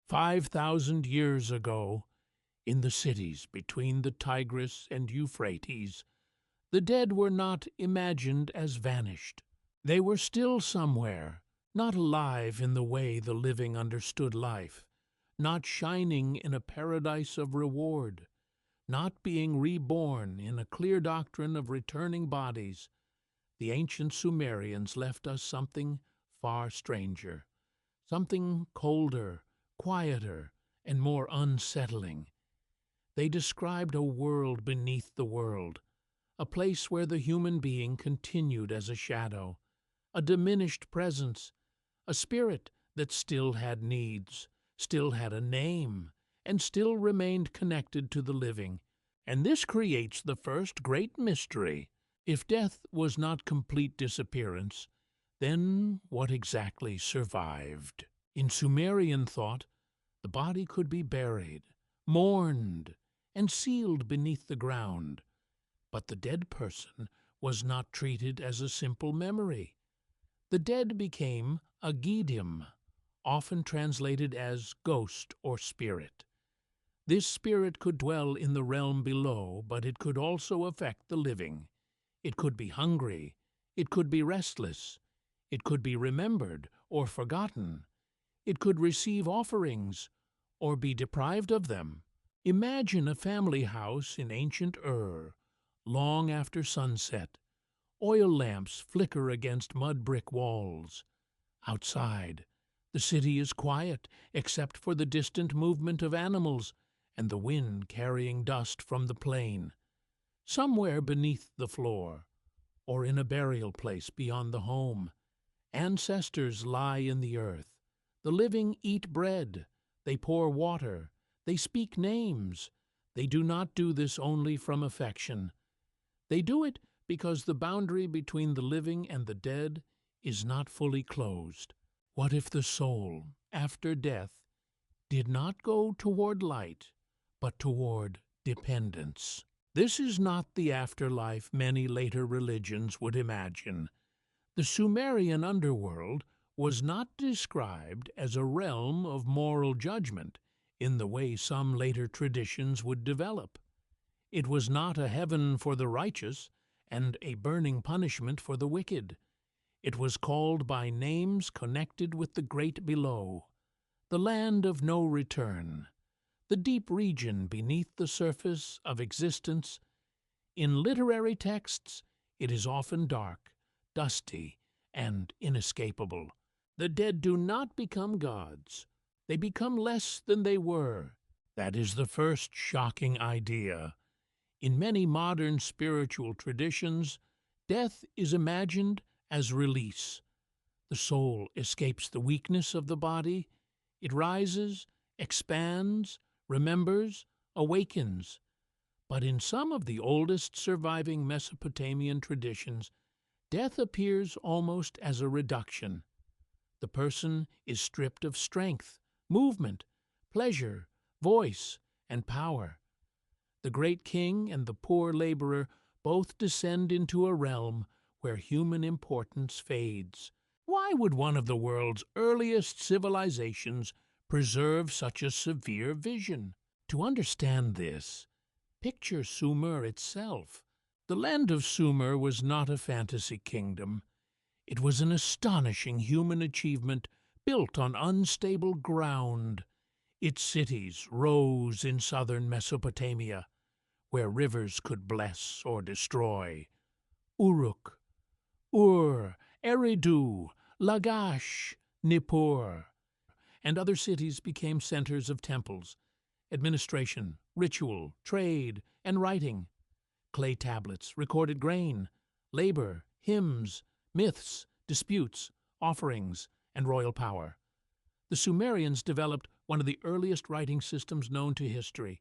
5,000 years ago, in the cities between the Tigris and Euphrates, the dead were not imagined as vanished. They were still somewhere, not alive in the way the living understood life, not shining in a paradise of reward, not being reborn in a clear doctrine of returning bodies. The ancient Sumerians left us something far stranger, something colder, quieter, and more unsettling. They described a world beneath the world, a place where the human being continued as a shadow, a diminished presence, a spirit that still had needs, still had a name, and still remained connected to the living. And this creates the first great mystery. If death was not complete disappearance, then what exactly survived? In Sumerian thought, the body could be buried, mourned, and sealed beneath the ground. But the dead person was not treated as a simple memory. The dead became a gidim, often translated as ghost or spirit. This spirit could dwell in the realm below, but it could also affect the living. It could be hungry, it could be restless, it could be remembered or forgotten, it could receive offerings or be deprived of them. Imagine a family house in ancient Ur, long after sunset. Oil lamps flicker against mud brick walls. Outside, the city is quiet except for the distant movement of animals and the wind carrying dust from the plain. Somewhere beneath the floor, or in a burial place beyond the home, ancestors lie in the earth. The living eat bread, they pour water, they speak names. They do not do this only from affection. They do it because the boundary between the living and the dead is not fully closed. What if the soul, after death, did not go toward light, but toward dependence? This is not the afterlife many later religions would imagine. The Sumerian underworld was not described as a realm of moral judgment in the way some later traditions would develop. It was not a heaven for the righteous and a burning punishment for the wicked. It was called by names connected with the great below, the land of no return, the deep region beneath the surface of existence. In literary texts, it is often dark, dusty, and inescapable. The dead do not become gods. They become less than they were. That is the first shocking idea. In many modern spiritual traditions, death is imagined as release. The soul escapes the weakness of the body. It rises, expands, remembers, awakens. But in some of the oldest surviving Mesopotamian traditions, death appears almost as a reduction. The person is stripped of strength, movement, pleasure, voice, and power. The great king and the poor laborer both descend into a realm where human importance fades. Why would one of the world's earliest civilizations preserve such a severe vision? To understand this, picture Sumer itself. The land of Sumer was not a fantasy kingdom. It was an astonishing human achievement built on unstable ground. Its cities rose in southern Mesopotamia, where rivers could bless or destroy. Uruk, Ur, Eridu, Lagash, Nippur, and other cities became centers of temples, administration, ritual, trade, and writing. Clay tablets recorded grain, labor, hymns, myths, disputes, offerings, and royal power. The Sumerians developed one of the earliest writing systems known to history,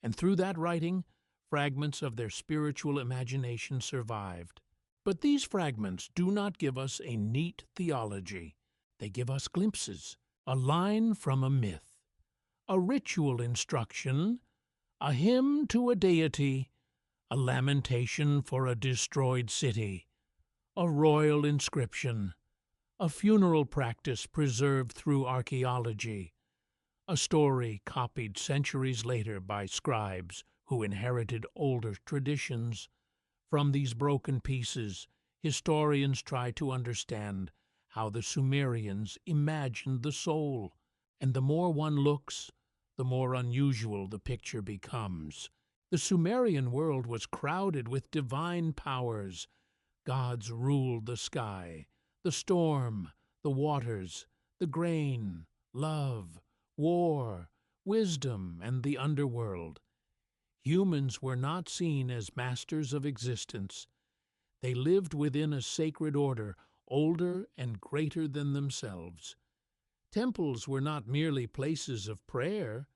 and through that writing, fragments of their spiritual imagination survived. But these fragments do not give us a neat theology. They give us glimpses, a line from a myth, a ritual instruction, a hymn to a deity, a lamentation for a destroyed city, a royal inscription, a funeral practice preserved through archaeology, a story copied centuries later by scribes who inherited older traditions. From these broken pieces, historians try to understand how the Sumerians imagined the soul, and the more one looks, the more unusual the picture becomes. The Sumerian world was crowded with divine powers. Gods ruled the sky, the storm, the waters, the grain, love, war, wisdom, and the underworld. Humans were not seen as masters of existence. They lived within a sacred order, older and greater than themselves. Temples were not merely places of prayer.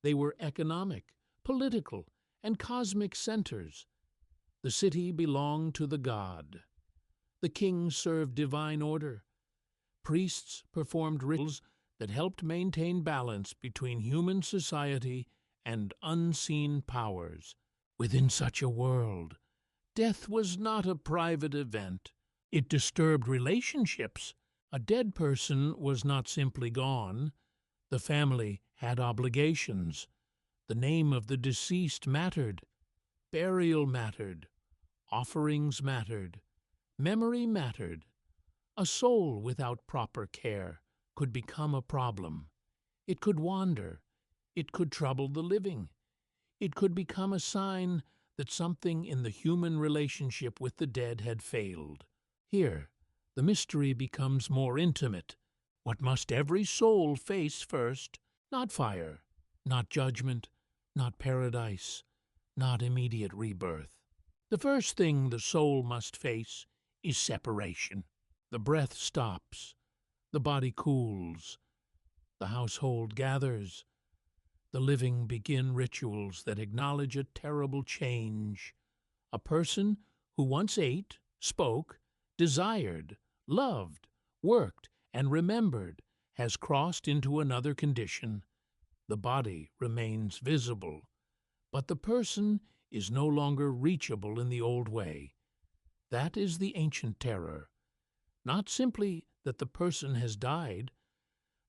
They were economic, political, and cosmic centers. The city belonged to the god. The king served divine order. Priests performed rituals that helped maintain balance between human society and unseen powers. Within such a world, death was not a private event. It disturbed relationships. A dead person was not simply gone. The family had obligations. The name of the deceased mattered. Burial mattered. Offerings mattered. Memory mattered. A soul without proper care could become a problem. It could wander. It could trouble the living. It could become a sign that something in the human relationship with the dead had failed. Here, the mystery becomes more intimate. What must every soul face first? Not fire, not judgment, not paradise, not immediate rebirth. The first thing the soul must face is separation. The breath stops, the body cools, the household gathers, the living begin rituals that acknowledge a terrible change. A person who once ate, spoke, desired, loved, worked, and remembered has crossed into another condition. The body remains visible, but the person is no longer reachable in the old way. That is the ancient terror. Not simply that the person has died,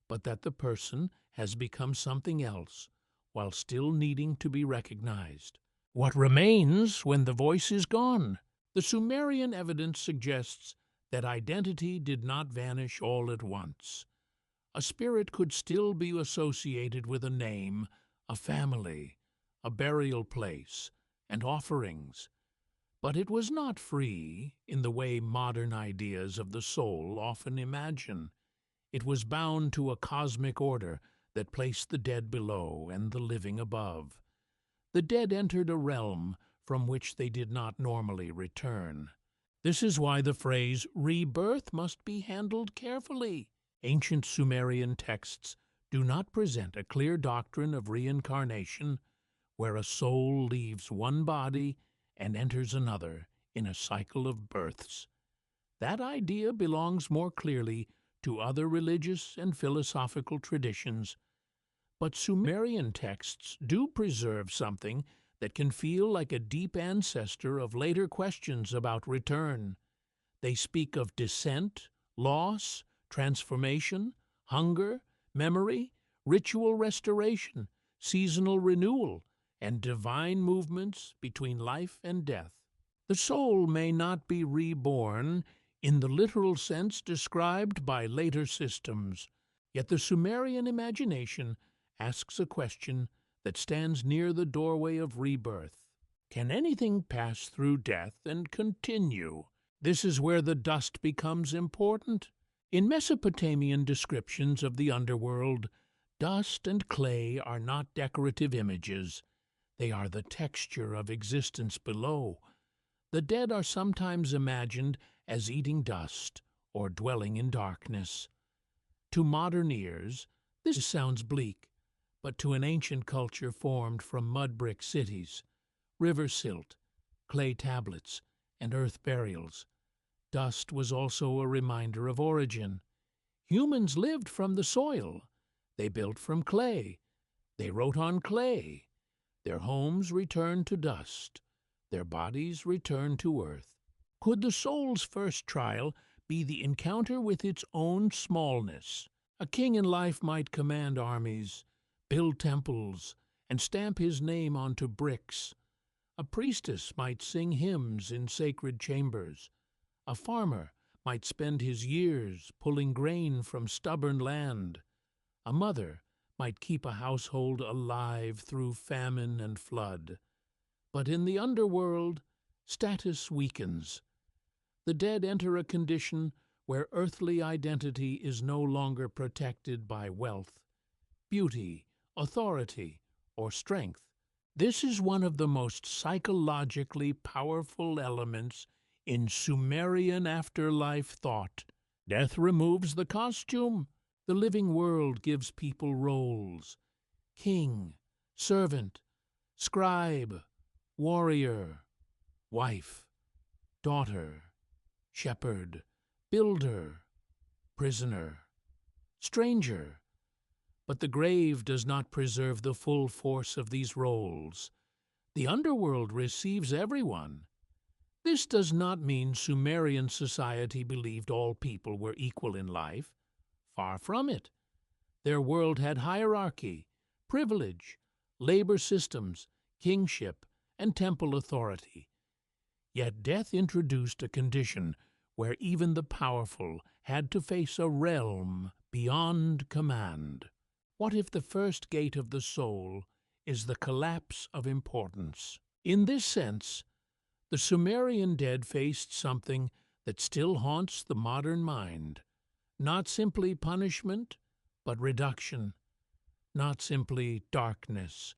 but that the person has become something else while still needing to be recognized. What remains when the voice is gone? The Sumerian evidence suggests that identity did not vanish all at once. A spirit could still be associated with a name, a family, a burial place, and offerings. But it was not free in the way modern ideas of the soul often imagine. It was bound to a cosmic order that placed the dead below and the living above. The dead entered a realm from which they did not normally return. This is why the phrase rebirth must be handled carefully. Ancient Sumerian texts do not present a clear doctrine of reincarnation, where a soul leaves one body and enters another in a cycle of births. That idea belongs more clearly to other religious and philosophical traditions, but Sumerian texts do preserve something that can feel like a deep ancestor of later questions about return. They speak of descent, loss, transformation, hunger, memory, ritual restoration, seasonal renewal, and divine movements between life and death. The soul may not be reborn in the literal sense described by later systems, yet the Sumerian imagination asks a question that stands near the doorway of rebirth. Can anything pass through death and continue? This is where the dust becomes important. In Mesopotamian descriptions of the underworld, dust and clay are not decorative images. They are the texture of existence below. The dead are sometimes imagined as eating dust or dwelling in darkness. To modern ears, this sounds bleak, but to an ancient culture formed from mud-brick cities, river silt, clay tablets, and earth burials, dust was also a reminder of origin. Humans lived from the soil. They built from clay. They wrote on clay. Their homes returned to dust. Their bodies returned to earth. Could the soul's first trial be the encounter with its own smallness? A king in life might command armies, build temples, and stamp his name onto bricks. A priestess might sing hymns in sacred chambers. A farmer might spend his years pulling grain from stubborn land. A mother might keep a household alive through famine and flood. But in the underworld, status weakens. The dead enter a condition where earthly identity is no longer protected by wealth, beauty, authority, or strength. This is one of the most psychologically powerful elements in Sumerian afterlife thought. Death removes the costume. The living world gives people roles: king, servant, scribe, warrior, wife, daughter, shepherd, builder, prisoner, stranger. But the grave does not preserve the full force of these roles. The underworld receives everyone. This does not mean Sumerian society believed all people were equal in life. Far from it. Their world had hierarchy, privilege, labor systems, kingship, and temple authority. Yet death introduced a condition where even the powerful had to face a realm beyond command. What if the first gate of the soul is the collapse of importance? In this sense, the Sumerian dead faced something that still haunts the modern mind. Not simply punishment, but reduction. Not simply darkness,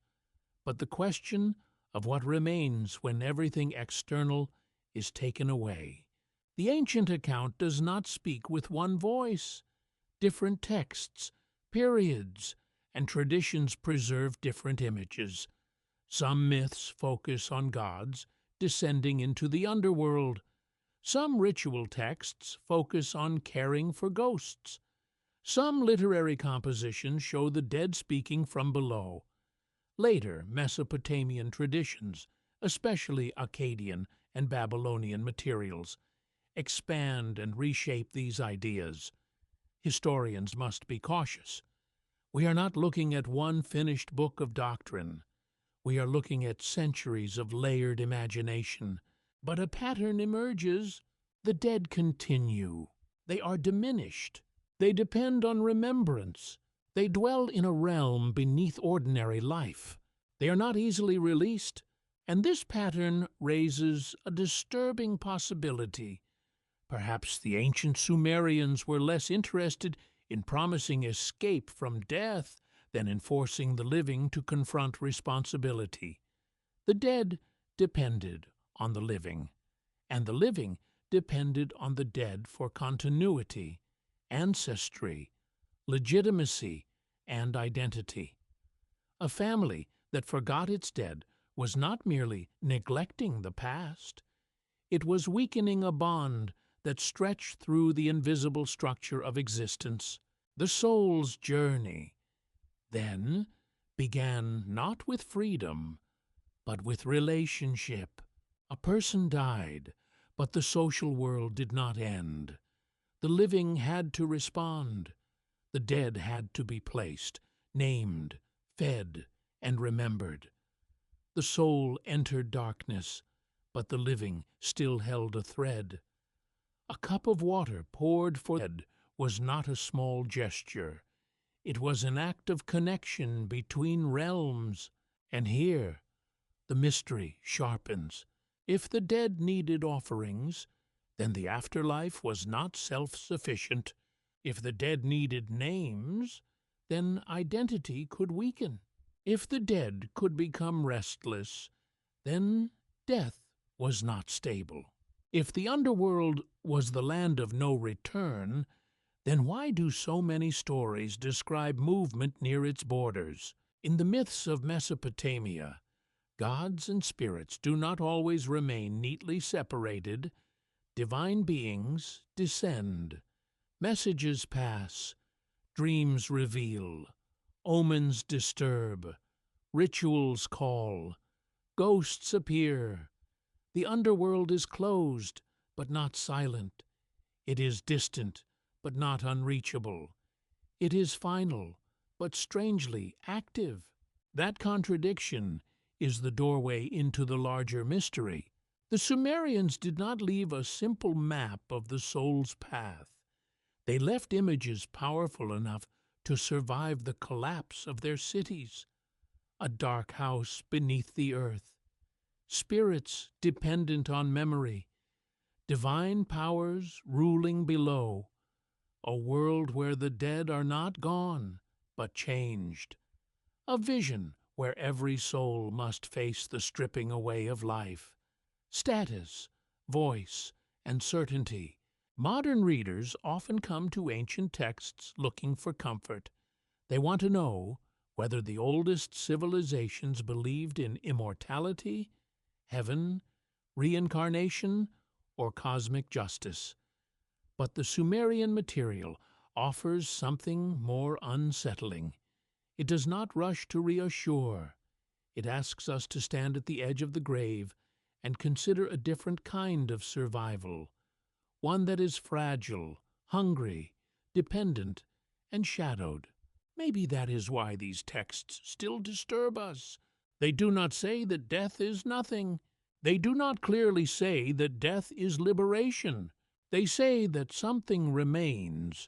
but the question of what remains when everything external is taken away. The ancient account does not speak with one voice. Different texts, periods, and traditions preserve different images. Some myths focus on gods descending into the underworld. Some ritual texts focus on caring for ghosts. Some literary compositions show the dead speaking from below. Later, Mesopotamian traditions, especially Akkadian and Babylonian materials, expand and reshape these ideas. Historians must be cautious. We are not looking at one finished book of doctrine. We are looking at centuries of layered imagination. But a pattern emerges. The dead continue. They are diminished. They depend on remembrance. They dwell in a realm beneath ordinary life. They are not easily released, and this pattern raises a disturbing possibility. Perhaps the ancient Sumerians were less interested in promising escape from death than in forcing the living to confront responsibility. The dead depended on the living, and the living depended on the dead for continuity, ancestry, legitimacy, and identity. A family that forgot its dead was not merely neglecting the past. It was weakening a bond that stretched through the invisible structure of existence. The soul's journey, then, began not with freedom, but with relationship. A person died, but the social world did not end. The living had to respond. The dead had to be placed, named, fed, and remembered. The soul entered darkness, but the living still held a thread. A cup of water poured for the dead was not a small gesture. It was an act of connection between realms. And here, the mystery sharpens. If the dead needed offerings, then the afterlife was not self-sufficient. If the dead needed names, then identity could weaken. If the dead could become restless, then death was not stable. If the underworld was the land of no return, then why do so many stories describe movement near its borders? In the myths of Mesopotamia, gods and spirits do not always remain neatly separated. Divine beings descend. Messages pass. Dreams reveal. Omens disturb. Rituals call. Ghosts appear. The underworld is closed, but not silent. It is distant, but not unreachable. It is final, but strangely active. That contradiction is the doorway into the larger mystery. The Sumerians did not leave a simple map of the soul's path. They left images powerful enough to survive the collapse of their cities. A dark house beneath the earth, spirits dependent on memory, divine powers ruling below, a world where the dead are not gone, but changed, a vision where every soul must face the stripping away of life, status, voice, and certainty. Modern readers often come to ancient texts looking for comfort. They want to know whether the oldest civilizations believed in immortality, heaven, reincarnation, or cosmic justice. But the Sumerian material offers something more unsettling. It does not rush to reassure. It asks us to stand at the edge of the grave and consider a different kind of survival, one that is fragile, hungry, dependent, and shadowed. Maybe that is why these texts still disturb us. They do not say that death is nothing. They do not clearly say that death is liberation. They say that something remains,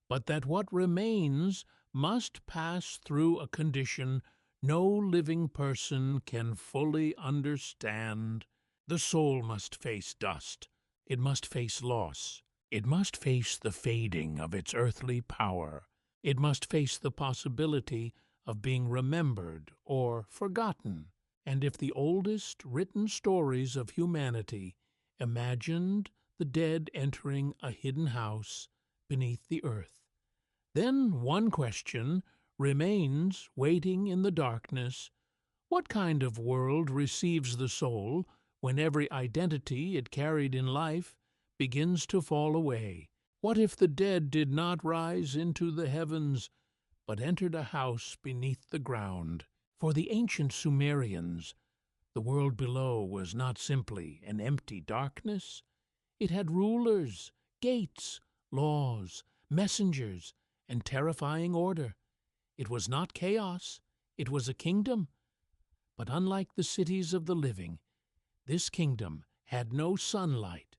but that what remains must pass through a condition no living person can fully understand. The soul must face dust. It must face loss. It must face the fading of its earthly power. It must face the possibility of being remembered or forgotten. And if the oldest written stories of humanity imagined the dead entering a hidden house beneath the earth, then one question remains waiting in the darkness. What kind of world receives the soul when every identity it carried in life begins to fall away? What if the dead did not rise into the heavens, but entered a house beneath the ground? For the ancient Sumerians, the world below was not simply an empty darkness. It had rulers, gates, laws, messengers, and terrifying order. It was not chaos, it was a kingdom. But unlike the cities of the living, this kingdom had no sunlight,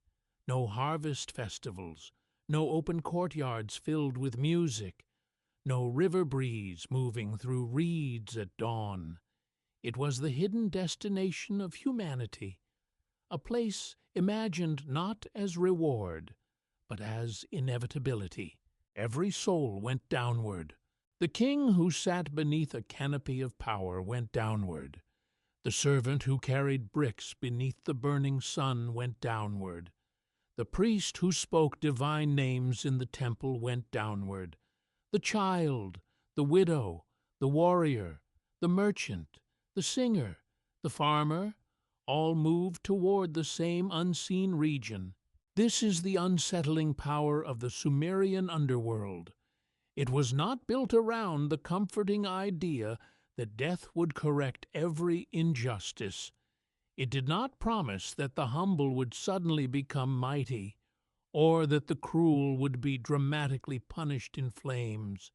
no harvest festivals, no open courtyards filled with music, no river breeze moving through reeds at dawn. It was the hidden destination of humanity, a place imagined not as reward, but as inevitability. Every soul went downward. The king who sat beneath a canopy of power went downward. The servant who carried bricks beneath the burning sun went downward. The priest who spoke divine names in the temple went downward. The child, the widow, the warrior, the merchant, the singer, the farmer, all moved toward the same unseen region. This is the unsettling power of the Sumerian underworld. It was not built around the comforting idea that death would correct every injustice. It did not promise that the humble would suddenly become mighty, or that the cruel would be dramatically punished in flames.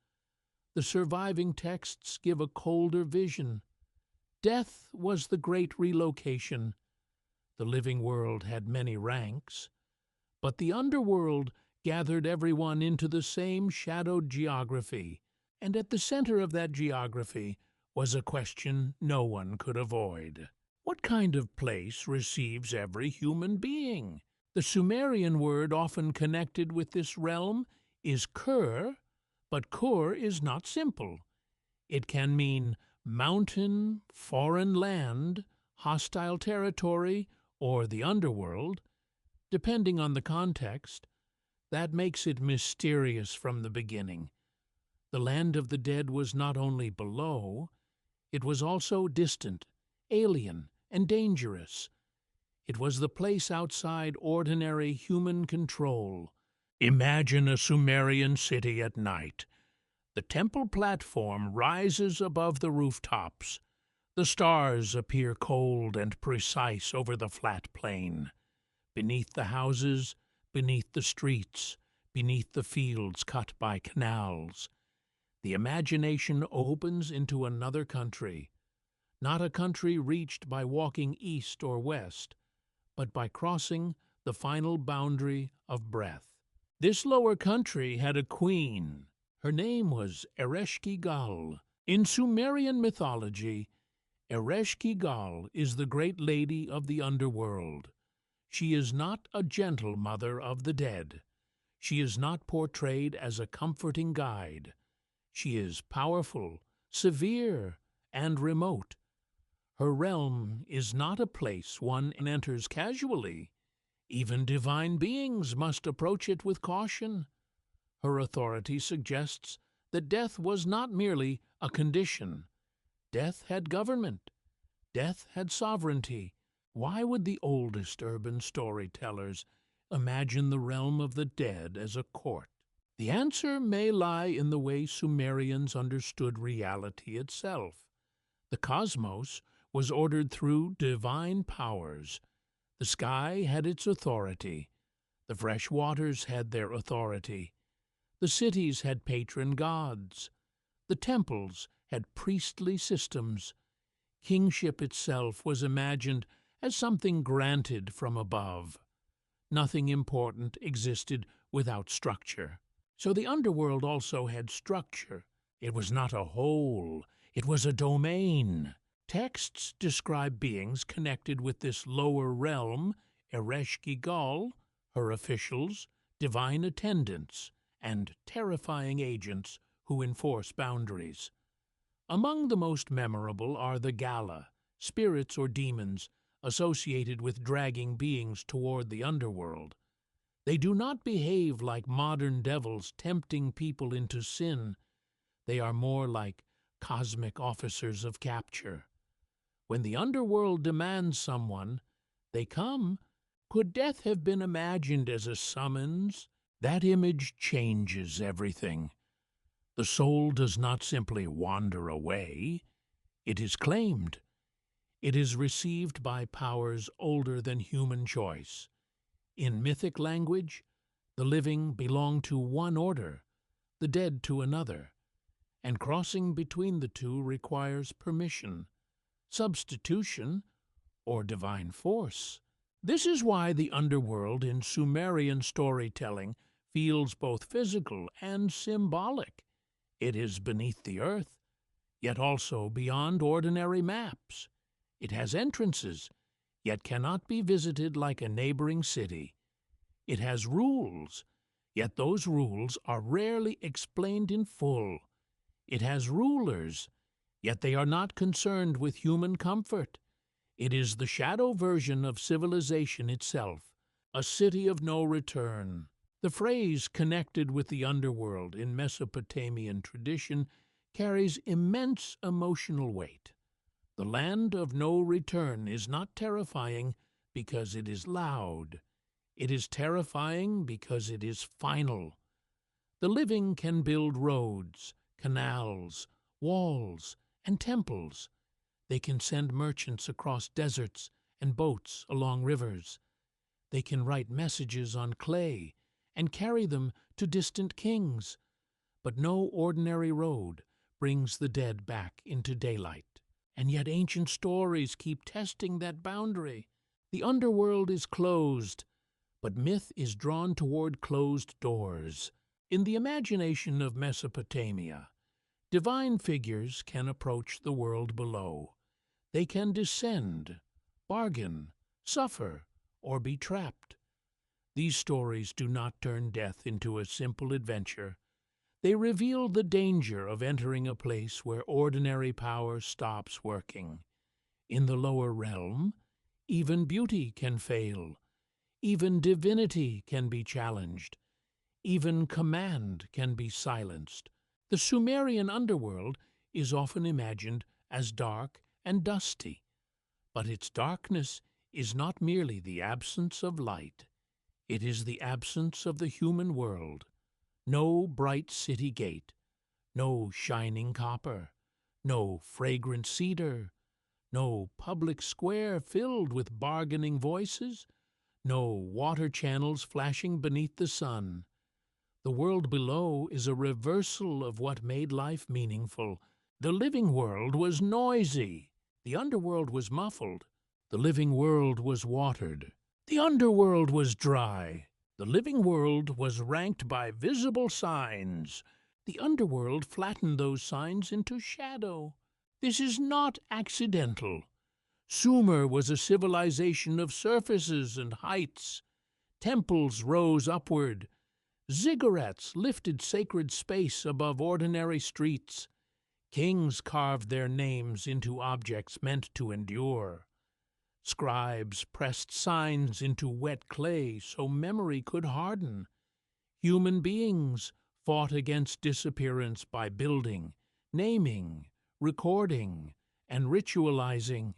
The surviving texts give a colder vision. Death was the great relocation. The living world had many ranks, but the underworld gathered everyone into the same shadowed geography, and at the center of that geography was a question no one could avoid. What kind of place receives every human being? The Sumerian word often connected with this realm is Kur, but Kur is not simple. It can mean mountain, foreign land, hostile territory, or the underworld, depending on the context. That makes it mysterious from the beginning. The land of the dead was not only below, it was also distant, alien, and dangerous. It was the place outside ordinary human control. Imagine a Sumerian city at night. The temple platform rises above the rooftops. The stars appear cold and precise over the flat plain. Beneath the houses, beneath the streets, beneath the fields cut by canals, The imagination opens into another country, not a country reached by walking east or west, but by crossing the final boundary of breath. This lower country had a queen. Her name was Ereshkigal. In Sumerian mythology, Ereshkigal is the great lady of the underworld. She is not a gentle mother of the dead. She is not portrayed as a comforting guide. She is powerful, severe, and remote. Her realm is not a place one enters casually. Even divine beings must approach it with caution. Her authority suggests that death was not merely a condition. Death had government. Death had sovereignty. Why would the oldest urban storytellers imagine the realm of the dead as a court? The answer may lie in the way Sumerians understood reality itself. The cosmos was ordered through divine powers. The sky had its authority. The fresh waters had their authority. The cities had patron gods. The temples had priestly systems. Kingship itself was imagined as something granted from above. Nothing important existed without structure. So the underworld also had structure. It was not a whole, it was a domain. Texts describe beings connected with this lower realm, Ereshkigal, her officials, divine attendants, and terrifying agents who enforce boundaries. Among the most memorable are the Gala, spirits or demons associated with dragging beings toward the underworld. They do not behave like modern devils tempting people into sin. They are more like cosmic officers of capture. When the underworld demands someone, they come. Could death have been imagined as a summons? That image changes everything. The soul does not simply wander away. It is claimed. It is received by powers older than human choice. In mythic language, the living belong to one order, the dead to another, and crossing between the two requires permission, substitution, or divine force. This is why the underworld in Sumerian storytelling feels both physical and symbolic. It is beneath the earth, yet also beyond ordinary maps. It has entrances, yet cannot be visited like a neighboring city. It has rules, yet those rules are rarely explained in full. It has rulers, yet they are not concerned with human comfort. It is the shadow version of civilization itself, a city of no return. The phrase connected with the underworld in Mesopotamian tradition carries immense emotional weight. The land of no return is not terrifying because it is loud. It is terrifying because it is final. The living can build roads, canals, walls, and temples. They can send merchants across deserts and boats along rivers. They can write messages on clay and carry them to distant kings. But no ordinary road brings the dead back into daylight. And yet ancient stories keep testing that boundary. The underworld is closed, but myth is drawn toward closed doors. In the imagination of Mesopotamia, divine figures can approach the world below. They can descend, bargain, suffer, or be trapped. These stories do not turn death into a simple adventure. They reveal the danger of entering a place where ordinary power stops working. In the lower realm, even beauty can fail. Even divinity can be challenged. Even command can be silenced. The Sumerian underworld is often imagined as dark and dusty, but its darkness is not merely the absence of light. It is the absence of the human world. No bright city gate, no shining copper, no fragrant cedar, no public square filled with bargaining voices, no water channels flashing beneath the sun. The world below is a reversal of what made life meaningful. The living world was noisy. The underworld was muffled. The living world was watered. The underworld was dry. The living world was ranked by visible signs. The underworld flattened those signs into shadow. This is not accidental. Sumer was a civilization of surfaces and heights. Temples rose upward. Ziggurats lifted sacred space above ordinary streets. Kings carved their names into objects meant to endure. Scribes pressed signs into wet clay so memory could harden. Human beings fought against disappearance by building, naming, recording, and ritualizing.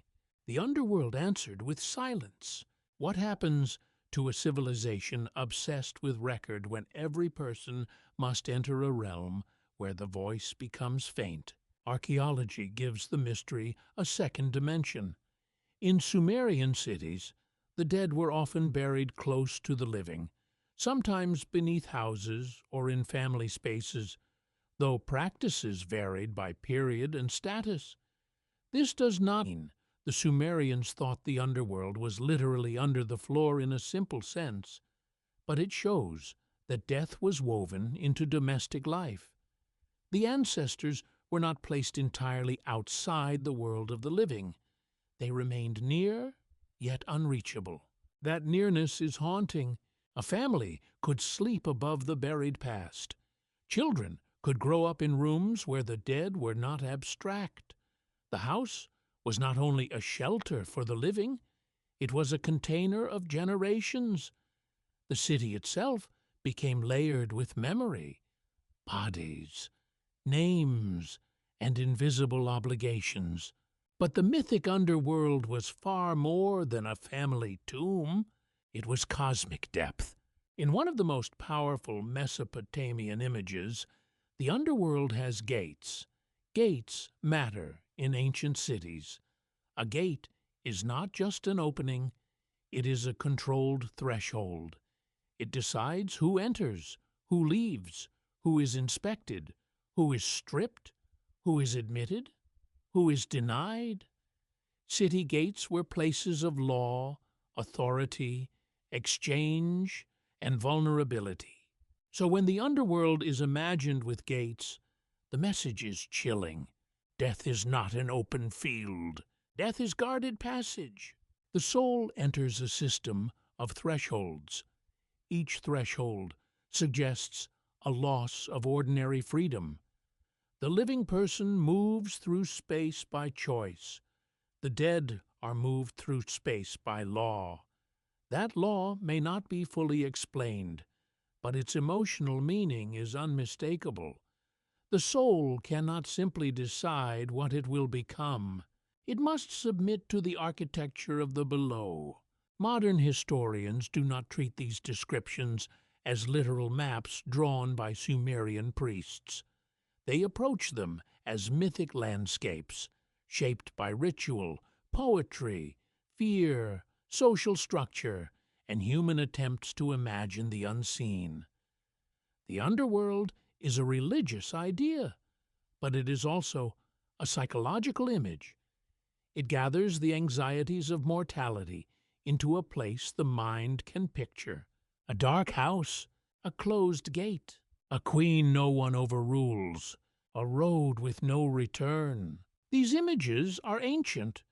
The underworld answered with silence. What happens to a civilization obsessed with record when every person must enter a realm where the voice becomes faint? Archaeology gives the mystery a second dimension. In Sumerian cities, the dead were often buried close to the living, sometimes beneath houses or in family spaces, though practices varied by period and status. This does not mean the Sumerians thought the underworld was literally under the floor in a simple sense, but it shows that death was woven into domestic life. The ancestors were not placed entirely outside the world of the living. They remained near, yet unreachable. That nearness is haunting. A family could sleep above the buried past. Children could grow up in rooms where the dead were not abstract. The house was not only a shelter for the living, it was a container of generations. The city itself became layered with memory, bodies, names, and invisible obligations. But the mythic underworld was far more than a family tomb. It was cosmic depth. In one of the most powerful Mesopotamian images, the underworld has gates. Gates matter in ancient cities. A gate is not just an opening, it is a controlled threshold. It decides who enters, who leaves, who is inspected, who is stripped, who is admitted, who is denied. City gates were places of law, authority, exchange, and vulnerability. So when the underworld is imagined with gates, the message is chilling. Death is not an open field. Death is guarded passage. The soul enters a system of thresholds. Each threshold suggests a loss of ordinary freedom. The living person moves through space by choice. The dead are moved through space by law. That law may not be fully explained, but its emotional meaning is unmistakable. The soul cannot simply decide what it will become. It must submit to the architecture of the below. Modern historians do not treat these descriptions as literal maps drawn by Sumerian priests. They approach them as mythic landscapes, shaped by ritual, poetry, fear, social structure, and human attempts to imagine the unseen. The underworld is a religious idea, but it is also a psychological image. It gathers the anxieties of mortality into a place the mind can picture. A dark house, a closed gate, a queen no one overrules, a road with no return. These images are ancient,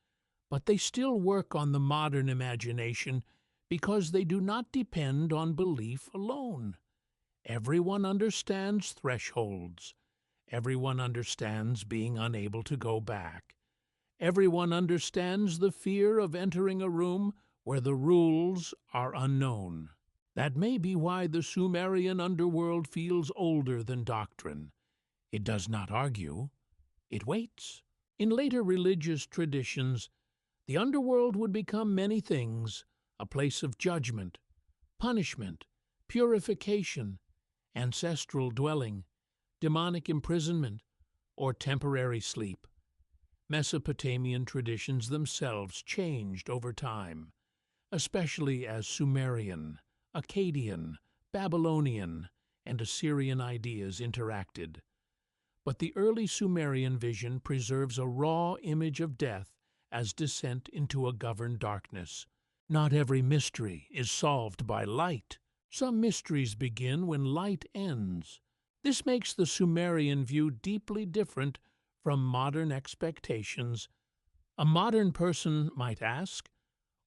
but they still work on the modern imagination because they do not depend on belief alone. Everyone understands thresholds. Everyone understands being unable to go back. Everyone understands the fear of entering a room where the rules are unknown. That may be why the Sumerian underworld feels older than doctrine. It does not argue. It waits. In later religious traditions, the underworld would become many things: a place of judgment, punishment, purification, ancestral dwelling, demonic imprisonment, or temporary sleep. Mesopotamian traditions themselves changed over time, especially as Sumerian, Akkadian, Babylonian, and Assyrian ideas interacted. But the early Sumerian vision preserves a raw image of death as descent into a governed darkness. Not every mystery is solved by light. Some mysteries begin when light ends. This makes the Sumerian view deeply different from modern expectations. A modern person might ask,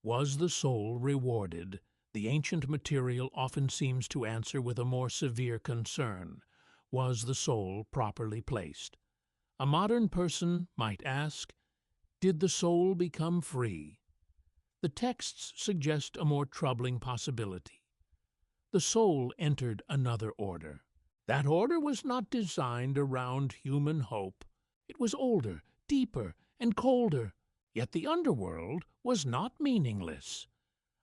was the soul rewarded? The ancient material often seems to answer with a more severe concern. Was the soul properly placed? A modern person might ask, did the soul become free? The texts suggest a more troubling possibility. The soul entered another order. That order was not designed around human hope. It was older, deeper, and colder. Yet the underworld was not meaningless.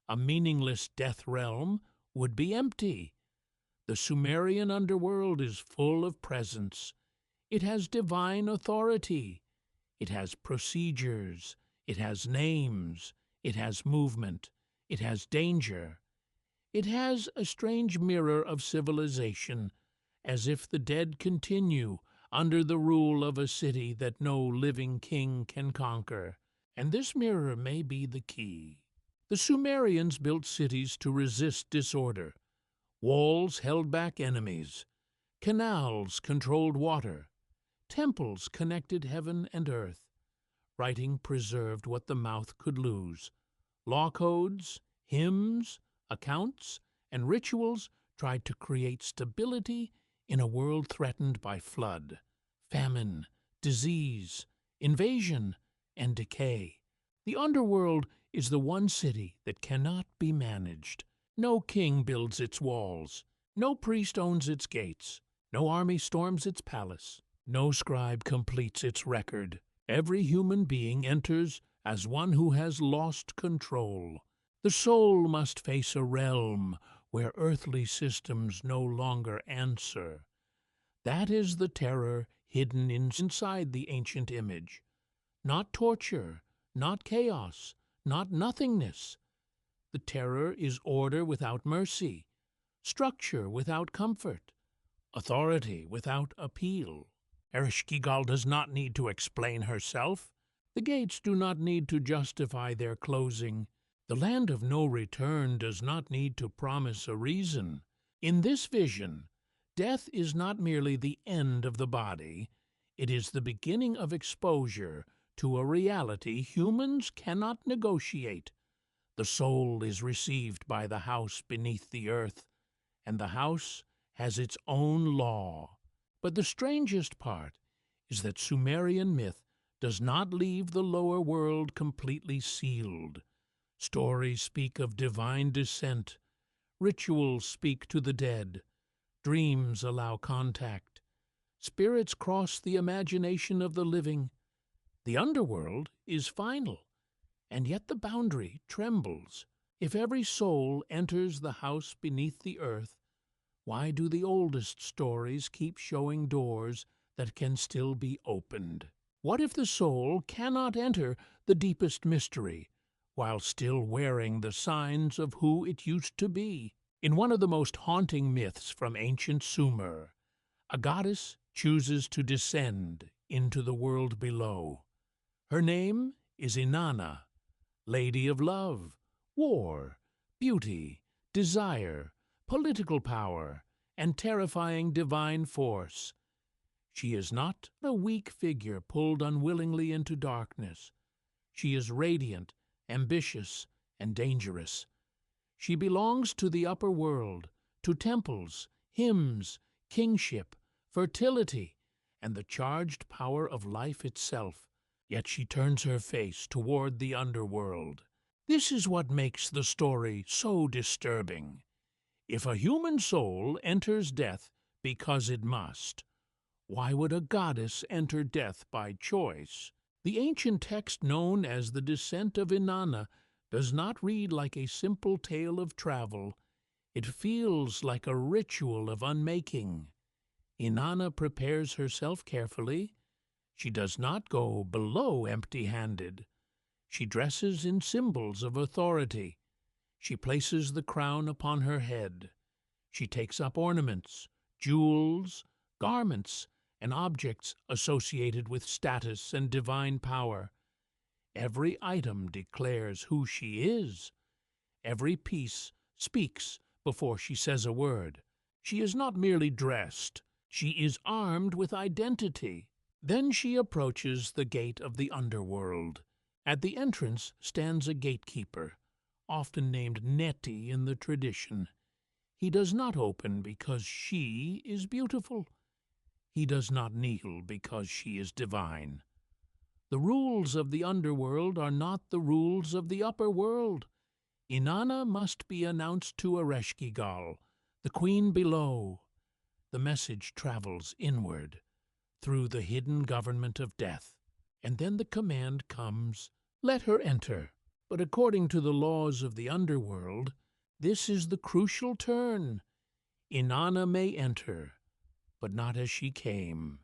A meaningless death realm would be empty. The Sumerian underworld is full of presence. It has divine authority. It has procedures. It has names. It has movement. It has danger. It has a strange mirror of civilization, as if the dead continue under the rule of a city that no living king can conquer. And this mirror may be the key. The Sumerians built cities to resist disorder. Walls held back enemies. Canals controlled water. Temples connected heaven and earth. Writing preserved what the mouth could lose. Law codes, hymns, accounts, and rituals tried to create stability in a world threatened by flood, famine, disease, invasion, and decay. The underworld is the one city that cannot be managed. No king builds its walls. No priest owns its gates. No army storms its palace. No scribe completes its record. Every human being enters as one who has lost control. The soul must face a realm where earthly systems no longer answer. That is the terror hidden inside the ancient image. Not torture, not chaos, not nothingness. The terror is order without mercy, structure without comfort, authority without appeal. Ereshkigal does not need to explain herself. The gates do not need to justify their closing. The land of no return does not need to promise a reason. In this vision, death is not merely the end of the body, it is the beginning of exposure to a reality humans cannot negotiate. The soul is received by the house beneath the earth, and the house has its own law. But the strangest part is that Sumerian myth does not leave the lower world completely sealed. Stories speak of divine descent, rituals speak to the dead, dreams allow contact, spirits cross the imagination of the living. The underworld is final, and yet the boundary trembles. If every soul enters the house beneath the earth, why do the oldest stories keep showing doors that can still be opened? What if the soul cannot enter the deepest mystery, while still wearing the signs of who it used to be? In one of the most haunting myths from ancient Sumer, a goddess chooses to descend into the world below. Her name is Inanna, Lady of Love, War, Beauty, Desire, Political Power, and terrifying divine force. She is not a weak figure pulled unwillingly into darkness. She is radiant, ambitious, and dangerous. She belongs to the upper world, to temples, hymns, kingship, fertility, and the charged power of life itself. Yet she turns her face toward the underworld. This is what makes the story so disturbing. If a human soul enters death because it must, why would a goddess enter death by choice? The ancient text known as the Descent of Inanna does not read like a simple tale of travel. It feels like a ritual of unmaking. Inanna prepares herself carefully. She does not go below empty-handed. She dresses in symbols of authority. She places the crown upon her head. She takes up ornaments, jewels, garments, and objects associated with status and divine power. Every item declares who she is. Every piece speaks before she says a word. She is not merely dressed, she is armed with identity. Then she approaches the gate of the underworld. At the entrance stands a gatekeeper, often named Neti in the tradition. He does not open because she is beautiful. He does not kneel because she is divine. The rules of the underworld are not the rules of the upper world. Inanna must be announced to Ereshkigal, the queen below. The message travels inward, through the hidden government of death. And then the command comes, let her enter. But according to the laws of the underworld, this is the crucial turn. Inanna may enter, but not as she came.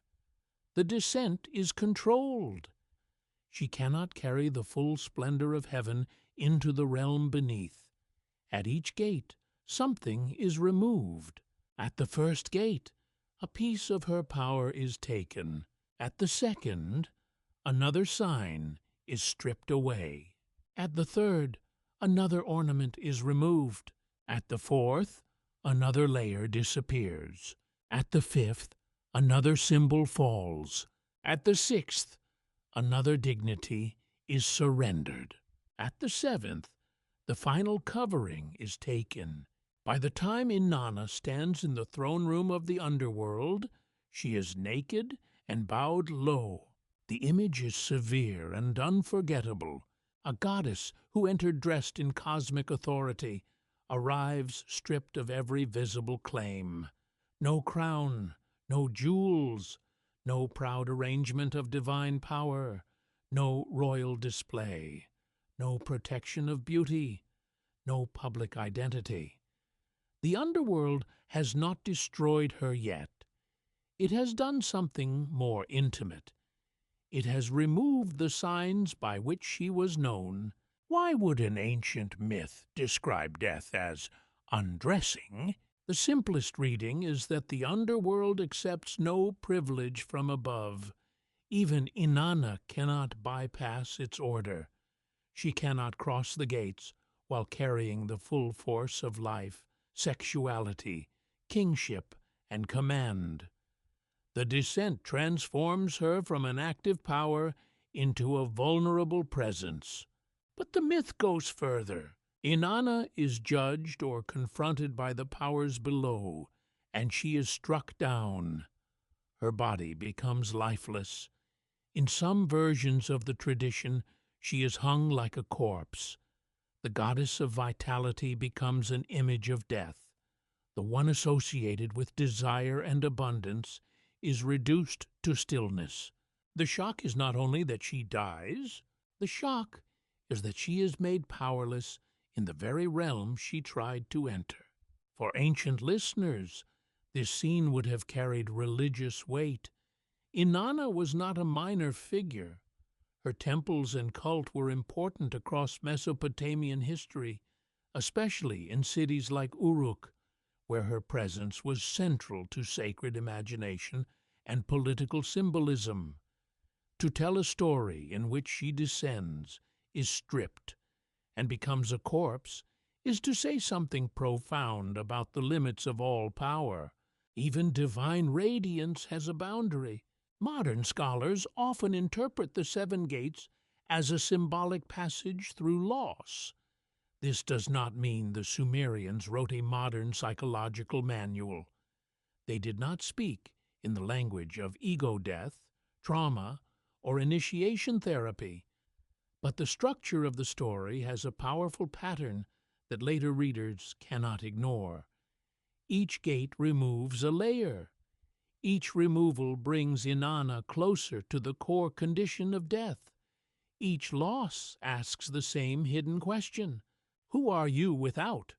The descent is controlled. She cannot carry the full splendor of heaven into the realm beneath. At each gate, something is removed. At the first gate, a piece of her power is taken. At the second, another sign is stripped away. At the third, another ornament is removed. At the fourth, another layer disappears. At the fifth, another symbol falls. At the sixth, another dignity is surrendered. At the seventh, the final covering is taken. By the time Inanna stands in the throne room of the underworld, she is naked and bowed low. The image is severe and unforgettable. A goddess who entered dressed in cosmic authority arrives stripped of every visible claim. No crown, no jewels, no proud arrangement of divine power, no royal display, no protection of beauty, no public identity. The underworld has not destroyed her yet. It has done something more intimate. It has removed the signs by which she was known. Why would an ancient myth describe death as undressing? The simplest reading is that the underworld accepts no privilege from above. Even Inanna cannot bypass its order. She cannot cross the gates while carrying the full force of life, sexuality, kingship, and command. The descent transforms her from an active power into a vulnerable presence. But the myth goes further. Inanna is judged or confronted by the powers below, and she is struck down. Her body becomes lifeless. In some versions of the tradition, she is hung like a corpse. The goddess of vitality becomes an image of death. The one associated with desire and abundance is reduced to stillness. The shock is not only that she dies, the shock is that she is made powerless in the very realm she tried to enter. For ancient listeners, this scene would have carried religious weight. Inanna was not a minor figure. Her temples and cult were important across Mesopotamian history, especially in cities like Uruk, where her presence was central to sacred imagination and political symbolism. To tell a story in which she descends, is stripped, and becomes a corpse, is to say something profound about the limits of all power. Even divine radiance has a boundary. Modern scholars often interpret the seven gates as a symbolic passage through loss. This does not mean the Sumerians wrote a modern psychological manual. They did not speak in the language of ego death, trauma, or initiation therapy. But the structure of the story has a powerful pattern that later readers cannot ignore. Each gate removes a layer. Each removal brings Inanna closer to the core condition of death. Each loss asks the same hidden question. Who are you without?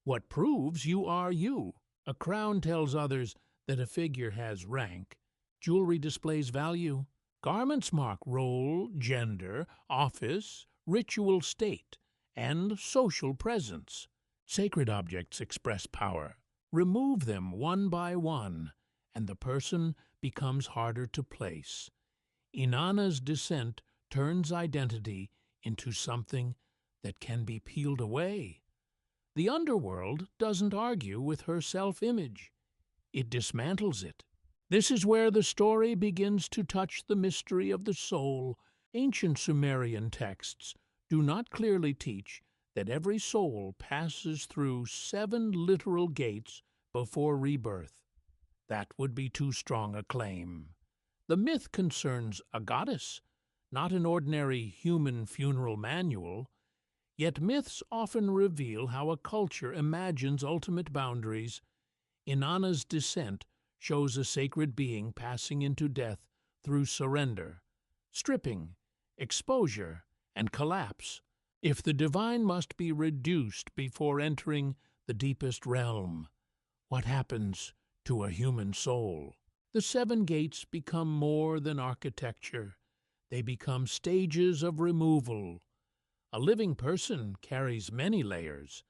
What proves you are you? A crown tells others that a figure has rank. Jewelry displays value. Garments mark role, gender, office, ritual state, and social presence. Sacred objects express power. Remove them one by one, and the person becomes harder to place. Inanna's descent turns identity into something that can be peeled away. The underworld doesn't argue with her self-image. It dismantles it. This is where the story begins to touch the mystery of the soul. Ancient Sumerian texts do not clearly teach that every soul passes through 7 literal gates before rebirth. That would be too strong a claim. The myth concerns a goddess, not an ordinary human funeral manual. Yet myths often reveal how a culture imagines ultimate boundaries. Inanna's descent shows a sacred being passing into death through surrender, stripping, exposure, and collapse. If the divine must be reduced before entering the deepest realm, what happens to a human soul? The 7 gates become more than architecture. They become stages of removal. A living person carries many layers: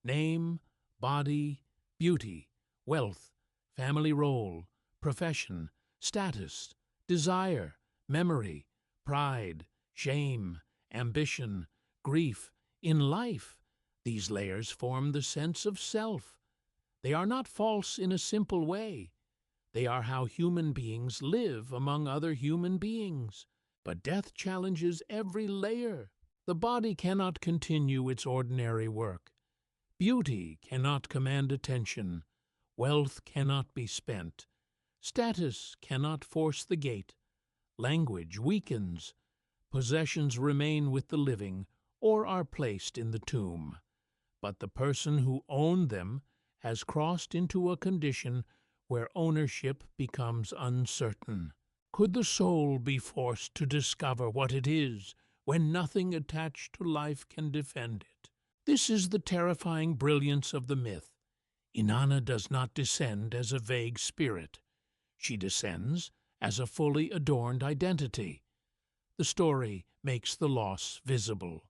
name, body, beauty, wealth, family role, profession, status, desire, memory, pride, shame, ambition, grief. In life, these layers form the sense of self. They are not false in a simple way. They are how human beings live among other human beings. But death challenges every layer. The body cannot continue its ordinary work. Beauty cannot command attention. Wealth cannot be spent. Status cannot force the gate. Language weakens. Possessions remain with the living or are placed in the tomb. But the person who owned them has crossed into a condition where ownership becomes uncertain. Could the soul be forced to discover what it is when nothing attached to life can defend it? This is the terrifying brilliance of the myth. Inanna does not descend as a vague spirit. She descends as a fully adorned identity. The story makes the loss visible.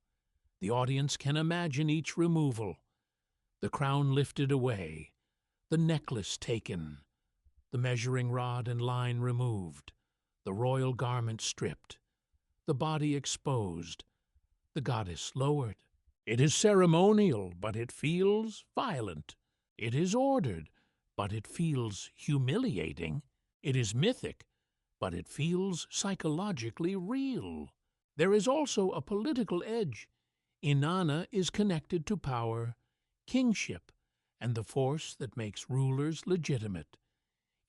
The audience can imagine each removal: the crown lifted away, the necklace taken, the measuring rod and line removed, the royal garment stripped, the body exposed, the goddess lowered. It is ceremonial, but it feels violent. It is ordered, but it feels humiliating. It is mythic, but it feels psychologically real. There is also a political edge. Inanna is connected to power, kingship, and the force that makes rulers legitimate.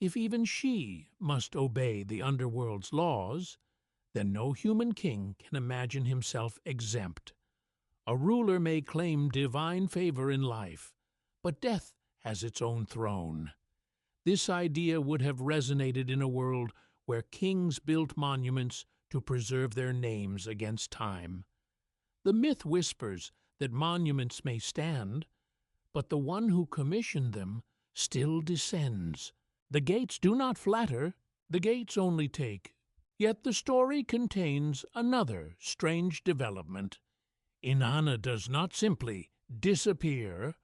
If even she must obey the underworld's laws, then no human king can imagine himself exempt. A ruler may claim divine favor in life, but death has its own throne. This idea would have resonated in a world where kings built monuments to preserve their names against time. The myth whispers that monuments may stand, but the one who commissioned them still descends. The gates do not flatter, the gates only take. Yet the story contains another strange development. Inanna does not simply disappear.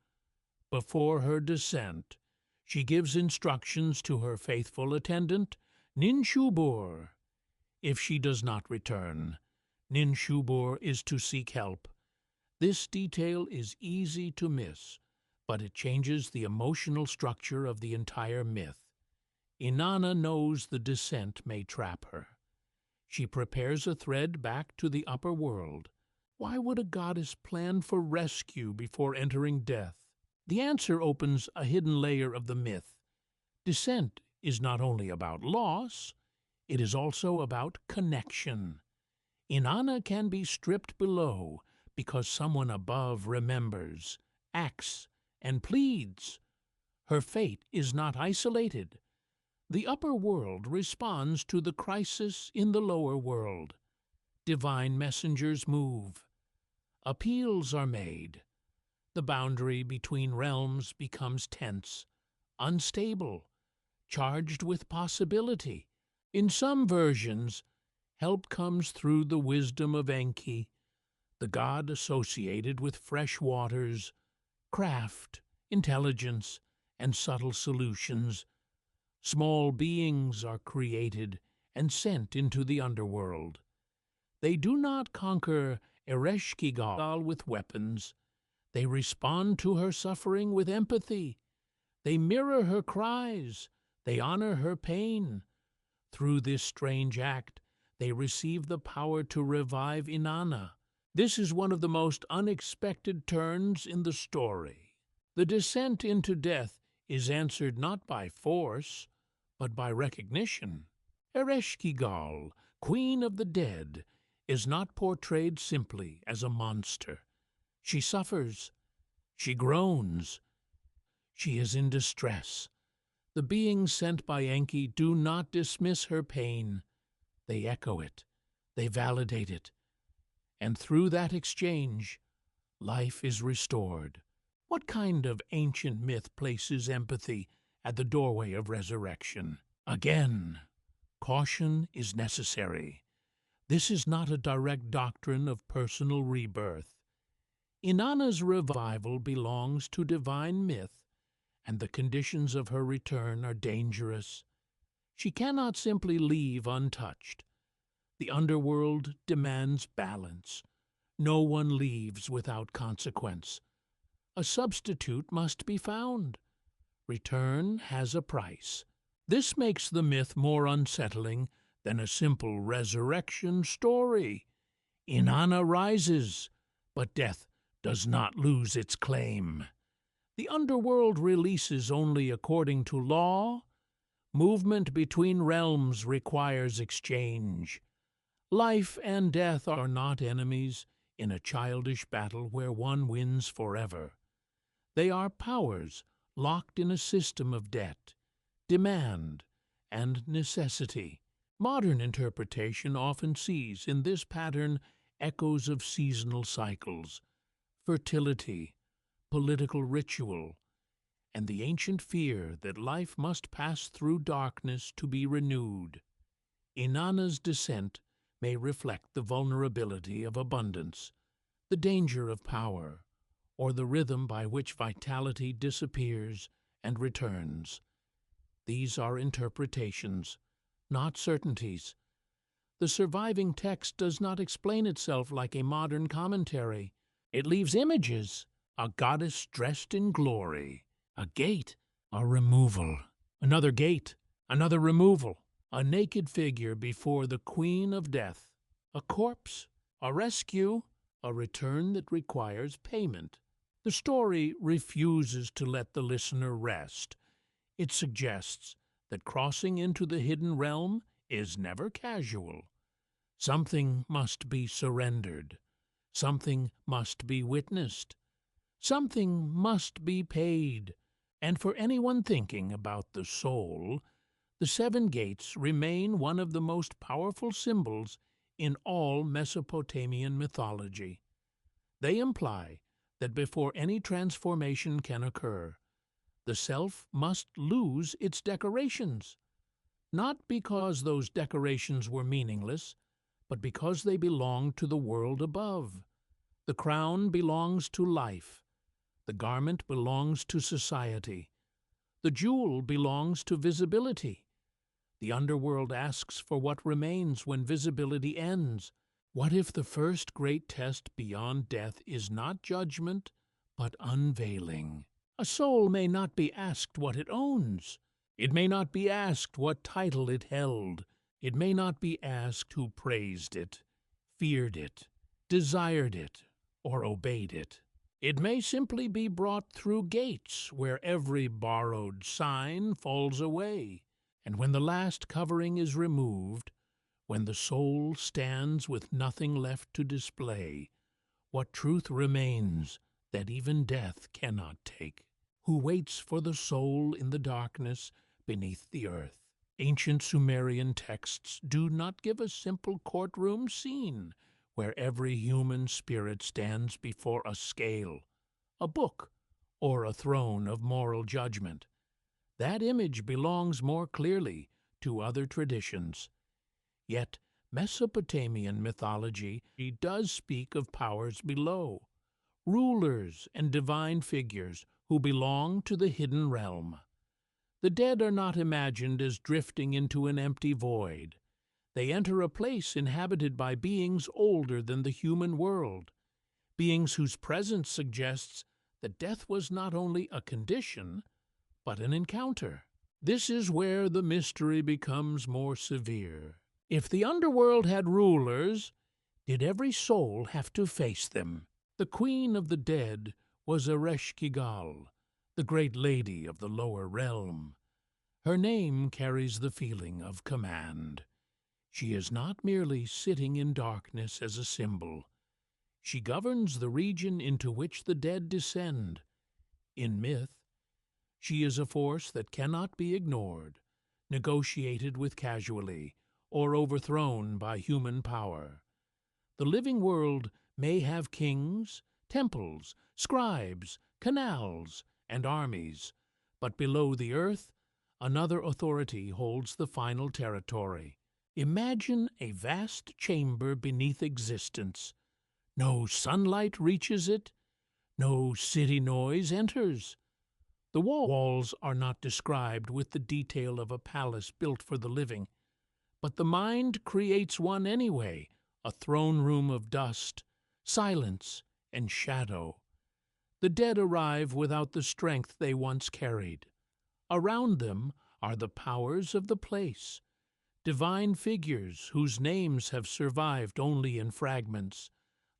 Before her descent, she gives instructions to her faithful attendant, Ninshubur. If she does not return, Ninshubur is to seek help. This detail is easy to miss, but it changes the emotional structure of the entire myth. Inanna knows the descent may trap her. She prepares a thread back to the upper world. Why would a goddess plan for rescue before entering death? The answer opens a hidden layer of the myth. Descent is not only about loss, it is also about connection. Inanna can be stripped below because someone above remembers, acts, and pleads. Her fate is not isolated. The upper world responds to the crisis in the lower world. Divine messengers move. Appeals are made. The boundary between realms becomes tense, unstable, charged with possibility. In some versions, help comes through the wisdom of Enki, the god associated with fresh waters, craft, intelligence, and subtle solutions. Small beings are created and sent into the underworld. They do not conquer Ereshkigal with weapons. They respond to her suffering with empathy. They mirror her cries. They honor her pain. Through this strange act, they receive the power to revive Inanna. This is one of the most unexpected turns in the story. The descent into death is answered not by force, but by recognition. Ereshkigal, Queen of the Dead, is not portrayed simply as a monster. She suffers. She groans. She is in distress. The beings sent by Enki do not dismiss her pain. They echo it. They validate it. And through that exchange, life is restored. What kind of ancient myth places empathy at the doorway of resurrection? Again, caution is necessary. This is not a direct doctrine of personal rebirth. Inanna's revival belongs to divine myth, and the conditions of her return are dangerous. She cannot simply leave untouched. The underworld demands balance. No one leaves without consequence. A substitute must be found. Return has a price. This makes the myth more unsettling than a simple resurrection story. Inanna rises, but death does not lose its claim. The underworld releases only according to law. Movement between realms requires exchange. Life and death are not enemies in a childish battle where one wins forever. They are powers locked in a system of debt, demand, and necessity. Modern interpretation often sees in this pattern echoes of seasonal cycles, fertility, political ritual, and the ancient fear that life must pass through darkness to be renewed. Inanna's descent may reflect the vulnerability of abundance, the danger of power, or the rhythm by which vitality disappears and returns. These are interpretations, not certainties. The surviving text does not explain itself like a modern commentary. It leaves images, a goddess dressed in glory, a gate, a removal, another gate, another removal, a naked figure before the Queen of Death, a corpse, a rescue, a return that requires payment. The story refuses to let the listener rest. It suggests that crossing into the hidden realm is never casual. Something must be surrendered. Something must be witnessed. Something must be paid. And for anyone thinking about the soul, the seven gates remain one of the most powerful symbols in all Mesopotamian mythology. They imply that before any transformation can occur, the self must lose its decorations, not because those decorations were meaningless, but because they belong to the world above. The crown belongs to life. The garment belongs to society. The jewel belongs to visibility. The underworld asks for what remains when visibility ends. What if the first great test beyond death is not judgment, but unveiling? A soul may not be asked what it owns. It may not be asked what title it held. It may not be asked who praised it, feared it, desired it, or obeyed it. It may simply be brought through gates where every borrowed sign falls away, and when the last covering is removed, when the soul stands with nothing left to display, what truth remains that even death cannot take? Who waits for the soul in the darkness beneath the earth? Ancient Sumerian texts do not give a simple courtroom scene where every human spirit stands before a scale, a book, or a throne of moral judgment. That image belongs more clearly to other traditions. Yet Mesopotamian mythology does speak of powers below, rulers and divine figures who belong to the hidden realm. The dead are not imagined as drifting into an empty void. They enter a place inhabited by beings older than the human world, beings whose presence suggests that death was not only a condition, but an encounter. This is where the mystery becomes more severe. If the underworld had rulers, did every soul have to face them? The queen of the dead was Ereshkigal, the great lady of the lower realm. Her name carries the feeling of command. She is not merely sitting in darkness as a symbol. She governs the region into which the dead descend. In myth, she is a force that cannot be ignored, negotiated with casually, or overthrown by human power. The living world may have kings, temples, scribes, canals, and armies, but below the earth, another authority holds the final territory. Imagine a vast chamber beneath existence. No sunlight reaches it, no city noise enters. The walls are not described with the detail of a palace built for the living, but the mind creates one anyway, a throne room of dust, silence, and shadow. The dead arrive without the strength they once carried. Around them are the powers of the place, divine figures whose names have survived only in fragments,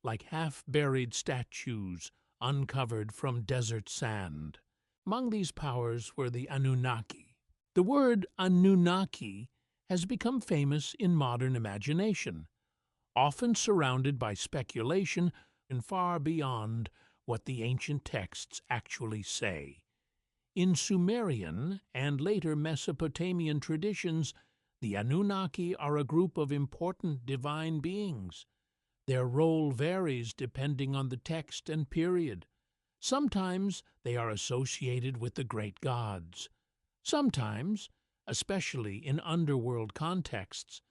like half-buried statues uncovered from desert sand. Among these powers were the Anunnaki. The word Anunnaki has become famous in modern imagination, often surrounded by speculation and far beyond what the ancient texts actually say. In Sumerian and later Mesopotamian traditions, the Anunnaki are a group of important divine beings. Their role varies depending on the text and period. Sometimes they are associated with the great gods. Sometimes, especially in underworld contexts,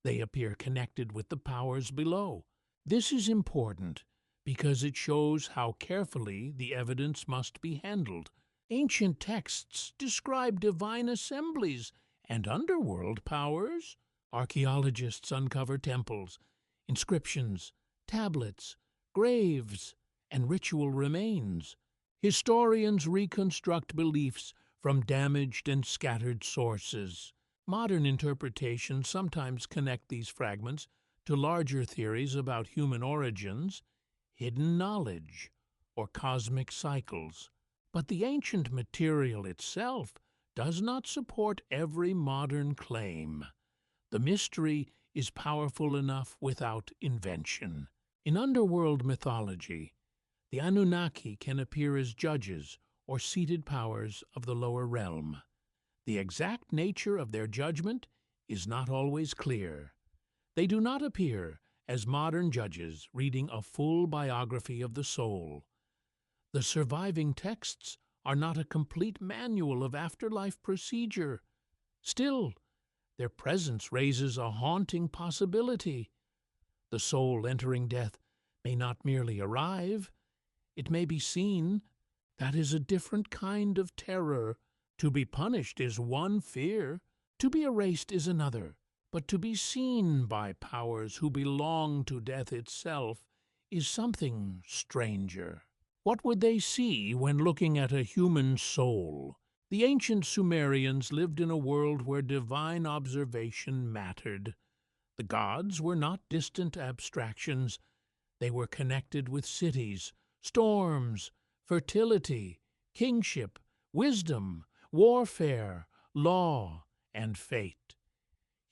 they appear connected with the powers below. This is important because it shows how carefully the evidence must be handled. Ancient texts describe divine assemblies and underworld powers. Archaeologists uncover temples, inscriptions, tablets, graves, and ritual remains. Historians reconstruct beliefs from damaged and scattered sources. Modern interpretations sometimes connect these fragments to larger theories about human origins, hidden knowledge, or cosmic cycles. But the ancient material itself does not support every modern claim. The mystery is powerful enough without invention. In underworld mythology, the Anunnaki can appear as judges or seated powers of the lower realm. The exact nature of their judgment is not always clear. They do not appear as modern judges reading a full biography of the soul. The surviving texts are not a complete manual of afterlife procedure. Still, their presence raises a haunting possibility. The soul entering death may not merely arrive, it may be seen. That is a different kind of terror. To be punished is one fear, to be erased is another. But to be seen by powers who belong to death itself is something stranger. What would they see when looking at a human soul? The ancient Sumerians lived in a world where divine observation mattered. The gods were not distant abstractions. They were connected with cities, storms, fertility, kingship, wisdom, warfare, law, and fate.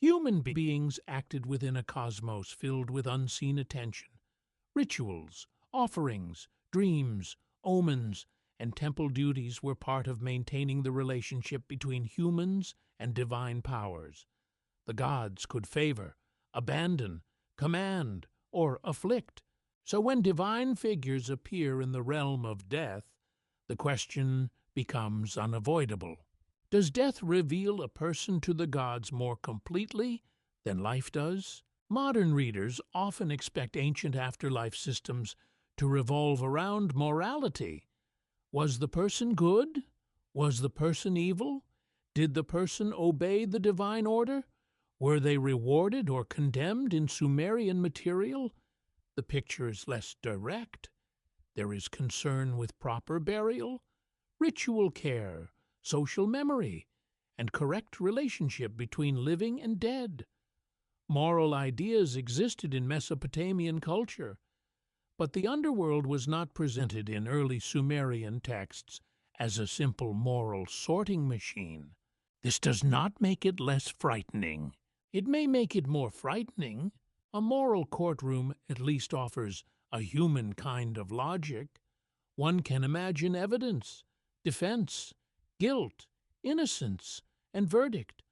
Human beings acted within a cosmos filled with unseen attention. Rituals, offerings, dreams, omens, and temple duties were part of maintaining the relationship between humans and divine powers. The gods could favor, abandon, command, or afflict. So when divine figures appear in the realm of death, the question becomes unavoidable. Does death reveal a person to the gods more completely than life does? Modern readers often expect ancient afterlife systems to revolve around morality, Was the person good? Was the person evil? Did the person obey the divine order? Were they rewarded or condemned in Sumerian material? The picture is less direct. There is concern with proper burial, ritual care, social memory, and correct relationship between living and dead. Moral ideas existed in Mesopotamian culture, but the underworld was not presented in early Sumerian texts as a simple moral sorting machine. This does not make it less frightening. It may make it more frightening. A moral courtroom at least offers a human kind of logic. One can imagine evidence, defense, guilt, innocence, and verdict.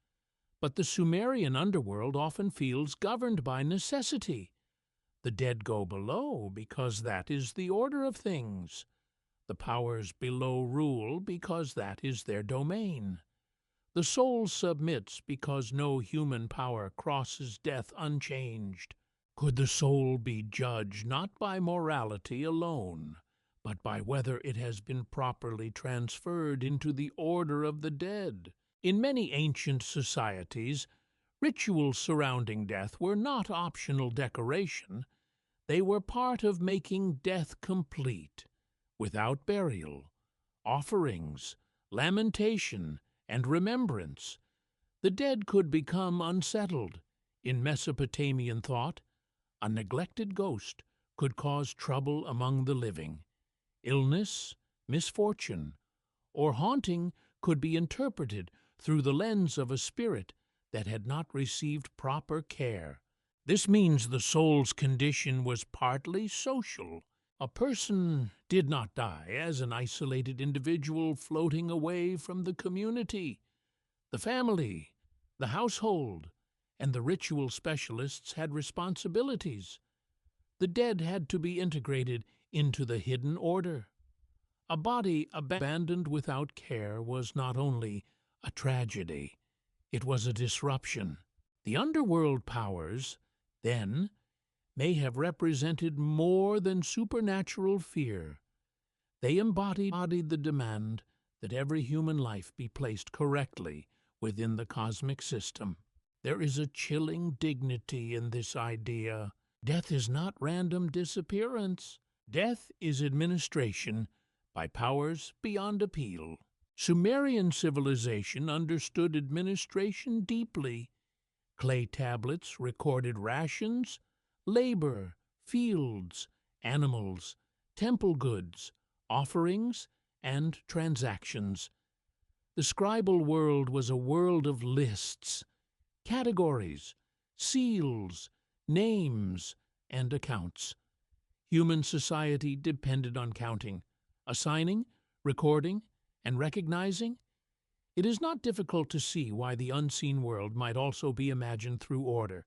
But the Sumerian underworld often feels governed by necessity. The dead go below because that is the order of things. The powers below rule because that is their domain. The soul submits because no human power crosses death unchanged. Could the soul be judged not by morality alone, but by whether it has been properly transferred into the order of the dead? In many ancient societies, rituals surrounding death were not optional decoration. They were part of making death complete. Without burial, offerings, lamentation, and remembrance, the dead could become unsettled. In Mesopotamian thought, a neglected ghost could cause trouble among the living. Illness, misfortune, or haunting could be interpreted through the lens of a spirit that had not received proper care. This means the soul's condition was partly social. A person did not die as an isolated individual floating away from the community. The family, the household, and the ritual specialists had responsibilities. The dead had to be integrated into the hidden order. A body abandoned without care was not only a tragedy, it was a disruption. The underworld powers, then, may have represented more than supernatural fear. They embodied the demand that every human life be placed correctly within the cosmic system. There is a chilling dignity in this idea. Death is not random disappearance. Death is administration by powers beyond appeal. Sumerian civilization understood administration deeply. Clay tablets recorded rations, labor, fields, animals, temple goods, offerings, and transactions. The scribal world was a world of lists, categories, seals, names, and accounts. Human society depended on counting, assigning, recording, and recognizing. It is not difficult to see why the unseen world might also be imagined through order.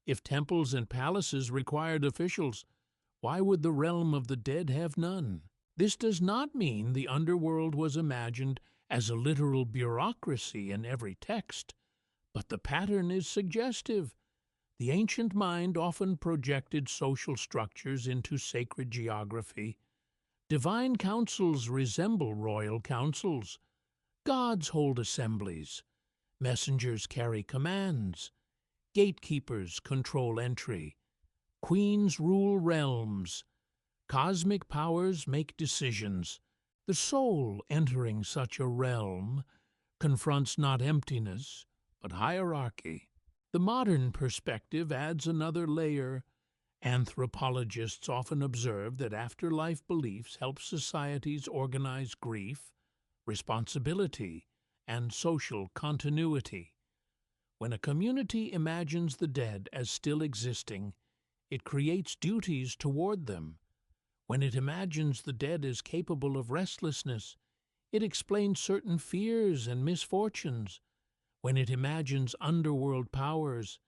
If temples and palaces required officials, why would the realm of the dead have none? This does not mean the underworld was imagined as a literal bureaucracy in every text, but the pattern is suggestive. The ancient mind often projected social structures into sacred geography. Divine councils resemble royal councils. Gods hold assemblies. Messengers carry commands. Gatekeepers control entry. Queens rule realms. Cosmic powers make decisions. The soul entering such a realm confronts not emptiness, but hierarchy. The modern perspective adds another layer. Anthropologists often observe that afterlife beliefs help societies organize grief, responsibility, and social continuity. When a community imagines the dead as still existing, it creates duties toward them. When it imagines the dead as capable of restlessness, it explains certain fears and misfortunes. When it imagines underworld powers,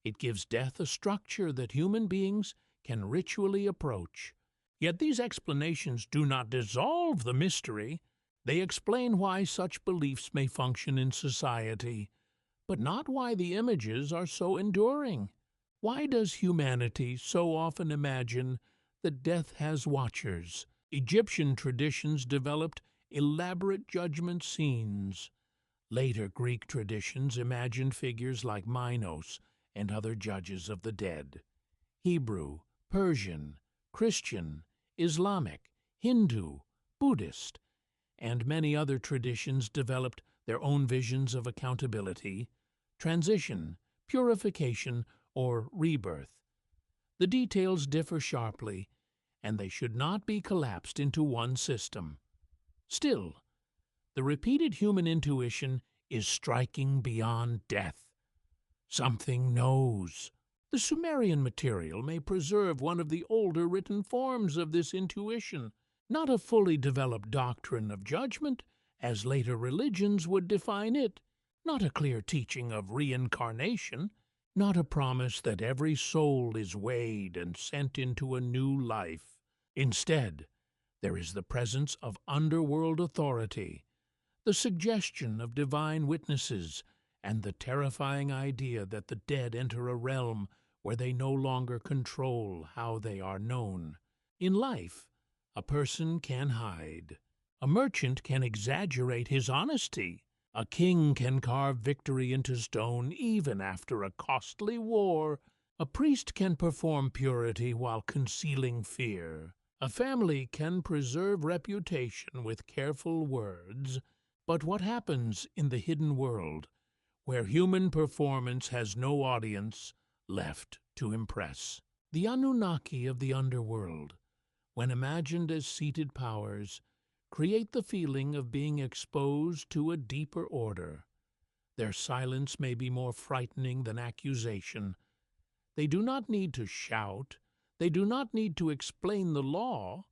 it gives death a structure that human beings can ritually approach. Yet these explanations do not dissolve the mystery. They explain why such beliefs may function in society, but not why the images are so enduring. Why does humanity so often imagine that death has watchers, Egyptian traditions developed elaborate judgment scenes. Later Greek traditions imagined figures like Minos and other judges of the dead. Hebrew, Persian, Christian, Islamic, Hindu, Buddhist, and many other traditions developed their own visions of accountability, transition, purification, or rebirth. The details differ sharply, and they should not be collapsed into one system. Still, the repeated human intuition is striking beyond death. Something knows. The Sumerian material may preserve one of the older written forms of this intuition, not a fully developed doctrine of judgment, as later religions would define it, not a clear teaching of reincarnation, not a promise that every soul is weighed and sent into a new life. Instead, there is the presence of underworld authority, the suggestion of divine witnesses, and the terrifying idea that the dead enter a realm where they no longer control how they are known. In life, a person can hide. A merchant can exaggerate his honesty. A king can carve victory into stone even after a costly war. A priest can perform purity while concealing fear. A family can preserve reputation with careful words. But what happens in the hidden world, where human performance has no audience left to impress? The Anunnaki of the underworld, when imagined as seated powers, create the feeling of being exposed to a deeper order. Their silence may be more frightening than accusation. They do not need to shout. They do not need to explain the law.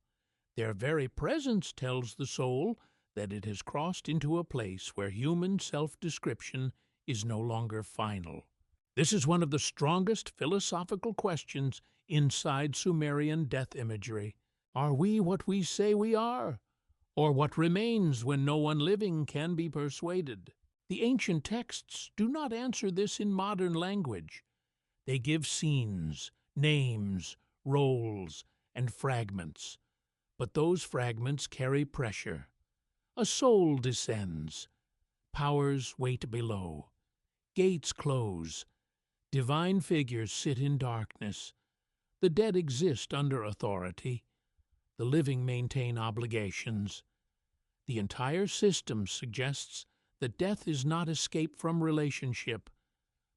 Their very presence tells the soul that it has crossed into a place where human self-description is no longer final. This is one of the strongest philosophical questions inside Sumerian death imagery. Are we what we say we are? Or what remains when no one living can be persuaded? The ancient texts do not answer this in modern language. They give scenes, names, roles, and fragments. But those fragments carry pressure. A soul descends. Powers wait below. Gates close. Divine figures sit in darkness. The dead exist under authority. The living maintain obligations. The entire system suggests that death is not escape from relationship,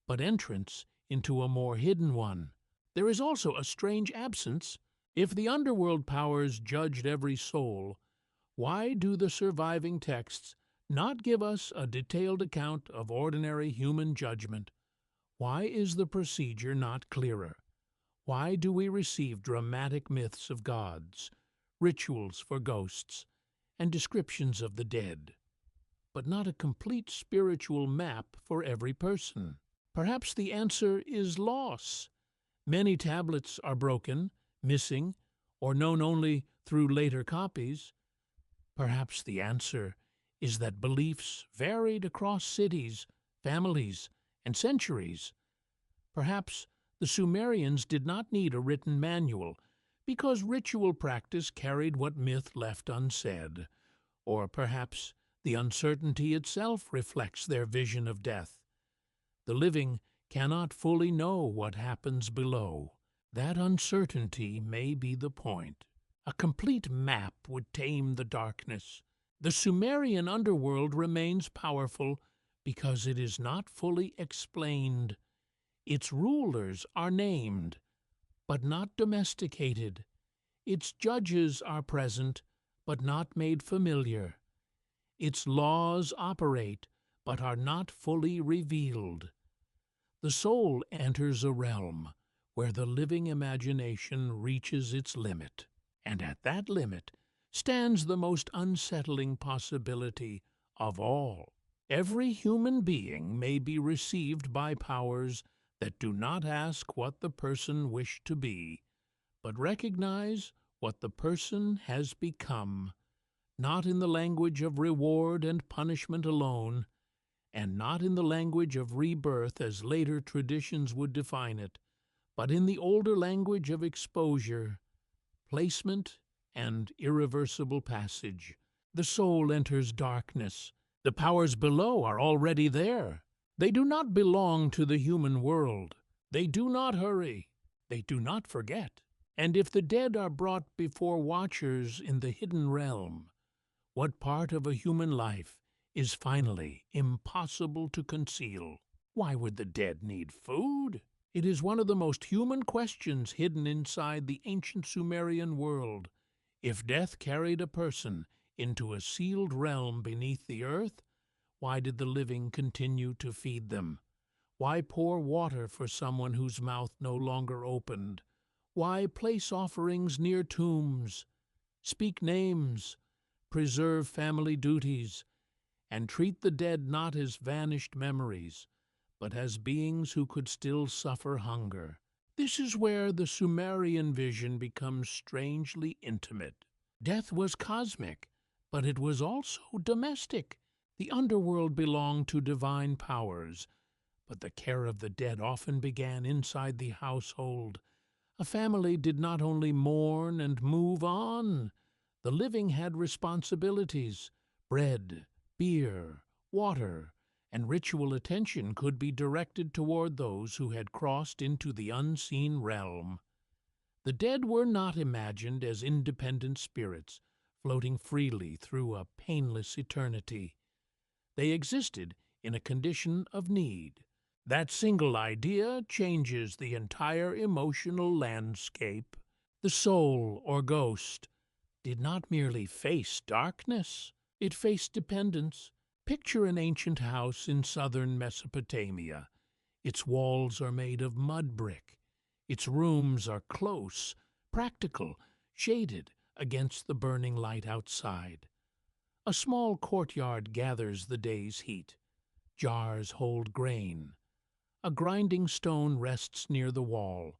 but entrance into a more hidden one. There is also a strange absence. If the underworld powers judged every soul, why do the surviving texts not give us a detailed account of ordinary human judgment? Why is the procedure not clearer? Why do we receive dramatic myths of gods, rituals for ghosts, and descriptions of the dead, but not a complete spiritual map for every person? Perhaps the answer is loss. Many tablets are broken, missing, or known only through later copies. Perhaps the answer is that beliefs varied across cities, families, and centuries. Perhaps the Sumerians did not need a written manual because ritual practice carried what myth left unsaid. Or perhaps the uncertainty itself reflects their vision of death. The living cannot fully know what happens below. That uncertainty may be the point. A complete map would tame the darkness. The Sumerian underworld remains powerful because it is not fully explained. Its rulers are named, but not domesticated. Its judges are present, but not made familiar. Its laws operate, but are not fully revealed. The soul enters a realm where the living imagination reaches its limit, and at that limit stands the most unsettling possibility of all. Every human being may be received by powers that do not ask what the person wished to be, but recognize what the person has become, not in the language of reward and punishment alone, and not in the language of rebirth as later traditions would define it, but in the older language of exposure, placement, and irreversible passage. The soul enters darkness. The powers below are already there. They do not belong to the human world. They do not hurry. They do not forget. And if the dead are brought before watchers in the hidden realm, what part of a human life is finally impossible to conceal? Why would the dead need food? It is one of the most human questions hidden inside the ancient Sumerian world. If death carried a person into a sealed realm beneath the earth, why did the living continue to feed them? Why pour water for someone whose mouth no longer opened? Why place offerings near tombs, speak names, preserve family duties, and treat the dead not as vanished memories, but as beings who could still suffer hunger? This is where the Sumerian vision becomes strangely intimate. Death was cosmic, but it was also domestic. The underworld belonged to divine powers, but the care of the dead often began inside the household. A family did not only mourn and move on. The living had responsibilities. Bread, beer, water, and ritual attention could be directed toward those who had crossed into the unseen realm. The dead were not imagined as independent spirits floating freely through a painless eternity. They existed in a condition of need. That single idea changes the entire emotional landscape. The soul, or ghost, did not merely face darkness, it faced dependence. Picture an ancient house in southern Mesopotamia. Its walls are made of mud brick. Its rooms are close, practical, shaded against the burning light outside. A small courtyard gathers the day's heat. Jars hold grain. A grinding stone rests near the wall.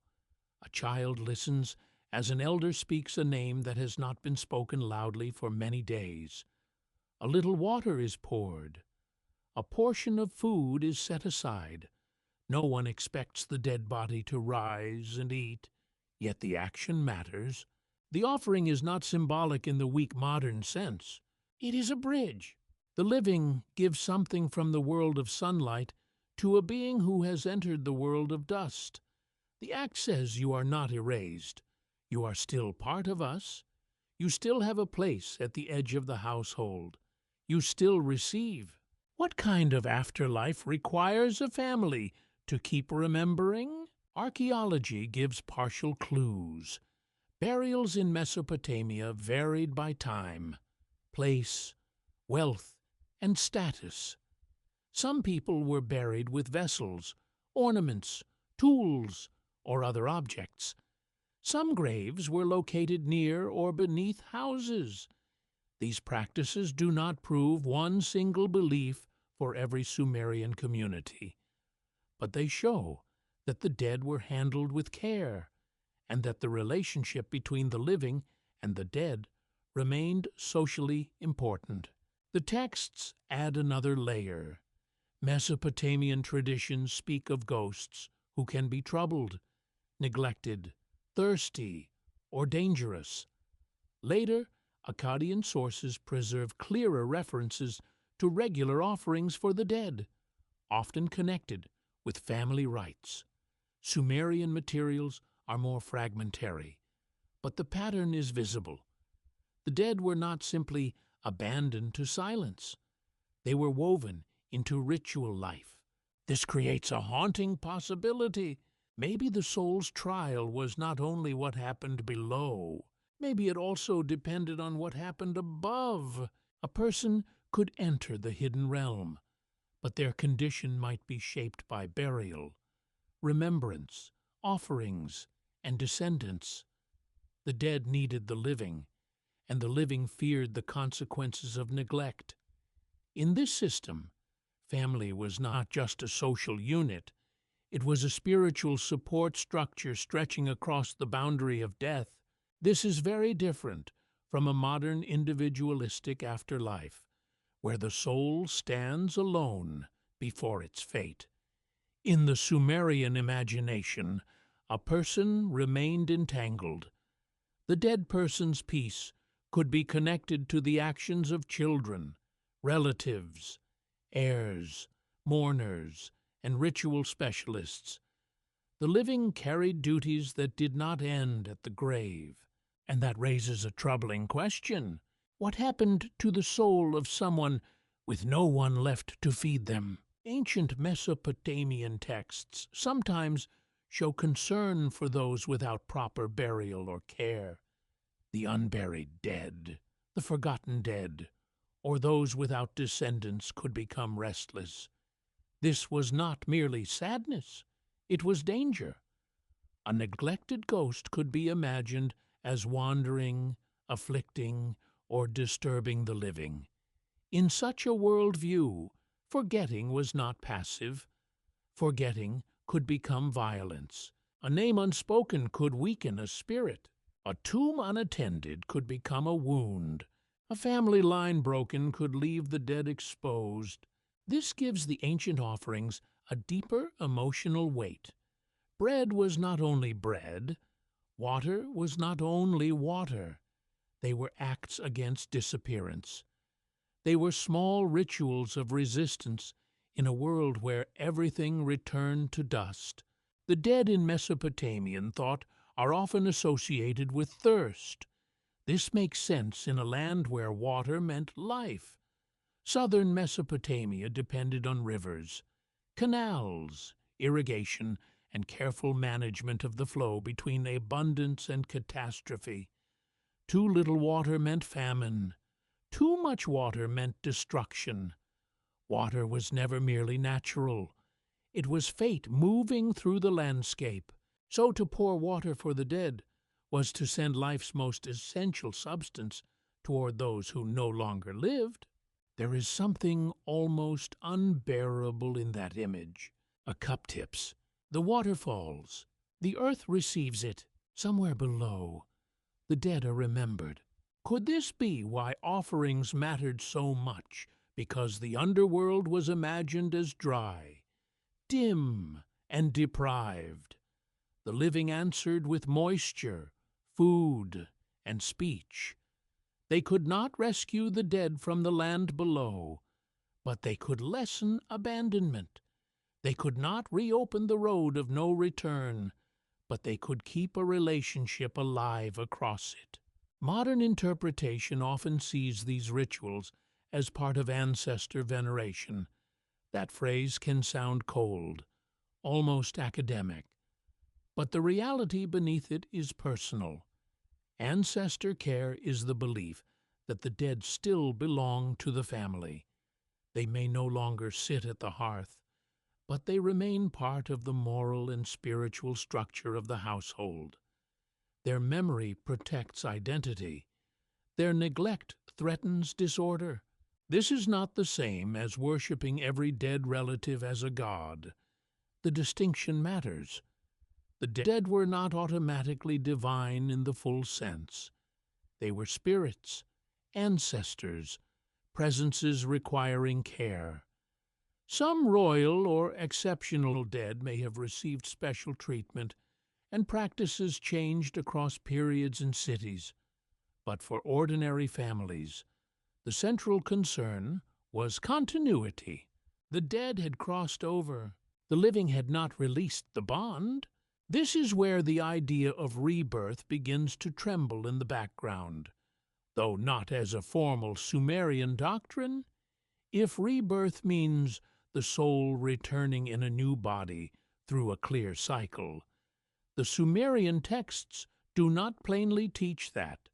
A child listens as an elder speaks a name that has not been spoken loudly for many days. A little water is poured. A portion of food is set aside. No one expects the dead body to rise and eat, yet the action matters. The offering is not symbolic in the weak modern sense. It is a bridge. The living give something from the world of sunlight to a being who has entered the world of dust. The act says you are not erased. You are still part of us. You still have a place at the edge of the household. You still receive. What kind of afterlife requires a family to keep remembering? Archaeology gives partial clues. Burials in Mesopotamia varied by time, place, wealth, and status. Some people were buried with vessels, ornaments, tools, or other objects. Some graves were located near or beneath houses. These practices do not prove one single belief for every Sumerian community, but they show that the dead were handled with care, and that the relationship between the living and the dead remained socially important. The texts add another layer. Mesopotamian traditions speak of ghosts who can be troubled, neglected, thirsty, or dangerous. Later, Akkadian sources preserve clearer references to regular offerings for the dead, often connected with family rites. Sumerian materials are more fragmentary, but the pattern is visible. The dead were not simply abandoned to silence. They were woven into ritual life. This creates a haunting possibility. Maybe the soul's trial was not only what happened below, maybe it also depended on what happened above. A person could enter the hidden realm, but their condition might be shaped by burial, remembrance, offerings, and descendants. The dead needed the living, and the living feared the consequences of neglect. In this system, family was not just a social unit. It was a spiritual support structure stretching across the boundary of death. This is very different from a modern individualistic afterlife, where the soul stands alone before its fate. In the Sumerian imagination, a person remained entangled. The dead person's peace could be connected to the actions of children, relatives, heirs, mourners, and ritual specialists. The living carried duties that did not end at the grave. And that raises a troubling question. What happened to the soul of someone with no one left to feed them? Ancient Mesopotamian texts sometimes show concern for those without proper burial or care. The unburied dead, the forgotten dead, or those without descendants could become restless. This was not merely sadness, it was danger. A neglected ghost could be imagined as wandering, afflicting, or disturbing the living. In such a worldview, forgetting was not passive. Forgetting could become violence. A name unspoken could weaken a spirit. A tomb unattended could become a wound. A family line broken could leave the dead exposed. This gives the ancient offerings a deeper emotional weight. Bread was not only bread. Water was not only water. They were acts against disappearance. They were small rituals of resistance in a world where everything returned to dust. The dead in Mesopotamian thought are often associated with thirst. This makes sense in a land where water meant life. Southern Mesopotamia depended on rivers, canals, irrigation, and careful management of the flow between abundance and catastrophe. Too little water meant famine. Too much water meant destruction. Water was never merely natural. It was fate moving through the landscape. So to pour water for the dead was to send life's most essential substance toward those who no longer lived. There is something almost unbearable in that image. A cup tips. The water falls. The earth receives it. Somewhere below, the dead are remembered. Could this be why offerings mattered so much? Because the underworld was imagined as dry, dim, and deprived. The living answered with moisture, food, and speech. They could not rescue the dead from the land below, but they could lessen abandonment. They could not reopen the road of no return, but they could keep a relationship alive across it. Modern interpretation often sees these rituals as part of ancestor veneration. That phrase can sound cold, almost academic, but the reality beneath it is personal. Ancestor care is the belief that the dead still belong to the family. They may no longer sit at the hearth, but they remain part of the moral and spiritual structure of the household. Their memory protects identity. Their neglect threatens disorder. This is not the same as worshiping every dead relative as a god. The distinction matters. The dead were not automatically divine in the full sense. They were spirits, ancestors, presences requiring care. Some royal or exceptional dead may have received special treatment, and practices changed across periods and cities. But for ordinary families, the central concern was continuity. The dead had crossed over. The living had not released the bond. This is where the idea of rebirth begins to tremble in the background. Though not as a formal Sumerian doctrine, if rebirth means the soul returning in a new body through a clear cycle, the Sumerian texts do not plainly teach that.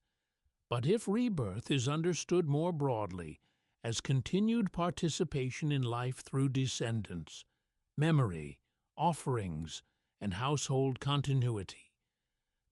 But if rebirth is understood more broadly as continued participation in life through descendants, memory, offerings, and household continuity,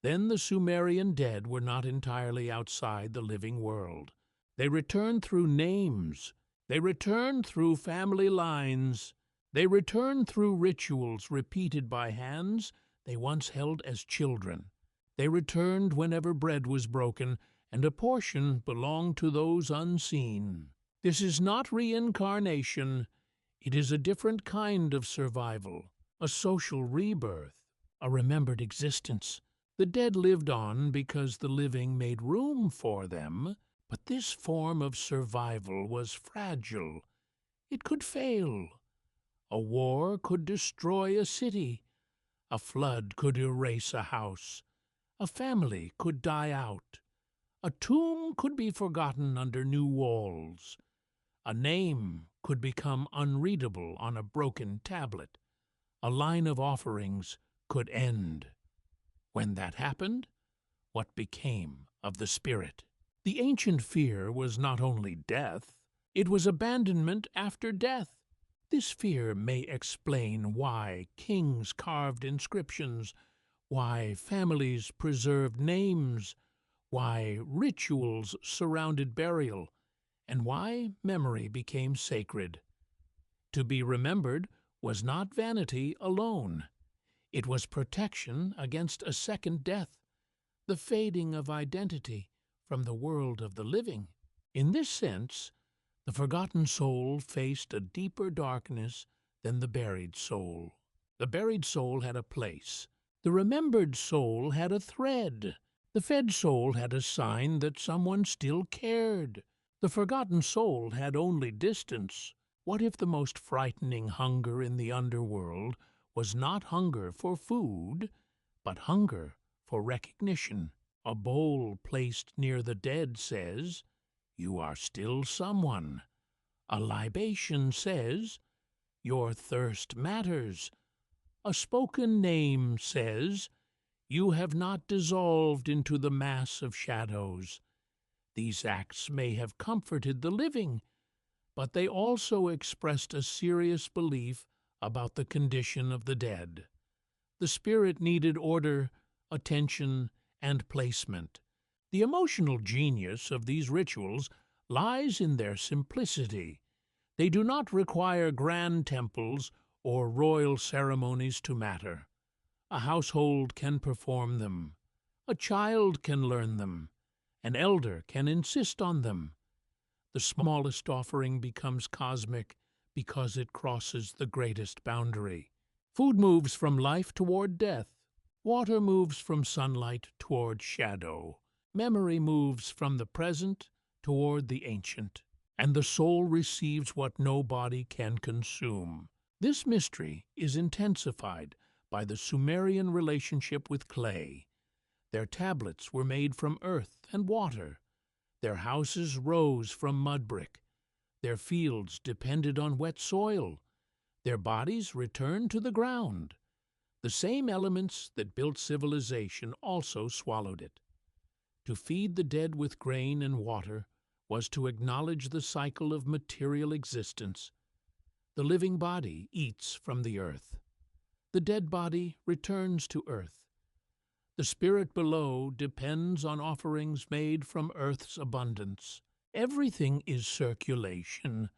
then the Sumerian dead were not entirely outside the living world. They returned through names. They returned through family lines. They returned through rituals repeated by hands they once held as children. They returned whenever bread was broken, and a portion belonged to those unseen. This is not reincarnation. It is a different kind of survival, a social rebirth, a remembered existence. The dead lived on because the living made room for them, but this form of survival was fragile. It could fail. A war could destroy a city. A flood could erase a house. A family could die out. A tomb could be forgotten under new walls. A name could become unreadable on a broken tablet. A line of offerings could end. When that happened, what became of the spirit? The ancient fear was not only death, it was abandonment after death. This fear may explain why kings carved inscriptions, why families preserved names, why rituals surrounded burial, and why memory became sacred. To be remembered was not vanity alone. It was protection against a second death, the fading of identity from the world of the living. In this sense, the forgotten soul faced a deeper darkness than the buried soul. The buried soul had a place. The remembered soul had a thread. The fed soul had a sign that someone still cared. The forgotten soul had only distance. What if the most frightening hunger in the underworld was not hunger for food, but hunger for recognition? A bowl placed near the dead says, "You are still someone." A libation says, "Your thirst matters." A spoken name says, "You have not dissolved into the mass of shadows." These acts may have comforted the living, but they also expressed a serious belief about the condition of the dead. The spirit needed order, attention, and placement. The emotional genius of these rituals lies in their simplicity. They do not require grand temples or royal ceremonies to matter. A household can perform them. A child can learn them. An elder can insist on them. The smallest offering becomes cosmic because it crosses the greatest boundary. Food moves from life toward death. Water moves from sunlight toward shadow. Memory moves from the present toward the ancient. And the soul receives what no body can consume. This mystery is intensified by the Sumerian relationship with clay. Their tablets were made from earth and water. Their houses rose from mud brick. Their fields depended on wet soil. Their bodies returned to the ground. The same elements that built civilization also swallowed it. To feed the dead with grain and water was to acknowledge the cycle of material existence. The living body eats from the earth. The dead body returns to earth. The spirit below depends on offerings made from earth's abundance. Everything is circulation,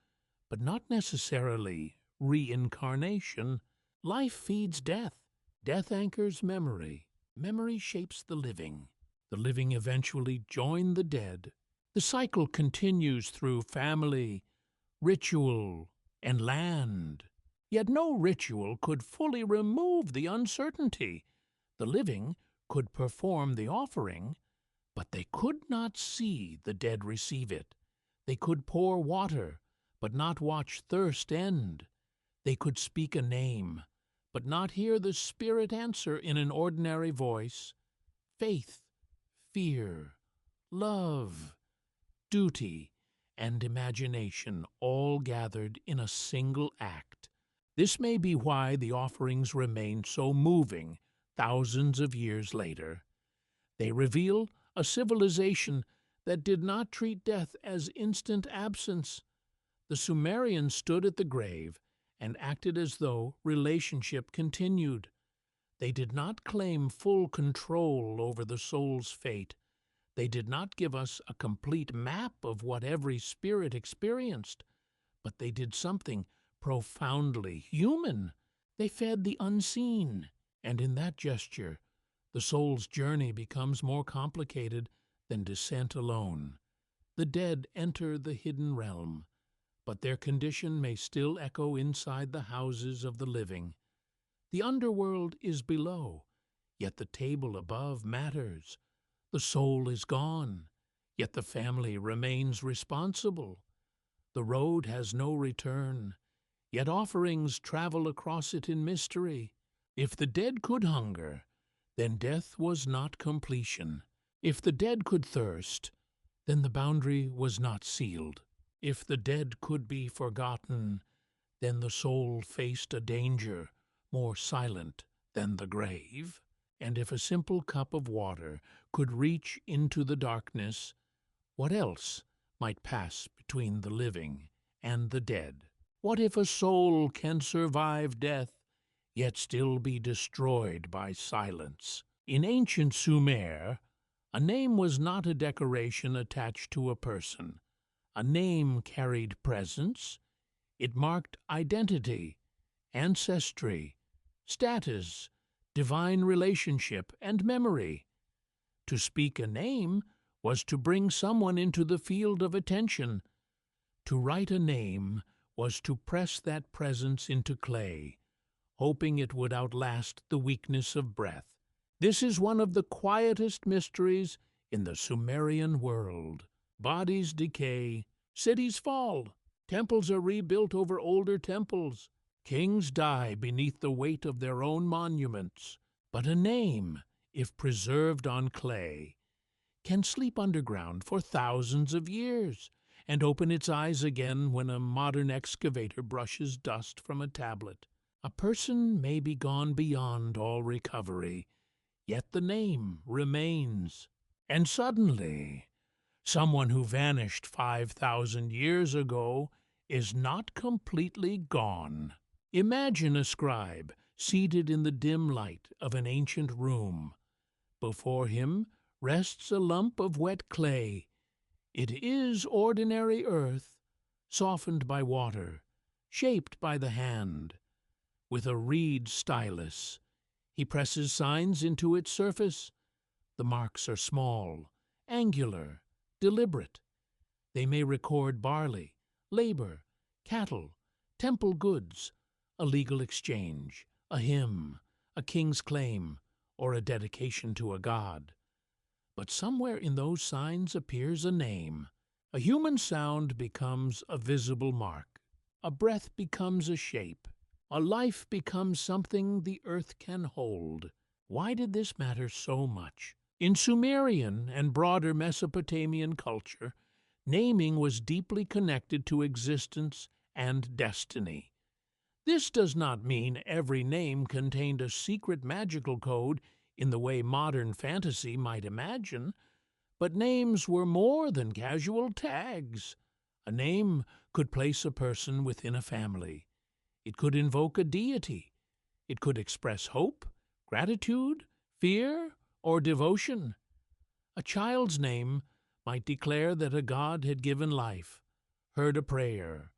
but not necessarily reincarnation. Life feeds death. Death anchors memory. Memory shapes the living. The living eventually join the dead. The cycle continues through family, ritual, and land. Yet no ritual could fully remove the uncertainty. The living could perform the offering, but they could not see the dead receive it. They could pour water, but not watch thirst end. They could speak a name, but not hear the spirit answer in an ordinary voice. Faith, fear, love, duty, and imagination all gathered in a single act. This may be why the offerings remain so moving thousands of years later. They reveal a civilization that did not treat death as instant absence. The Sumerians stood at the grave and acted as though relationship continued. They did not claim full control over the soul's fate. They did not give us a complete map of what every spirit experienced, but they did something profoundly human. They fed the unseen, and in that gesture, the soul's journey becomes more complicated than descent alone. The dead enter the hidden realm, but their condition may still echo inside the houses of the living. The underworld is below, yet the table above matters. The soul is gone, yet the family remains responsible. The road has no return, yet offerings travel across it in mystery. If the dead could hunger, then death was not completion. If the dead could thirst, then the boundary was not sealed. If the dead could be forgotten, then the soul faced a danger more silent than the grave. And if a simple cup of water could reach into the darkness, what else might pass between the living and the dead? What if a soul can survive death, yet still be destroyed by silence? In ancient Sumer, a name was not a decoration attached to a person. A name carried presence. It marked identity, ancestry, status, divine relationship, and memory. To speak a name was to bring someone into the field of attention. To write a name was to press that presence into clay, hoping it would outlast the weakness of breath. This is one of the quietest mysteries in the Sumerian world. Bodies decay, cities fall, temples are rebuilt over older temples, kings die beneath the weight of their own monuments. But a name, if preserved on clay, can sleep underground for thousands of years and open its eyes again when a modern excavator brushes dust from a tablet. A person may be gone beyond all recovery, yet the name remains. And suddenly, someone who vanished 5,000 years ago is not completely gone. Imagine a scribe seated in the dim light of an ancient room. Before him rests a lump of wet clay. It is ordinary earth, softened by water, shaped by the hand. With a reed stylus, he presses signs into its surface. The marks are small, angular, deliberate. They may record barley, labor, cattle, temple goods, a legal exchange, a hymn, a king's claim, or a dedication to a god. But somewhere in those signs appears a name. A human sound becomes a visible mark. A breath becomes a shape. A life becomes something the earth can hold. Why did this matter so much? In Sumerian and broader Mesopotamian culture, naming was deeply connected to existence and destiny. This does not mean every name contained a secret magical code in the way modern fantasy might imagine, but names were more than casual tags. A name could place a person within a family. It could invoke a deity. It could express hope, gratitude, fear, or devotion. A child's name might declare that a god had given life, heard a prayer,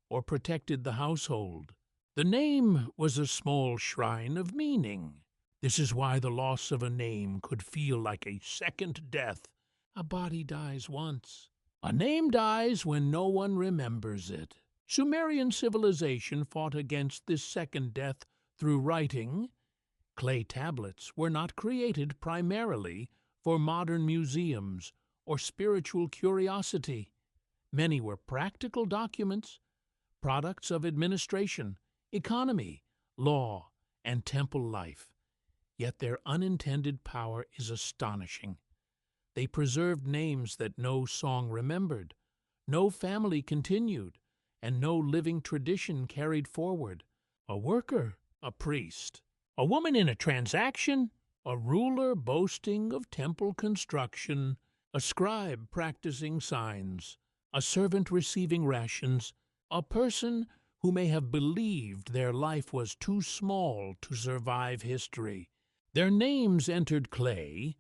or protected the household. The name was a small shrine of meaning. This is why the loss of a name could feel like a second death. A body dies once. A name dies when no one remembers it. Sumerian civilization fought against this second death through writing. Clay tablets were not created primarily for modern museums or spiritual curiosity. Many were practical documents, products of administration, economy, law, and temple life. Yet their unintended power is astonishing. They preserved names that no song remembered, no family continued, and no living tradition carried forward. A worker, a priest, a woman in a transaction, a ruler boasting of temple construction, a scribe practicing signs, a servant receiving rations, a person who may have believed their life was too small to survive history. Their names entered clay,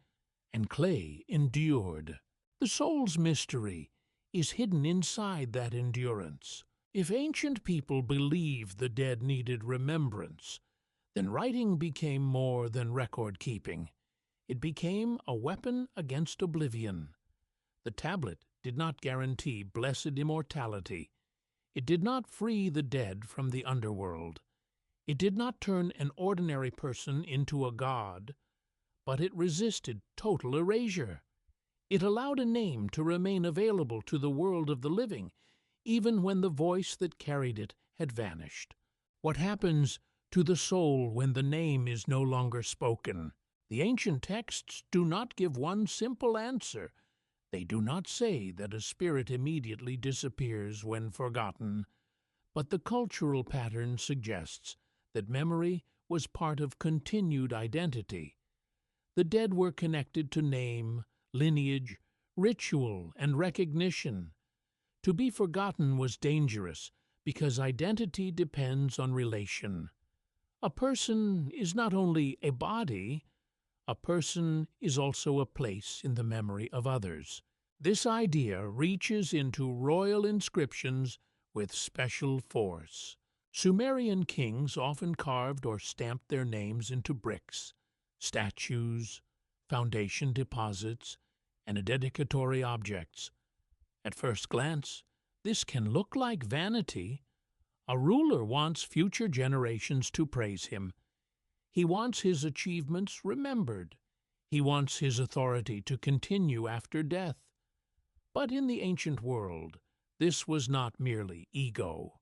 and clay endured. The soul's mystery is hidden inside that endurance. If ancient people believed the dead needed remembrance, then writing became more than record-keeping. It became a weapon against oblivion. The tablet did not guarantee blessed immortality. It did not free the dead from the underworld. It did not turn an ordinary person into a god, but it resisted total erasure. It allowed a name to remain available to the world of the living, even when the voice that carried it had vanished. What happens to the soul when the name is no longer spoken? The ancient texts do not give one simple answer. They do not say that a spirit immediately disappears when forgotten, but the cultural pattern suggests that memory was part of continued identity. The dead were connected to name, lineage, ritual, and recognition. To be forgotten was dangerous because identity depends on relation. A person is not only a body, a person is also a place in the memory of others. This idea reaches into royal inscriptions with special force. Sumerian kings often carved or stamped their names into bricks, statues, foundation deposits, and dedicatory objects. At first glance, this can look like vanity. A ruler wants future generations to praise him. He wants his achievements remembered. He wants his authority to continue after death. But in the ancient world, this was not merely ego.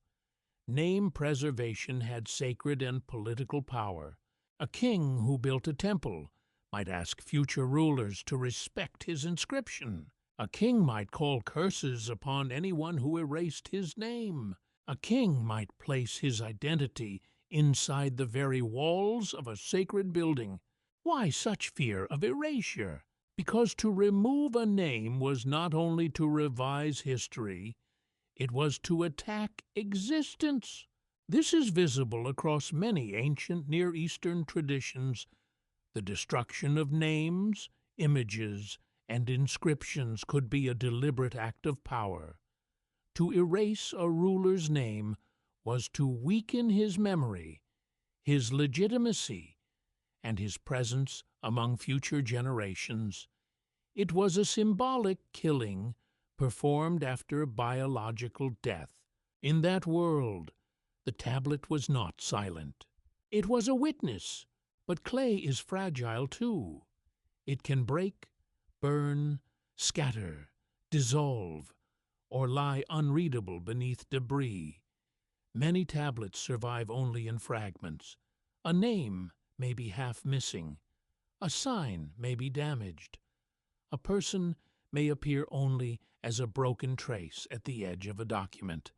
Name preservation had sacred and political power. A king who built a temple might ask future rulers to respect his inscription. A king might call curses upon anyone who erased his name. A king might place his identity inside the very walls of a sacred building. Why such fear of erasure? Because to remove a name was not only to revise history, it was to attack existence. This is visible across many ancient Near Eastern traditions. The destruction of names, images, and inscriptions could be a deliberate act of power. To erase a ruler's name was to weaken his memory, his legitimacy, and his presence among future generations. It was a symbolic killing performed after biological death. In that world, the tablet was not silent. It was a witness, but clay is fragile too. It can break, burn, scatter, dissolve, or lie unreadable beneath debris. Many tablets survive only in fragments. A name may be half missing. A sign may be damaged. A person may appear only as a broken trace at the edge of a document.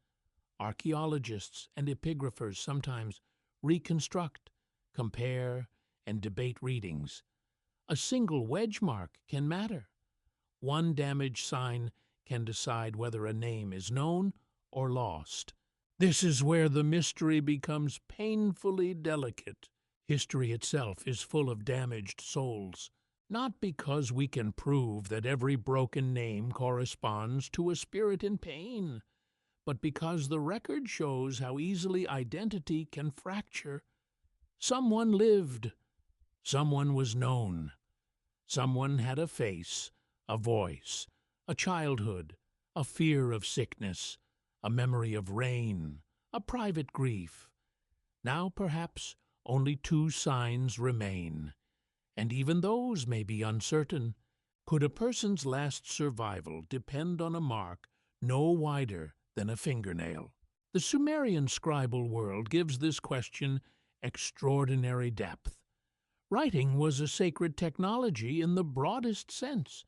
Archaeologists and epigraphers sometimes reconstruct, compare, and debate readings. A single wedge mark can matter. One damaged sign can decide whether a name is known or lost. This is where the mystery becomes painfully delicate. History itself is full of damaged souls, not because we can prove that every broken name corresponds to a spirit in pain, but because the record shows how easily identity can fracture. Someone lived. Someone was known. Someone had a face, a voice, a childhood, a fear of sickness, a memory of rain, a private grief. Now perhaps only 2 signs remain, and even those may be uncertain. Could a person's last survival depend on a mark no wider than a fingernail? The Sumerian scribal world gives this question extraordinary depth. Writing was a sacred technology in the broadest sense.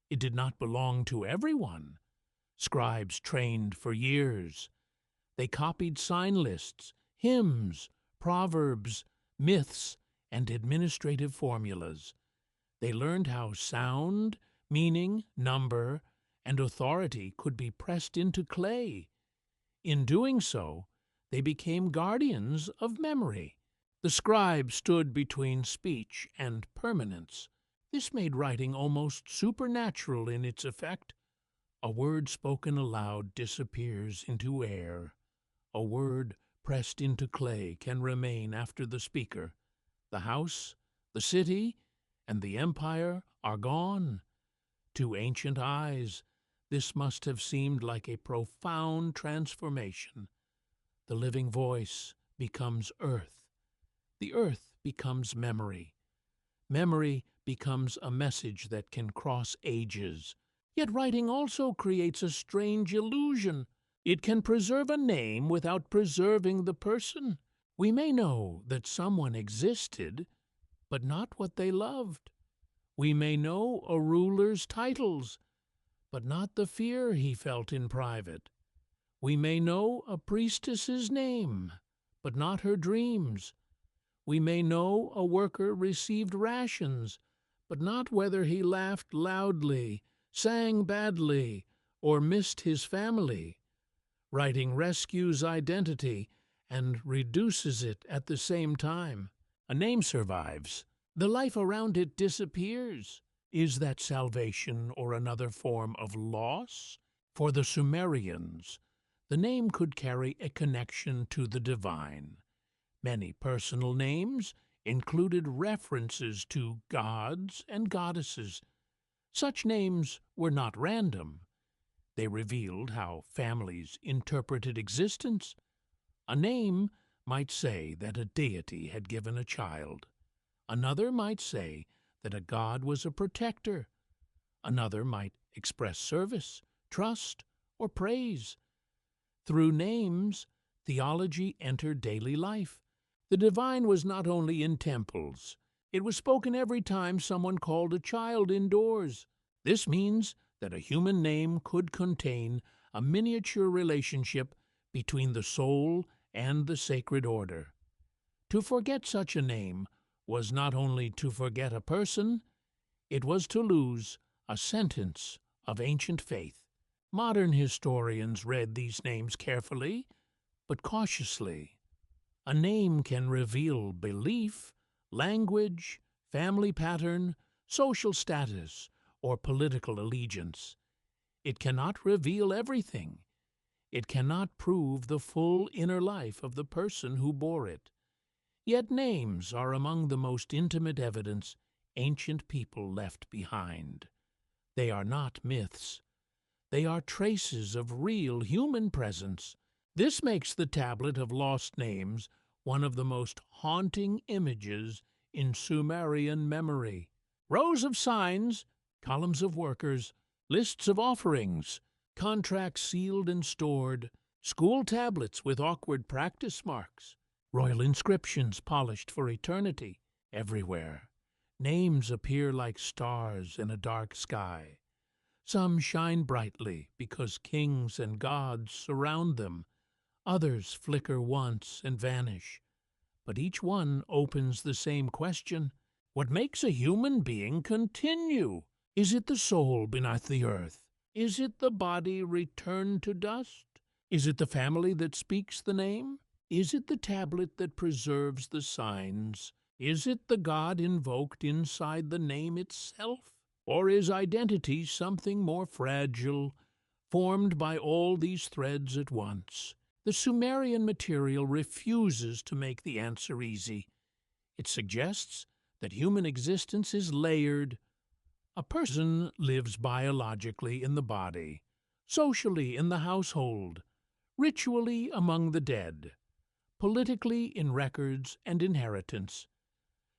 It did not belong to everyone. Scribes trained for years. They copied sign lists, hymns, proverbs, myths, and administrative formulas. They learned how sound, meaning, number, and authority could be pressed into clay. In doing so, they became guardians of memory. The scribe stood between speech and permanence. This made writing almost supernatural in its effect. A word spoken aloud disappears into air. A word pressed into clay can remain after the speaker. The house, the city, and the empire are gone. To ancient eyes, this must have seemed like a profound transformation. The living voice becomes earth. The earth becomes memory. Memory becomes a message that can cross ages. Yet writing also creates a strange illusion. It can preserve a name without preserving the person. We may know that someone existed, but not what they loved. We may know a ruler's titles, but not the fear he felt in private. We may know a priestess's name, but not her dreams. We may know a worker received rations, but not whether he laughed loudly, sang badly, or missed his family. Writing rescues identity and reduces it at the same time. A name survives. The life around it disappears. Is that salvation or another form of loss? For the Sumerians, the name could carry a connection to the divine. Many personal names included references to gods and goddesses. Such names were not random. They revealed how families interpreted existence. A name might say that a deity had given a child. Another might say that a god was a protector. Another might express service, trust, or praise. Through names, theology entered daily life. The divine was not only in temples. It was spoken every time someone called a child indoors. This means that a human name could contain a miniature relationship between the soul and the sacred order. To forget such a name was not only to forget a person, it was to lose a sentence of ancient faith. Modern historians read these names carefully, but cautiously. A name can reveal belief, language, family pattern, social status, or political allegiance. It cannot reveal everything. It cannot prove the full inner life of the person who bore it. Yet names are among the most intimate evidence ancient people left behind. They are not myths. They are traces of real human presence. This makes the tablet of lost names one of the most haunting images in Sumerian memory. Rows of signs, columns of workers, lists of offerings, contracts sealed and stored, school tablets with awkward practice marks, royal inscriptions polished for eternity. Everywhere, names appear like stars in a dark sky. Some shine brightly because kings and gods surround them. Others flicker once and vanish. But each one opens the same question: what makes a human being continue? Is it the soul beneath the earth? Is it the body returned to dust? Is it the family that speaks the name? Is it the tablet that preserves the signs? Is it the God invoked inside the name itself? Or is identity something more fragile, formed by all these threads at once? The Sumerian material refuses to make the answer easy. It suggests that human existence is layered. A person lives biologically in the body, socially in the household, ritually among the dead, politically in records and inheritance,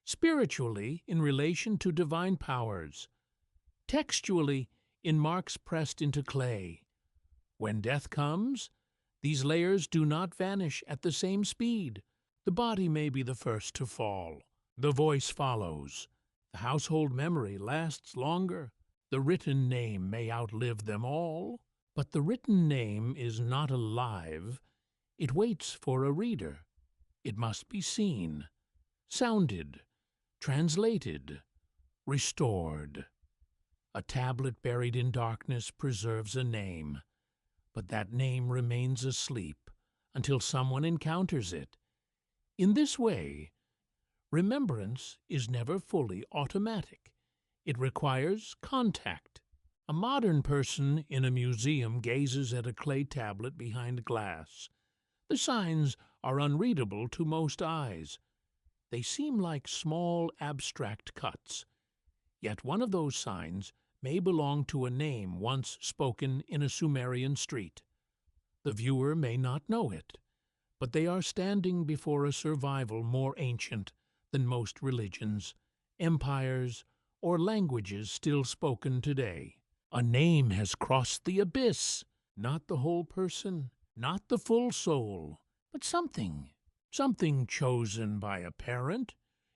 spiritually in relation to divine powers, textually in marks pressed into clay. When death comes, these layers do not vanish at the same speed. The body may be the first to fall. The voice follows. The household memory lasts longer. The written name may outlive them all. But the written name is not alive. It waits for a reader. It must be seen, sounded, translated, restored. A tablet buried in darkness preserves a name, but that name remains asleep until someone encounters it. In this way, remembrance is never fully automatic. It requires contact. A modern person in a museum gazes at a clay tablet behind glass. The signs are unreadable to most eyes. They seem like small abstract cuts. Yet one of those signs may belong to a name once spoken in a Sumerian street. The viewer may not know it, but they are standing before a survival more ancient than most religions, empires, or languages still spoken today. A name has crossed the abyss, not the whole person, not the full soul, but something chosen by a parent,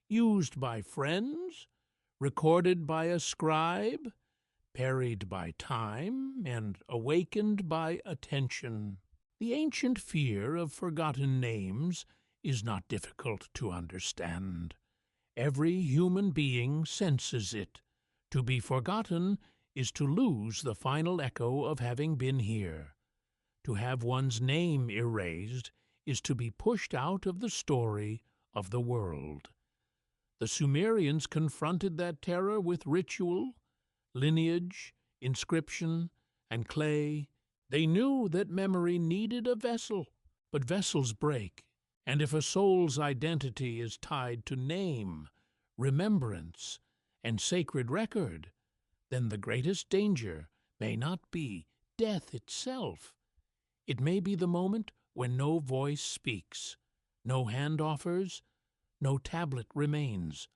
used by friends, recorded by a scribe, buried by time, and awakened by attention. The ancient fear of forgotten names is not difficult to understand. Every human being senses it. To be forgotten is to lose the final echo of having been here. To have one's name erased is to be pushed out of the story of the world. The Sumerians confronted that terror with ritual, lineage, inscription, and clay. They knew that memory needed a vessel, but vessels break, and if a soul's identity is tied to name, remembrance, and sacred record, then the greatest danger may not be death itself. It may be the moment when no voice speaks, no hand offers, no tablet remains,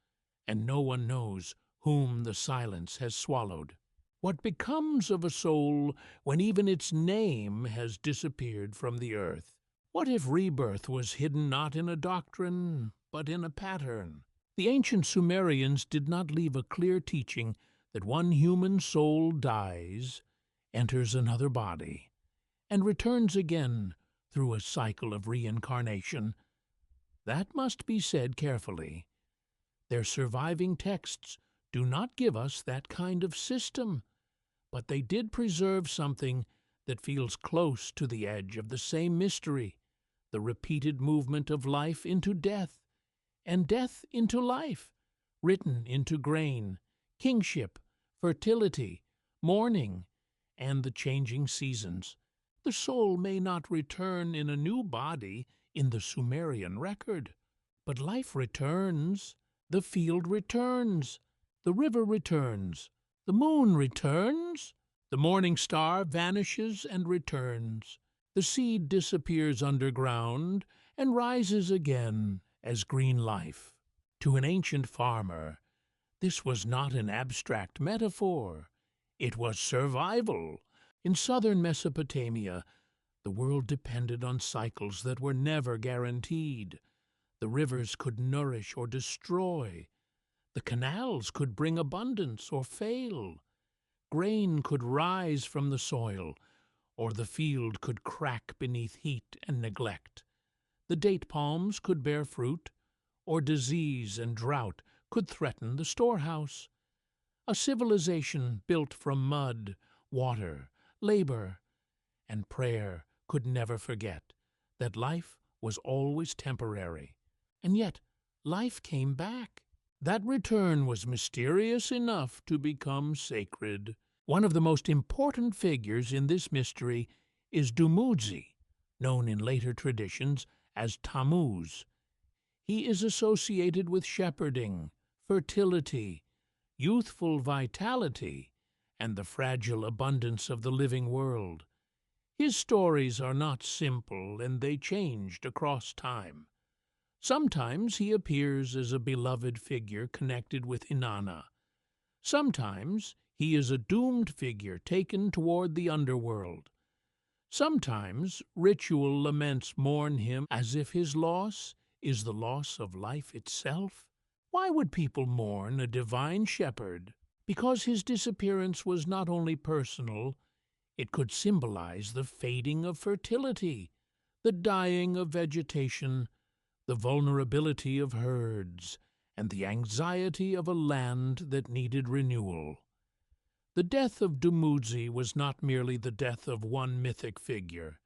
and no one knows whom the silence has swallowed. What becomes of a soul when even its name has disappeared from the earth? What if rebirth was hidden not in a doctrine, but in a pattern? The ancient Sumerians did not leave a clear teaching that one human soul dies, enters another body, and returns again through a cycle of reincarnation. That must be said carefully. Their surviving texts do not give us that kind of system, but they did preserve something that feels close to the edge of the same mystery, the repeated movement of life into death, and death into life, written into grain, kingship, fertility, mourning, and the changing seasons. The soul may not return in a new body in the Sumerian record, but life returns, the field returns, the river returns, the moon returns, the morning star vanishes and returns, the seed disappears underground and rises again as green life. To an ancient farmer, this was not an abstract metaphor. It was survival. In southern Mesopotamia, the world depended on cycles that were never guaranteed. The rivers could nourish or destroy. The canals could bring abundance or fail. Grain could rise from the soil, or the field could crack beneath heat and neglect. The date palms could bear fruit, or disease and drought could threaten the storehouse. A civilization built from mud, water, labor, and prayer could never forget that life was always temporary. And yet, life came back. That return was mysterious enough to become sacred. One of the most important figures in this mystery is Dumuzi, known in later traditions as Tammuz. He is associated with shepherding, fertility, youthful vitality, and the fragile abundance of the living world. His stories are not simple, and they changed across time. Sometimes he appears as a beloved figure connected with Inanna. Sometimes he is a doomed figure taken toward the underworld. Sometimes ritual laments mourn him as if his loss is the loss of life itself. Why would people mourn a divine shepherd? Because his disappearance was not only personal, it could symbolize the fading of fertility, the dying of vegetation, the vulnerability of herds, and the anxiety of a land that needed renewal. The death of Dumuzi was not merely the death of one mythic figure.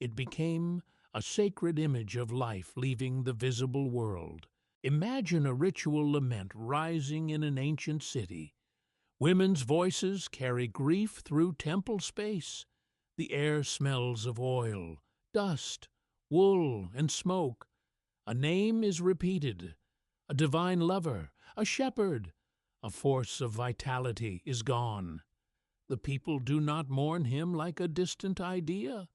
It became a sacred image of life leaving the visible world. Imagine a ritual lament rising in an ancient city. Women's voices carry grief through temple space. The air smells of oil, dust, wool, and smoke. A name is repeated, a divine lover, a shepherd. A force of vitality is gone. The people do not mourn him like a distant idea.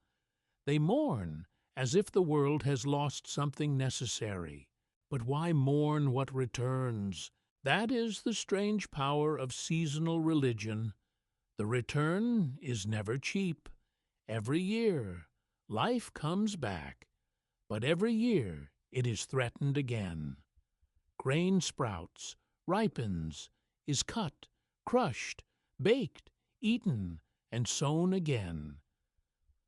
They mourn as if the world has lost something necessary. But why mourn what returns? That is the strange power of seasonal religion. The return is never cheap. Every year, life comes back, but every year it is threatened again. Grain sprouts, ripens, is cut, crushed, baked, eaten, and sown again.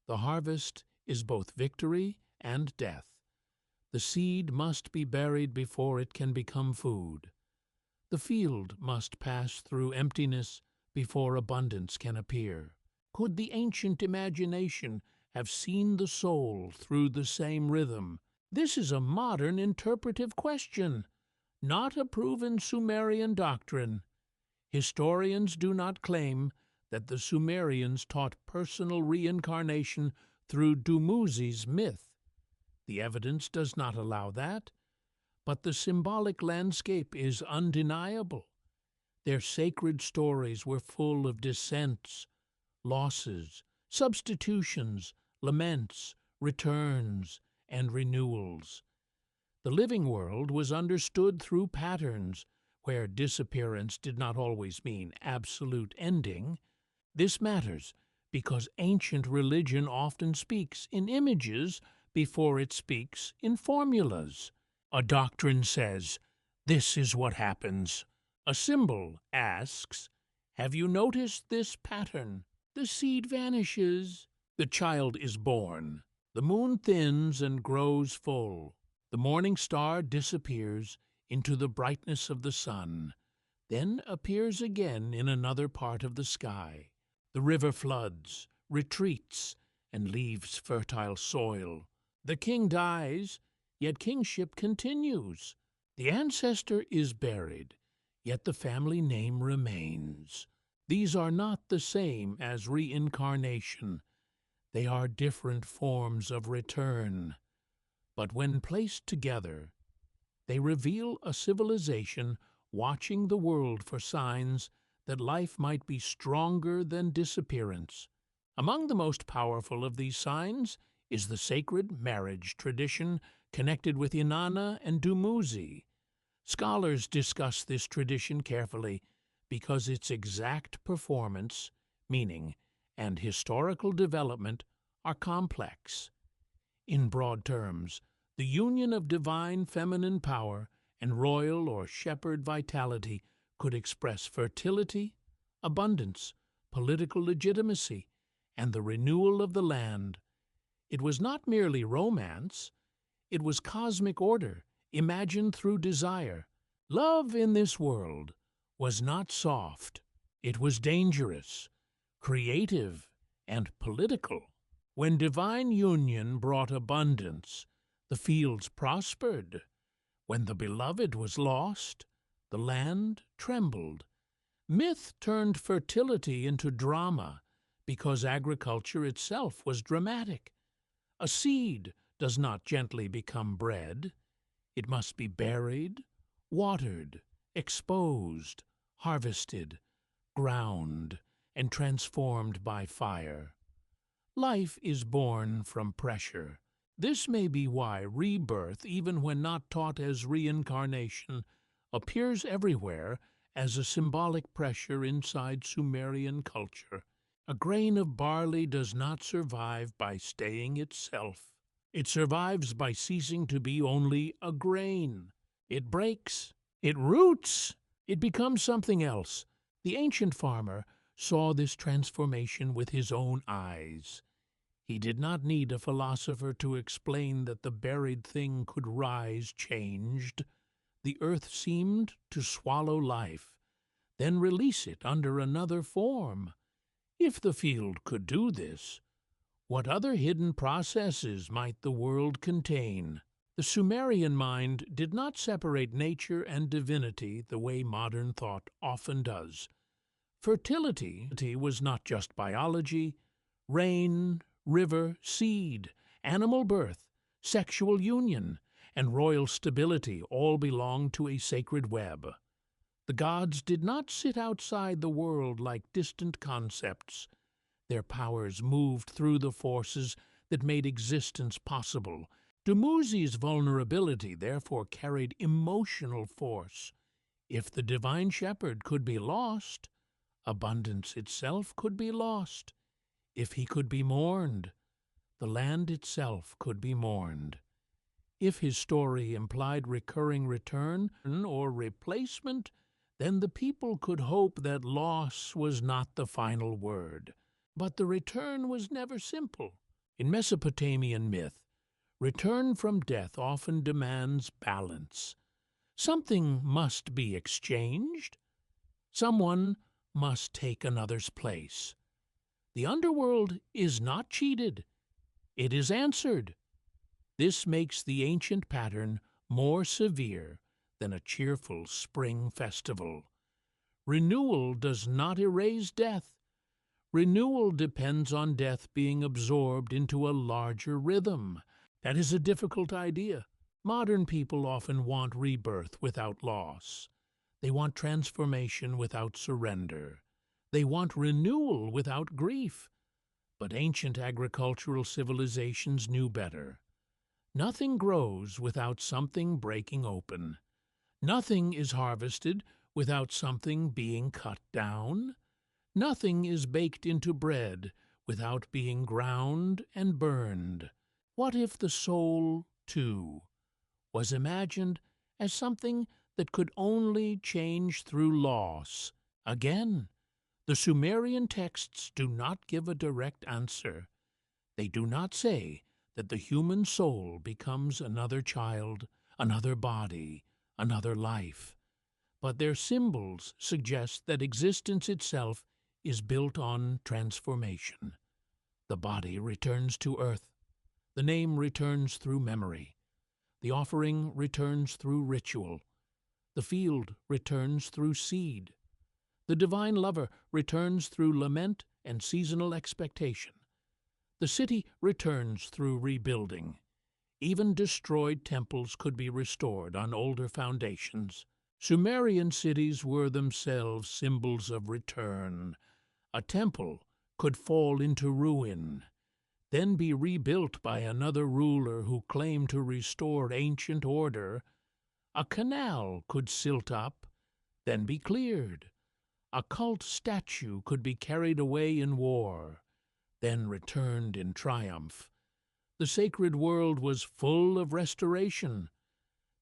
The harvest is both victory and death. The seed must be buried before it can become food. The field must pass through emptiness before abundance can appear. Could the ancient imagination have seen the soul through the same rhythm? This is a modern interpretive question, not a proven Sumerian doctrine. Historians do not claim that the Sumerians taught personal reincarnation through Dumuzi's myth. The evidence does not allow that, but the symbolic landscape is undeniable. Their sacred stories were full of descents, losses, substitutions, laments, returns, and renewals. The living world was understood through patterns, where disappearance did not always mean absolute ending. This matters because ancient religion often speaks in images before it speaks in formulas. A doctrine says, "This is what happens." A symbol asks, "Have you noticed this pattern?" The seed vanishes. The child is born. The moon thins and grows full. The morning star disappears into the brightness of the sun, then appears again in another part of the sky. The river floods, retreats, and leaves fertile soil. The king dies, yet kingship continues. The ancestor is buried, yet the family name remains. These are not the same as reincarnation. They are different forms of return. But when placed together, they reveal a civilization watching the world for signs that life might be stronger than disappearance. Among the most powerful of these signs is the sacred marriage tradition connected with Inanna and Dumuzi. Scholars discuss this tradition carefully because its exact performance, meaning, and historical development are complex. In broad terms, the union of divine feminine power and royal or shepherd vitality could express fertility, abundance, political legitimacy, and the renewal of the land. It was not merely romance, it was cosmic order, imagined through desire. Love in this world was not soft, it was dangerous, creative, and political. When divine union brought abundance, the fields prospered. When the beloved was lost, the land trembled. Myth turned fertility into drama because agriculture itself was dramatic. A seed does not gently become bread. It must be buried, watered, exposed, harvested, ground, and transformed by fire. Life is born from pressure. This may be why rebirth, even when not taught as reincarnation, appears everywhere as a symbolic pressure inside Sumerian culture. A grain of barley does not survive by staying itself. It survives by ceasing to be only a grain. It breaks, it roots, it becomes something else. The ancient farmer saw this transformation with his own eyes. He did not need a philosopher to explain that the buried thing could rise changed. The earth seemed to swallow life, then release it under another form. If the field could do this, what other hidden processes might the world contain? The Sumerian mind did not separate nature and divinity the way modern thought often does. Fertility was not just biology. Rain, river, seed, animal birth, sexual union, and royal stability all belong to a sacred web. The gods did not sit outside the world like distant concepts. Their powers moved through the forces that made existence possible. Dumuzi's vulnerability therefore carried emotional force. If the divine shepherd could be lost, abundance itself could be lost. If he could be mourned, the land itself could be mourned. If his story implied recurring return or replacement, then the people could hope that loss was not the final word. But the return was never simple. In Mesopotamian myth, return from death often demands balance. Something must be exchanged. Someone must take another's place. The underworld is not cheated. It is answered. This makes the ancient pattern more severe than a cheerful spring festival. Renewal does not erase death. Renewal depends on death being absorbed into a larger rhythm. That is a difficult idea. Modern people often want rebirth without loss. They want transformation without surrender. They want renewal without grief. But ancient agricultural civilizations knew better. Nothing grows without something breaking open. Nothing is harvested without something being cut down. Nothing is baked into bread without being ground and burned. What if the soul, too, was imagined as something that could only change through loss? Again, the Sumerian texts do not give a direct answer. They do not say that the human soul becomes another child, another body, another life. But their symbols suggest that existence itself is built on transformation. The body returns to earth. The name returns through memory. The offering returns through ritual. The field returns through seed. The divine lover returns through lament and seasonal expectation. The city returns through rebuilding. Even destroyed temples could be restored on older foundations. Sumerian cities were themselves symbols of return. A temple could fall into ruin, then be rebuilt by another ruler who claimed to restore ancient order. A canal could silt up, then be cleared. A cult statue could be carried away in war, then returned in triumph. The sacred world was full of restoration.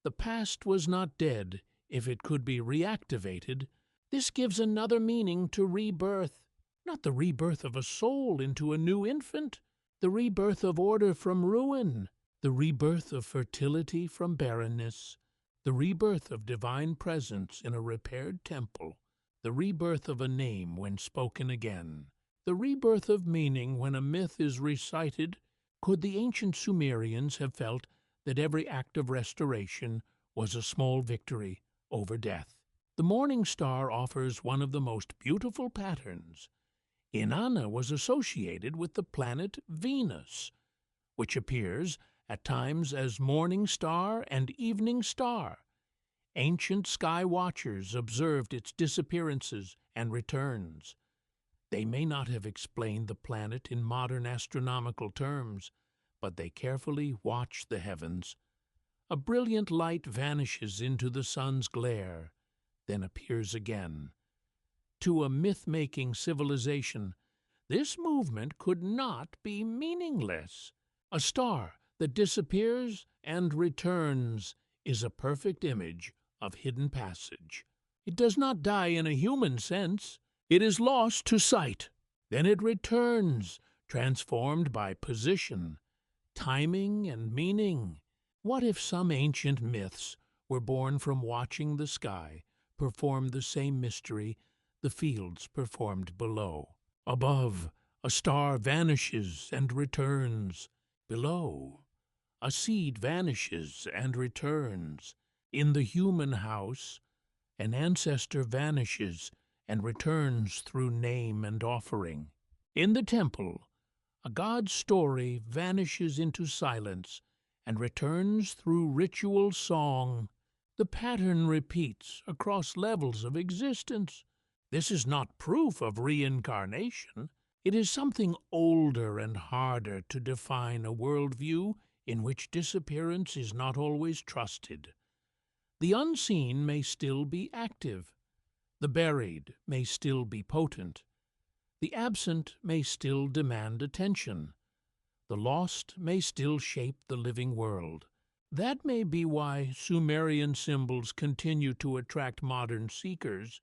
The past was not dead if it could be reactivated. This gives another meaning to rebirth, not the rebirth of a soul into a new infant, the rebirth of order from ruin, the rebirth of fertility from barrenness, the rebirth of divine presence in a repaired temple, the rebirth of a name when spoken again, the rebirth of meaning when a myth is recited. Could the ancient Sumerians have felt that every act of restoration was a small victory over death? The morning star offers one of the most beautiful patterns. Inanna was associated with the planet Venus, which appears at times as morning star and evening star. Ancient sky watchers observed its disappearances and returns. They may not have explained the planet in modern astronomical terms, but they carefully watched the heavens. A brilliant light vanishes into the sun's glare, then appears again. To a myth-making civilization, this movement could not be meaningless. A star that disappears and returns is a perfect image of hidden passage. It does not die in a human sense. It is lost to sight. Then it returns, transformed by position, timing, and meaning. What if some ancient myths were born from watching the sky perform the same mystery the fields performed below? Above, a star vanishes and returns. Below, a seed vanishes and returns. In the human house, an ancestor vanishes and returns through name and offering. In the temple, a god's story vanishes into silence and returns through ritual song. The pattern repeats across levels of existence. This is not proof of reincarnation. It is something older and harder to define, a worldview in which disappearance is not always trusted. The unseen may still be active, the buried may still be potent, the absent may still demand attention, the lost may still shape the living world. That may be why Sumerian symbols continue to attract modern seekers.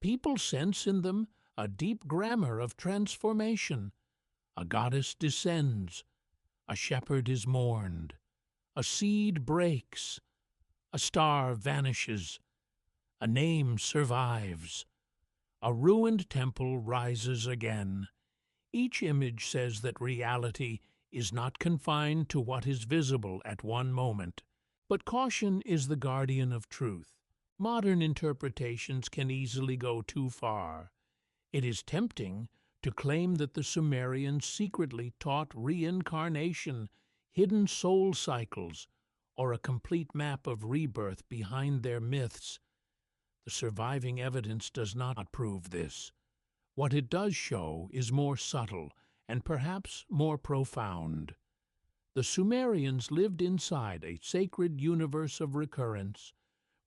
People sense in them a deep grammar of transformation. A goddess descends, a shepherd is mourned, a seed breaks, a star vanishes, a name survives, a ruined temple rises again. Each image says that reality is not confined to what is visible at one moment, but caution is the guardian of truth. Modern interpretations can easily go too far. It is tempting to claim that the Sumerians secretly taught reincarnation, hidden soul cycles, or a complete map of rebirth behind their myths. The surviving evidence does not prove this. What it does show is more subtle and perhaps more profound. The Sumerians lived inside a sacred universe of recurrence,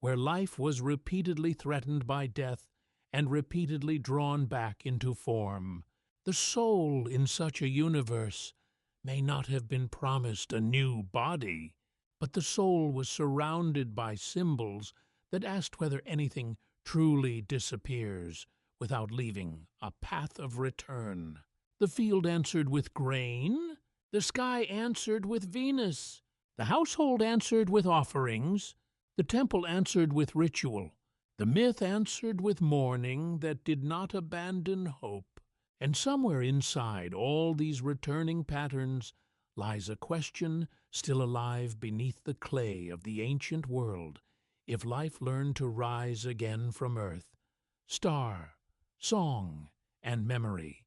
where life was repeatedly threatened by death and repeatedly drawn back into form. The soul in such a universe may not have been promised a new body, but the soul was surrounded by symbols that asked whether anything truly disappears without leaving a path of return. The field answered with grain, the sky answered with Venus, the household answered with offerings, the temple answered with ritual, the myth answered with mourning that did not abandon hope. And somewhere inside all these returning patterns lies a question still alive beneath the clay of the ancient world. If life learned to rise again from earth, star, song, and memory,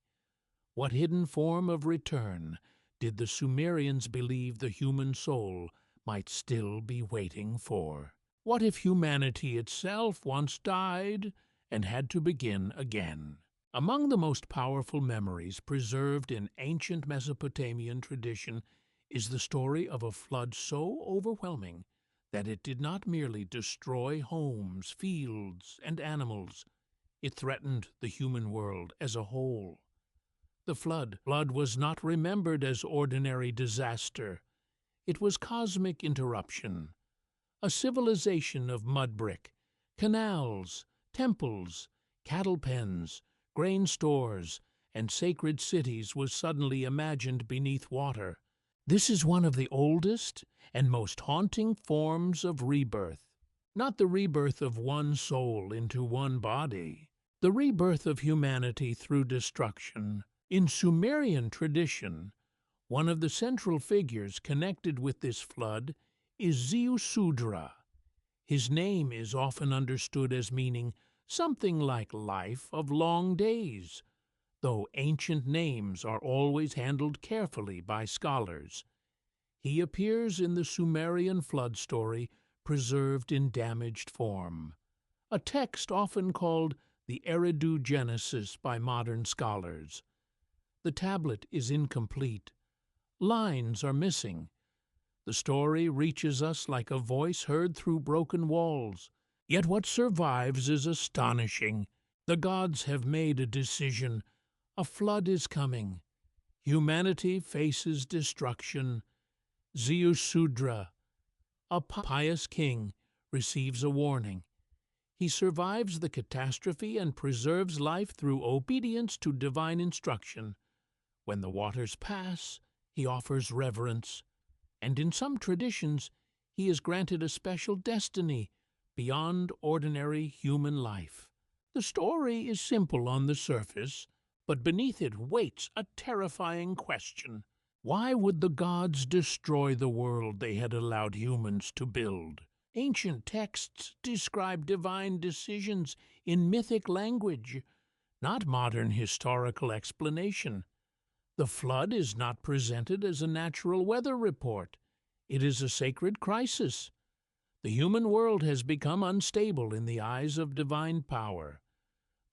what hidden form of return did the Sumerians believe the human soul might still be waiting for? What if humanity itself once died and had to begin again? Among the most powerful memories preserved in ancient Mesopotamian tradition is the story of a flood so overwhelming that it did not merely destroy homes, fields, and animals. It threatened the human world as a whole. The flood was not remembered as ordinary disaster. It was cosmic interruption, a civilization of mud brick, canals, temples, cattle pens, grain stores, and sacred cities was suddenly imagined beneath water. This is one of the oldest and most haunting forms of rebirth. Not the rebirth of one soul into one body, the rebirth of humanity through destruction. In Sumerian tradition, one of the central figures connected with this flood is Ziusudra. His name is often understood as meaning something like life of long days, though ancient names are always handled carefully by scholars. He appears in the Sumerian flood story preserved in damaged form, a text often called the Eridu Genesis by modern scholars. The tablet is incomplete. Lines are missing. The story reaches us like a voice heard through broken walls. Yet what survives is astonishing. The gods have made a decision. A flood is coming. Humanity faces destruction. Ziusudra, a pious king, receives a warning. He survives the catastrophe and preserves life through obedience to divine instruction. When the waters pass, he offers reverence, and in some traditions he is granted a special destiny beyond ordinary human life. The story is simple on the surface, but beneath it waits a terrifying question. Why would the gods destroy the world they had allowed humans to build? Ancient texts describe divine decisions in mythic language, not modern historical explanation. The flood is not presented as a natural weather report. It is a sacred crisis. The human world has become unstable in the eyes of divine power.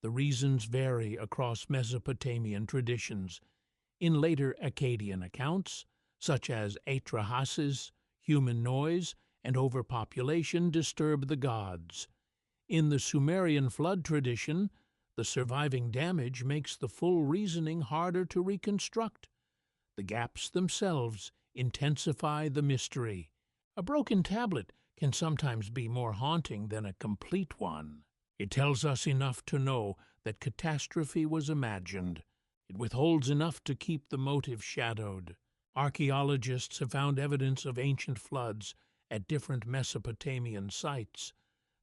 The reasons vary across Mesopotamian traditions. In later Akkadian accounts, such as Atrahasis, human noise, and overpopulation disturb the gods. In the Sumerian flood tradition, the surviving damage makes the full reasoning harder to reconstruct. The gaps themselves intensify the mystery. A broken tablet can sometimes be more haunting than a complete one. It tells us enough to know that catastrophe was imagined. It withholds enough to keep the motive shadowed. Archaeologists have found evidence of ancient floods at different Mesopotamian sites,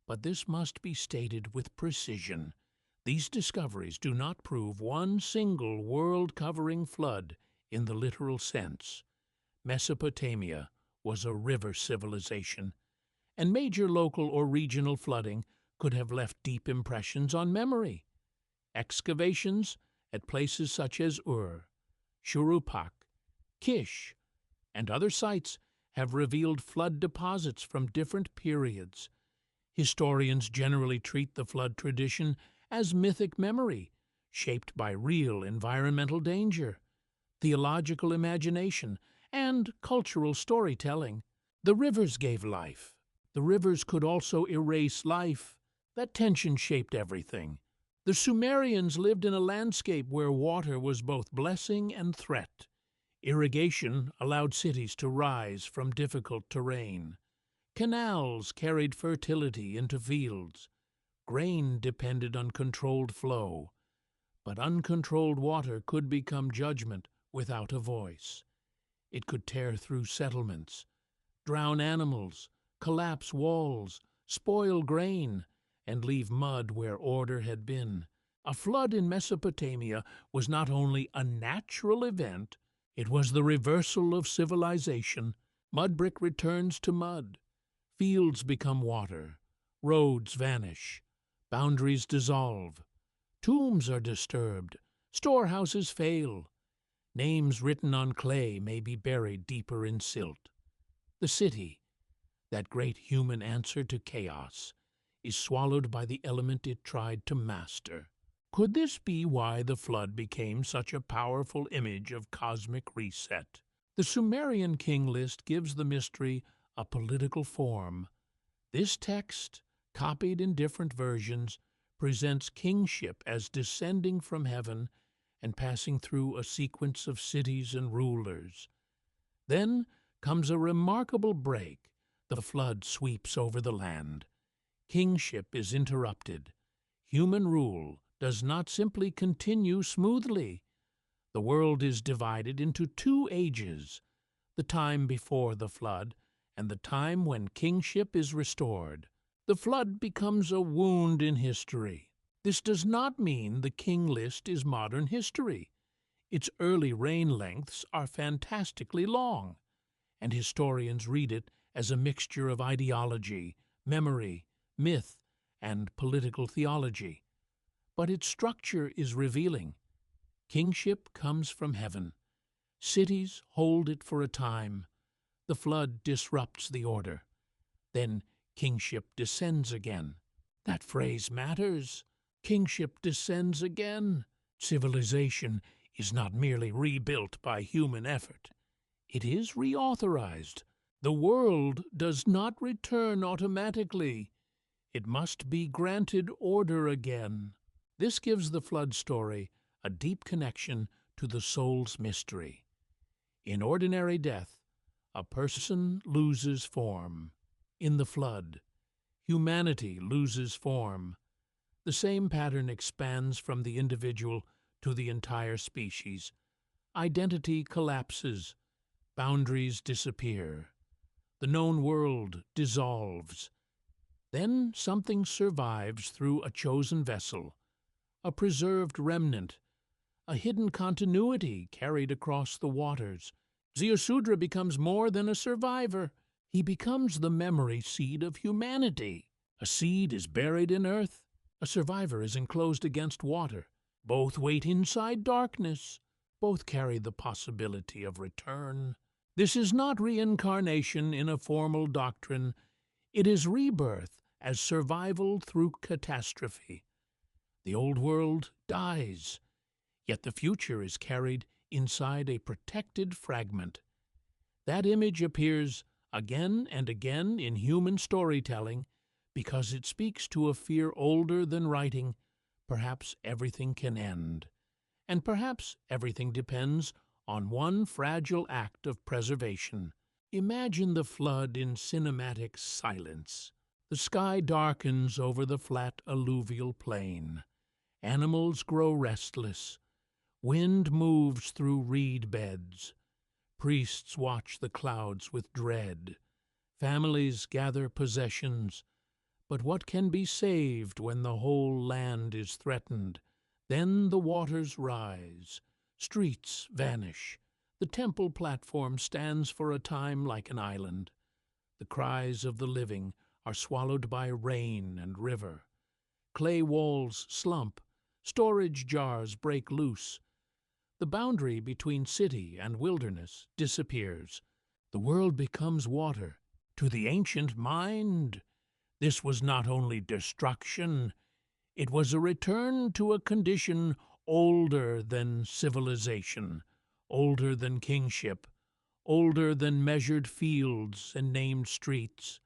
but this must be stated with precision. These discoveries do not prove one single world-covering flood in the literal sense. Mesopotamia was a river civilization, and major local or regional flooding could have left deep impressions on memory. Excavations at places such as Ur, Shuruppak, Kish, and other sites have revealed flood deposits from different periods. Historians generally treat the flood tradition as mythic memory, shaped by real environmental danger, theological imagination, and cultural storytelling. The rivers gave life. The rivers could also erase life. That tension shaped everything. The Sumerians lived in a landscape where water was both blessing and threat. Irrigation allowed cities to rise from difficult terrain. Canals carried fertility into fields. Grain depended on controlled flow. But uncontrolled water could become judgment without a voice. It could tear through settlements, drown animals, collapse walls, spoil grain, and leave mud where order had been. A flood in Mesopotamia was not only a natural event, it was the reversal of civilization. Mud brick returns to mud. Fields become water. Roads vanish. Boundaries dissolve. Tombs are disturbed. Storehouses fail. Names written on clay may be buried deeper in silt. The city, that great human answer to chaos, is swallowed by the element it tried to master. Could this be why the flood became such a powerful image of cosmic reset? The Sumerian king list gives the mystery a political form. This text, copied in different versions, presents kingship as descending from heaven and passing through a sequence of cities and rulers. Then comes a remarkable break. The flood sweeps over the land. Kingship is interrupted. Human rule does not simply continue smoothly. The world is divided into two ages, the time before the flood and the time when kingship is restored. The flood becomes a wound in history. This does not mean the king list is modern history. Its early reign lengths are fantastically long, and historians read it as a mixture of ideology, memory, myth, and political theology. But its structure is revealing. Kingship comes from heaven. Cities hold it for a time. The flood disrupts the order. Then kingship descends again. That phrase matters. Kingship descends again. Civilization is not merely rebuilt by human effort. It is reauthorized. The world does not return automatically. It must be granted order again. This gives the flood story a deep connection to the soul's mystery. In ordinary death, a person loses form. In the flood, humanity loses form. The same pattern expands from the individual to the entire species. Identity collapses. Boundaries disappear. The known world dissolves. Then something survives through a chosen vessel, a preserved remnant, a hidden continuity carried across the waters. Ziusudra becomes more than a survivor. He becomes the memory seed of humanity. A seed is buried in earth. A survivor is enclosed against water. Both wait inside darkness. Both carry the possibility of return. This is not reincarnation in a formal doctrine. It is rebirth as survival through catastrophe. The old world dies, yet the future is carried inside a protected fragment. That image appears again and again in human storytelling, because it speaks to a fear older than writing. Perhaps everything can end, and perhaps everything depends on one fragile act of preservation. Imagine the flood in cinematic silence. The sky darkens over the flat alluvial plain. Animals grow restless. Wind moves through reed beds. Priests watch the clouds with dread. Families gather possessions. But what can be saved when the whole land is threatened? Then the waters rise. Streets vanish. The temple platform stands for a time like an island. The cries of the living are swallowed by rain and river. Clay walls slump. Storage jars break loose. The boundary between city and wilderness disappears. The world becomes water. To the ancient mind, this was not only destruction, it was a return to a condition older than civilization, older than kingship, older than measured fields and named streets.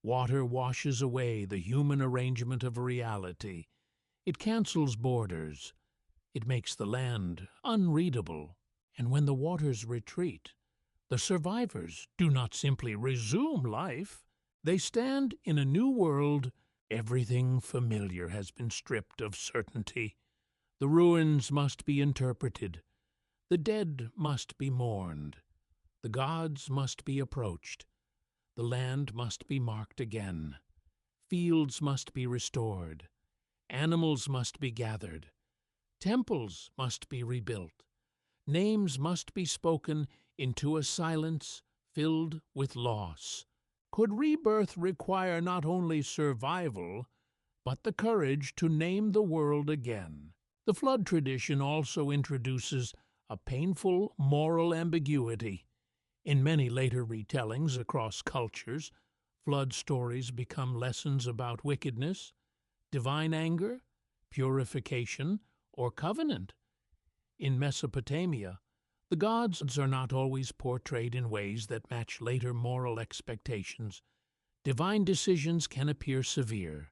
Water washes away the human arrangement of reality. It cancels borders. It makes the land unreadable. And when the waters retreat, the survivors do not simply resume life. They stand in a new world. Everything familiar has been stripped of certainty. The ruins must be interpreted. The dead must be mourned. The gods must be approached. The land must be marked again. Fields must be restored. Animals must be gathered. Temples must be rebuilt. Names must be spoken into a silence filled with loss. Could rebirth require not only survival, but the courage to name the world again? The flood tradition also introduces a painful moral ambiguity. In many later retellings across cultures, flood stories become lessons about wickedness, divine anger, purification, or covenant. In Mesopotamia, the gods are not always portrayed in ways that match later moral expectations. Divine decisions can appear severe,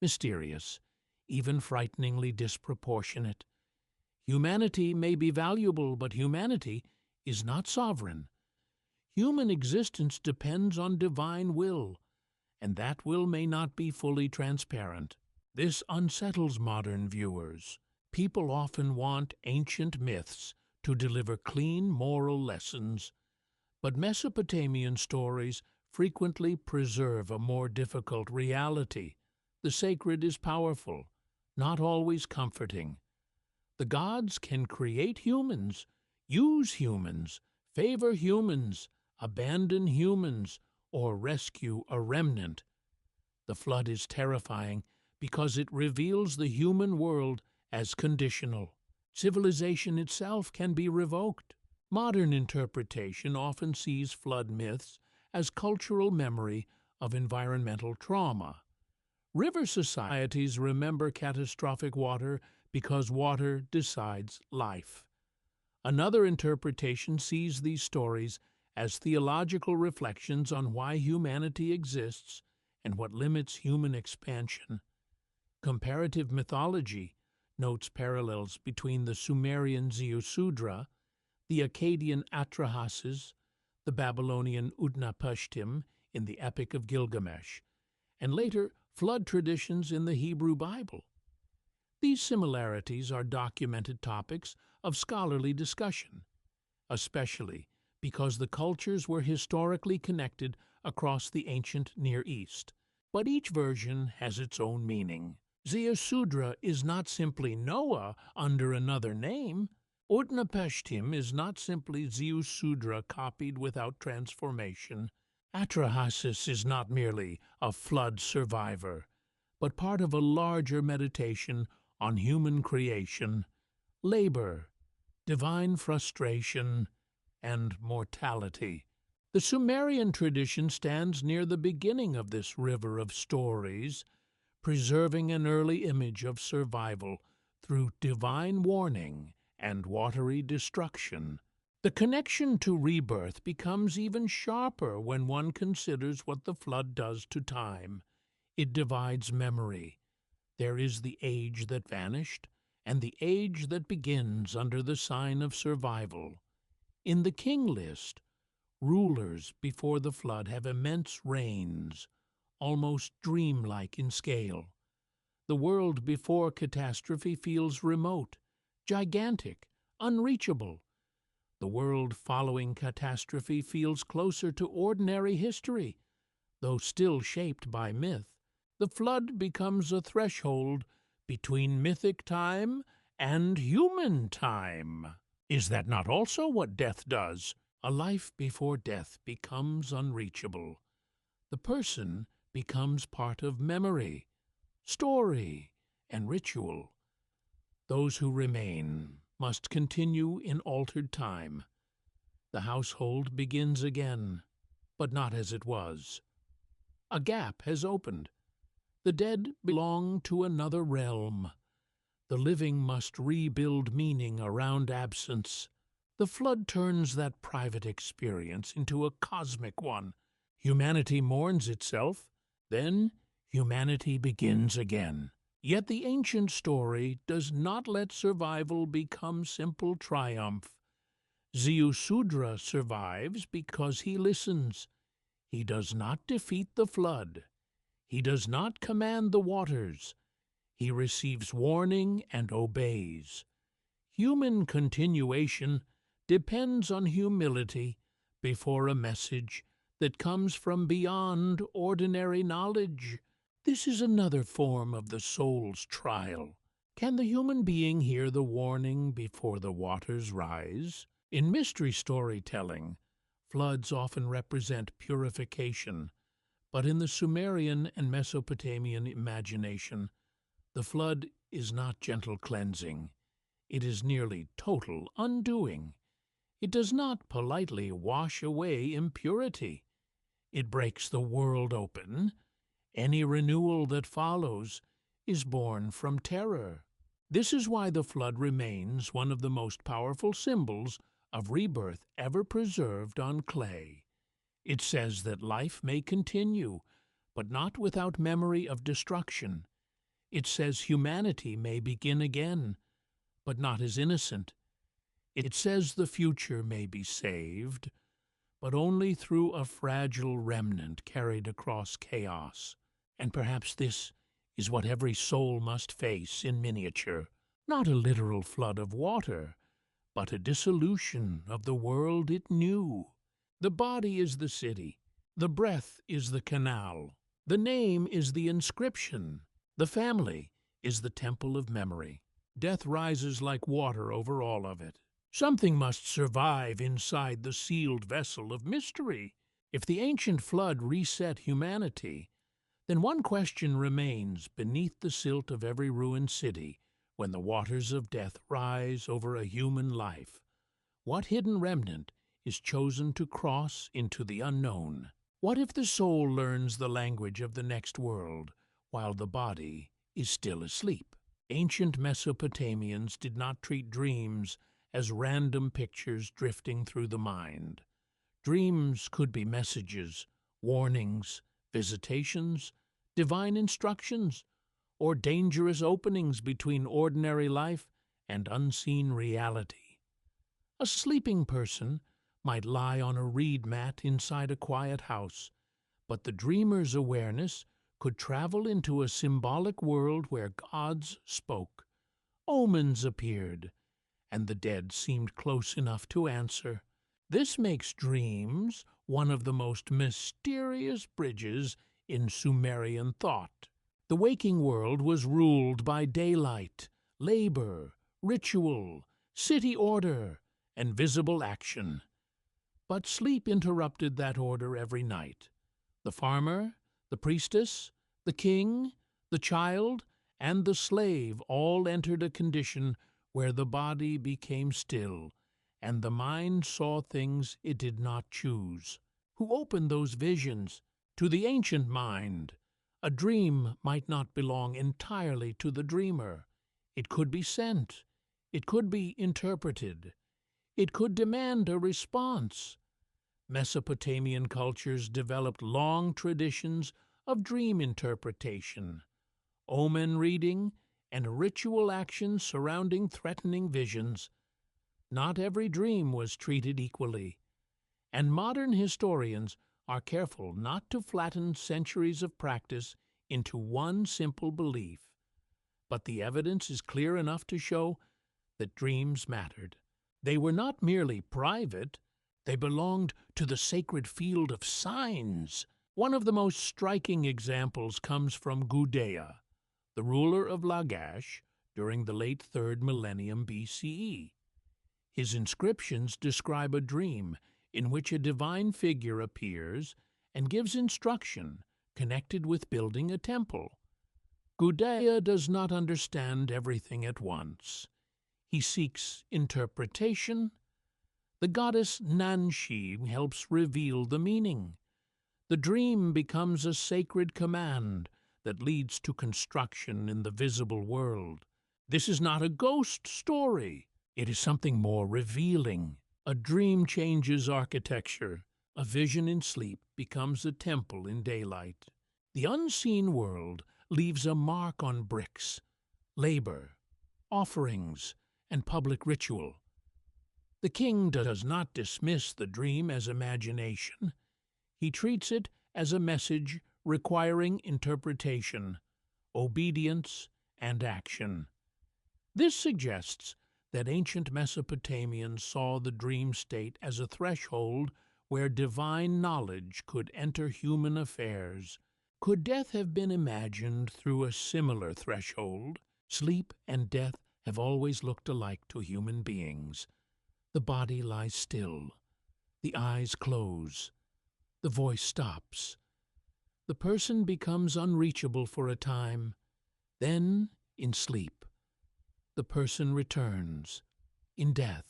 mysterious, even frighteningly disproportionate. Humanity may be valuable, but humanity is not sovereign. Human existence depends on divine will, and that will may not be fully transparent. This unsettles modern viewers. People often want ancient myths to deliver clean moral lessons, but Mesopotamian stories frequently preserve a more difficult reality. The sacred is powerful, not always comforting. The gods can create humans, use humans, favor humans, abandon humans, or rescue a remnant. The flood is terrifying because it reveals the human world as conditional. Civilization itself can be revoked. Modern interpretation often sees flood myths as cultural memory of environmental trauma. River societies remember catastrophic water because water decides life. Another interpretation sees these stories as theological reflections on why humanity exists and what limits human expansion. Comparative mythology notes parallels between the Sumerian Ziusudra, the Akkadian Atrahasis, the Babylonian Utnapishtim in the Epic of Gilgamesh, and later flood traditions in the Hebrew Bible. These similarities are documented topics of scholarly discussion, especially because the cultures were historically connected across the ancient Near East. But each version has its own meaning. Ziusudra is not simply Noah under another name. Utnapishtim is not simply Ziusudra copied without transformation. Atrahasis is not merely a flood survivor, but part of a larger meditation on human creation, labor, divine frustration, and mortality. The Sumerian tradition stands near the beginning of this river of stories, preserving an early image of survival through divine warning and watery destruction. The connection to rebirth becomes even sharper when one considers what the flood does to time. It divides memory. There is the age that vanished, and the age that begins under the sign of survival. In the king list, rulers before the flood have immense reigns, almost dreamlike in scale. The world before catastrophe feels remote, gigantic, unreachable. The world following catastrophe feels closer to ordinary history, though still shaped by myth. The flood becomes a threshold between mythic time and human time. Is that not also what death does? A life before death becomes unreachable. The person becomes part of memory, story, and ritual. Those who remain must continue in altered time. The household begins again, but not as it was. A gap has opened. The dead belong to another realm. The living must rebuild meaning around absence. The flood turns that private experience into a cosmic one. Humanity mourns itself, then humanity begins again. Yet the ancient story does not let survival become simple triumph. Ziusudra survives because he listens. He does not defeat the flood. He does not command the waters. He receives warning and obeys. Human continuation depends on humility before a message that comes from beyond ordinary knowledge. This is another form of the soul's trial. Can the human being hear the warning before the waters rise? In mystery storytelling, floods often represent purification, but in the Sumerian and Mesopotamian imagination, the flood is not gentle cleansing. It is nearly total undoing. It does not politely wash away impurity. It breaks the world open. Any renewal that follows is born from terror. This is why the flood remains one of the most powerful symbols of rebirth ever preserved on clay. It says that life may continue, but not without memory of destruction. It says humanity may begin again, but not as innocent. It says the future may be saved, but only through a fragile remnant carried across chaos. And perhaps this is what every soul must face in miniature. Not a literal flood of water, but a dissolution of the world it knew. The body is the city. The breath is the canal. The name is the inscription. The family is the temple of memory. Death rises like water over all of it. Something must survive inside the sealed vessel of mystery. If the ancient flood reset humanity, then one question remains beneath the silt of every ruined city when the waters of death rise over a human life. What hidden remnant is chosen to cross into the unknown? What if the soul learns the language of the next world while the body is still asleep? Ancient Mesopotamians did not treat dreams as random pictures drifting through the mind. Dreams could be messages, warnings, visitations, divine instructions, or dangerous openings between ordinary life and unseen reality. A sleeping person might lie on a reed mat inside a quiet house, but the dreamer's awareness could travel into a symbolic world where gods spoke, omens appeared, and the dead seemed close enough to answer. This makes dreams one of the most mysterious bridges in Sumerian thought. The waking world was ruled by daylight, labor, ritual, city order, and visible action. But sleep interrupted that order every night. The farmer, the priestess, the king, the child, and the slave all entered a condition where the body became still, and the mind saw things it did not choose. Who opened those visions? To the ancient mind, a dream might not belong entirely to the dreamer. It could be sent. It could be interpreted. It could demand a response. Mesopotamian cultures developed long traditions of dream interpretation, omen reading, and ritual action surrounding threatening visions. Not every dream was treated equally, and modern historians are careful not to flatten centuries of practice into one simple belief. But the evidence is clear enough to show that dreams mattered. They were not merely private, they belonged to the sacred field of signs. One of the most striking examples comes from Gudea, the ruler of Lagash during the late 3rd millennium BCE. His inscriptions describe a dream in which a divine figure appears and gives instruction connected with building a temple. Gudea does not understand everything at once. He seeks interpretation. The goddess Nanshi helps reveal the meaning. The dream becomes a sacred command that leads to construction in the visible world. This is not a ghost story. It is something more revealing. A dream changes architecture. A vision in sleep becomes a temple in daylight. The unseen world leaves a mark on bricks, labor, offerings, and public ritual. The king does not dismiss the dream as imagination. He treats it as a message requiring interpretation, obedience, and action. This suggests that ancient Mesopotamians saw the dream state as a threshold where divine knowledge could enter human affairs. Could death have been imagined through a similar threshold? Sleep and death have always looked alike to human beings. The body lies still. The eyes close. The voice stops. The person becomes unreachable for a time. Then, in sleep, the person returns. In death,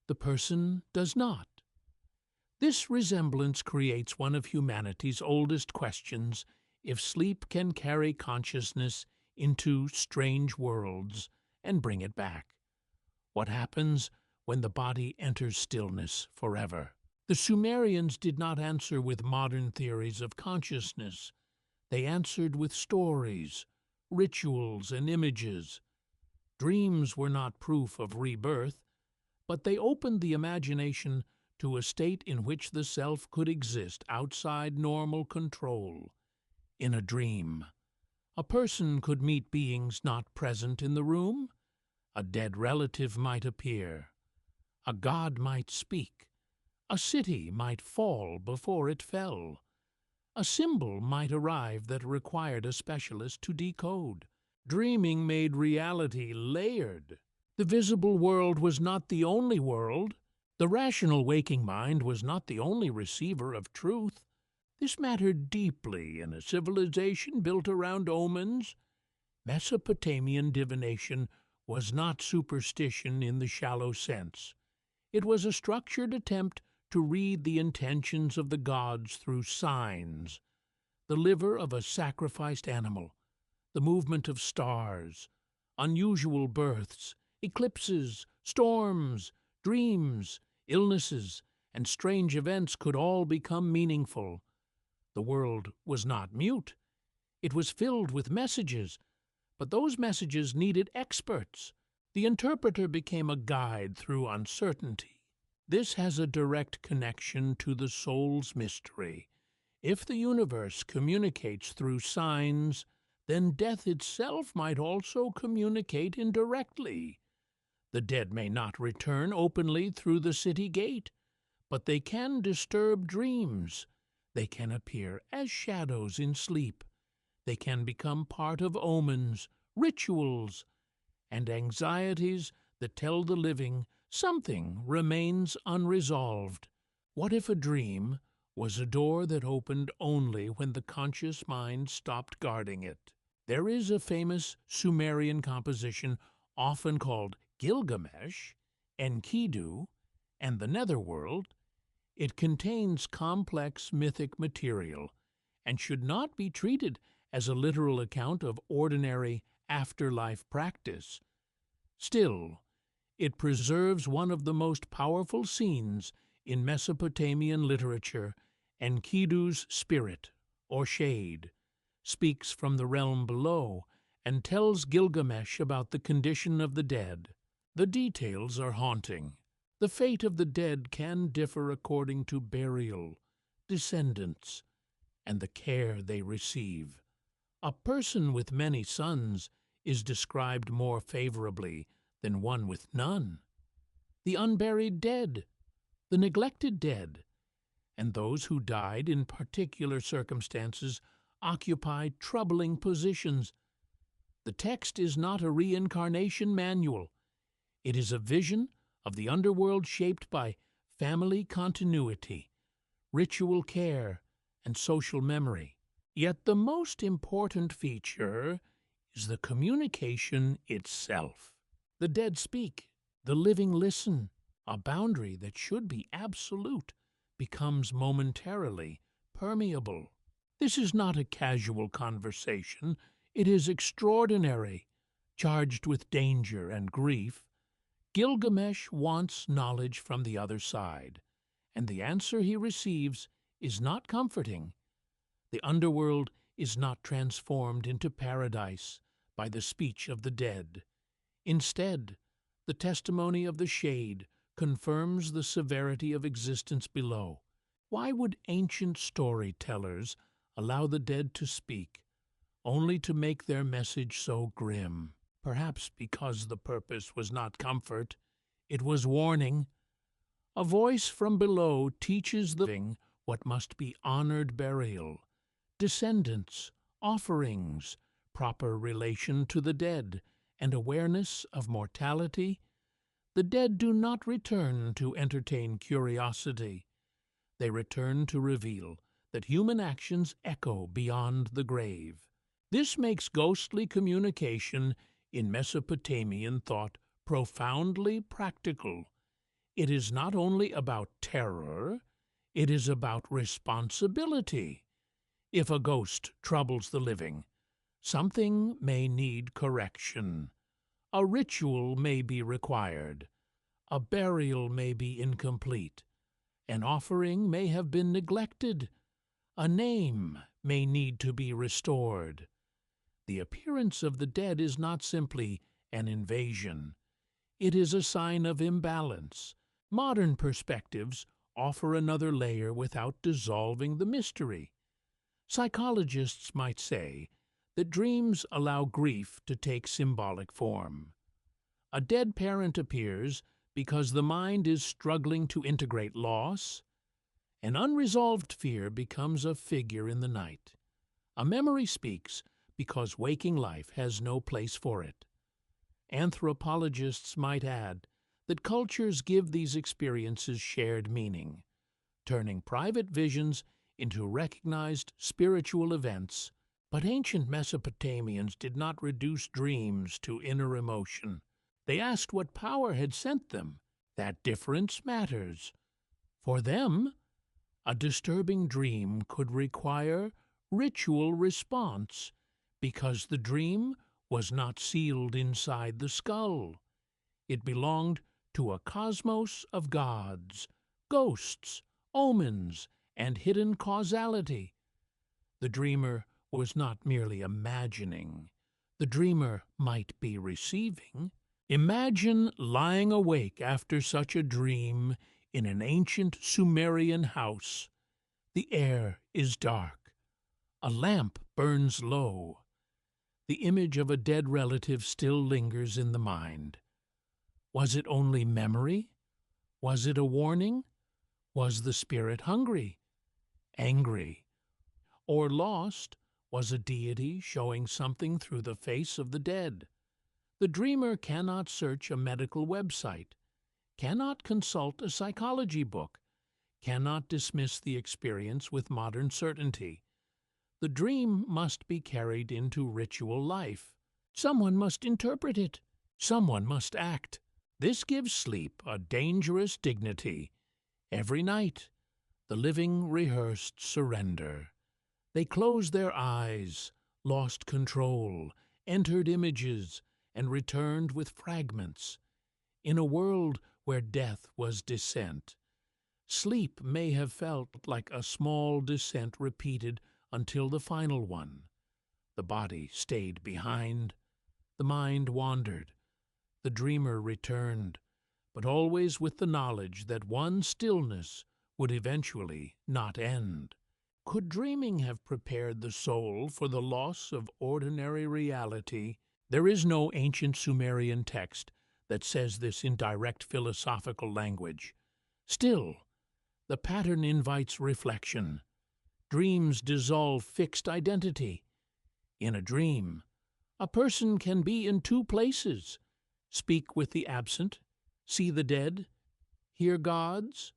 the person does not. This resemblance creates one of humanity's oldest questions: if sleep can carry consciousness into strange worlds and bring it back. What happens when the body enters stillness forever? The Sumerians did not answer with modern theories of consciousness. They answered with stories, rituals, and images. Dreams were not proof of rebirth, but they opened the imagination to a state in which the self could exist outside normal control. In a dream, a person could meet beings not present in the room. A dead relative might appear. A god might speak. A city might fall before it fell. A symbol might arrive that required a specialist to decode. Dreaming made reality layered. The visible world was not the only world. The rational waking mind was not the only receiver of truth. This mattered deeply in a civilization built around omens. Mesopotamian divination was not superstition in the shallow sense. It was a structured attempt to read the intentions of the gods through signs: the liver of a sacrificed animal, the movement of stars, unusual births, eclipses, storms, dreams, illnesses, and strange events could all become meaningful. The world was not mute. It was filled with messages, but those messages needed experts. The interpreter became a guide through uncertainty. This has a direct connection to the soul's mystery. If the universe communicates through signs, then death itself might also communicate indirectly. The dead may not return openly through the city gate, but they can disturb dreams. They can appear as shadows in sleep. They can become part of omens, rituals, and anxieties that tell the living something remains unresolved. What if a dream was a door that opened only when the conscious mind stopped guarding it? There is a famous Sumerian composition often called Gilgamesh, Enkidu, and the Netherworld. It contains complex mythic material and should not be treated as a literal account of ordinary afterlife practice. Still, It preserves one of the most powerful scenes in Mesopotamian literature. Enkidu's spirit, or shade, speaks from the realm below and tells Gilgamesh about the condition of the dead. The details are haunting. The fate of the dead can differ according to burial, descendants, and the care they receive. A person with many sons is described more favorably than one with none. The unburied dead, the neglected dead, and those who died in particular circumstances occupy troubling positions. The text is not a reincarnation manual. It is a vision of the underworld shaped by family continuity, ritual care, and social memory. Yet the most important feature is the communication itself. The dead speak, the living listen. A boundary that should be absolute becomes momentarily permeable. This is not a casual conversation. It is extraordinary, charged with danger and grief. Gilgamesh wants knowledge from the other side, and the answer he receives is not comforting. The underworld is not transformed into paradise by the speech of the dead. Instead, the testimony of the shade confirms the severity of existence below. Why would ancient storytellers allow the dead to speak, only to make their message so grim? Perhaps because the purpose was not comfort, it was warning. A voice from below teaches the living what must be honored burial, descendants, offerings, proper relation to the dead, and awareness of mortality. The dead do not return to entertain curiosity. They return to reveal that human actions echo beyond the grave. This makes ghostly communication in Mesopotamian thought profoundly practical. It is not only about terror, it is about responsibility. If a ghost troubles the living, something may need correction. A ritual may be required. A burial may be incomplete. An offering may have been neglected. A name may need to be restored. The appearance of the dead is not simply an invasion. It is a sign of imbalance. Modern perspectives offer another layer without dissolving the mystery. Psychologists might say that dreams allow grief to take symbolic form. A dead parent appears because the mind is struggling to integrate loss. An unresolved fear becomes a figure in the night. A memory speaks because waking life has no place for it. Anthropologists might add that cultures give these experiences shared meaning, turning private visions into recognized spiritual events. But ancient Mesopotamians did not reduce dreams to inner emotion. They asked what power had sent them. That difference matters. For them, a disturbing dream could require ritual response because the dream was not sealed inside the skull. It belonged to a cosmos of gods, ghosts, omens, and hidden causality. The dreamer was not merely imagining. The dreamer might be receiving. Imagine lying awake after such a dream in an ancient Sumerian house. The air is dark. A lamp burns low. The image of a dead relative still lingers in the mind. Was it only memory? Was it a warning? Was the spirit hungry, angry, or lost? Was a deity showing something through the face of the dead? The dreamer cannot search a medical website, cannot consult a psychology book, cannot dismiss the experience with modern certainty. The dream must be carried into ritual life. Someone must interpret it. Someone must act. This gives sleep a dangerous dignity. Every night, the living rehearsed surrender. They closed their eyes, lost control, entered images, and returned with fragments. in a world where death was descent. Sleep may have felt like a small descent repeated until the final one. The body stayed behind, the mind wandered, the dreamer returned, but always with the knowledge that one stillness would eventually not end. Could dreaming have prepared the soul for the loss of ordinary reality? There is no ancient Sumerian text that says this in direct philosophical language. Still, the pattern invites reflection. Dreams dissolve fixed identity. In a dream, a person can be in two places, speak with the absent, see the dead, hear gods,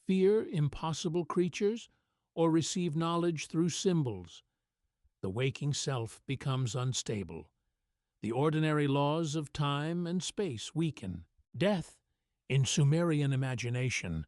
fear impossible creatures, or receive knowledge through symbols. The waking self becomes unstable. The ordinary laws of time and space weaken. Death, in Sumerian imagination,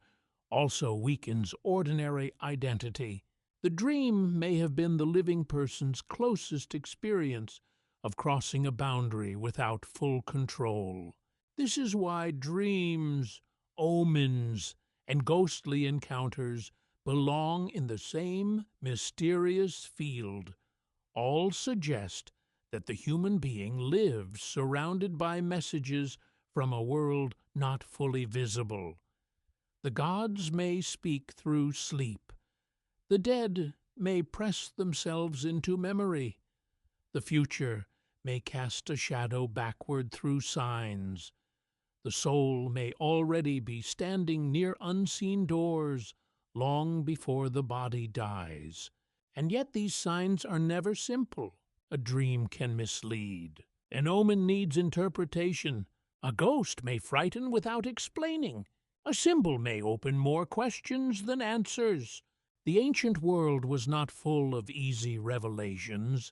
also weakens ordinary identity. The dream may have been the living person's closest experience of crossing a boundary without full control. This is why dreams, omens, and ghostly encounters belong in the same mysterious field. All suggest that the human being lives surrounded by messages from a world not fully visible. The gods may speak through sleep. The dead may press themselves into memory. The future may cast a shadow backward through signs. The soul may already be standing near unseen doors long before the body dies. And yet these signs are never simple. A dream can mislead. An omen needs interpretation. A ghost may frighten without explaining. A symbol may open more questions than answers. The ancient world was not full of easy revelations.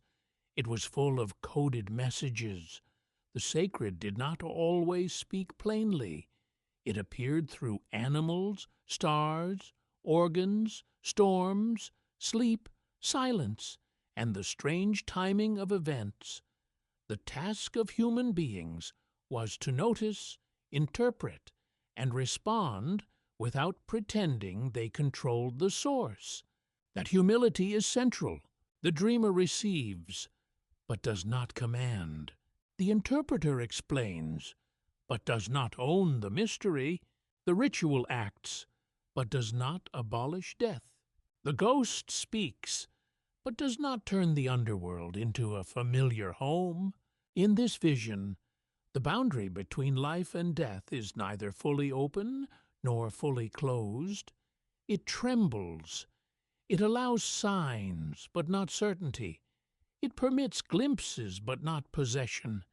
It was full of coded messages. The sacred did not always speak plainly. It appeared through animals, stars, organs, storms, sleep, silence, and the strange timing of events. The task of human beings was to notice, interpret, and respond without pretending they controlled the source. That humility is central. The dreamer receives, but does not command. The interpreter explains, but does not own the mystery. The ritual acts, but does not abolish death. The ghost speaks, but does not turn the underworld into a familiar home. In this vision, the boundary between life and death is neither fully open nor fully closed. It trembles. It allows signs, but not certainty. It permits glimpses, but not possession.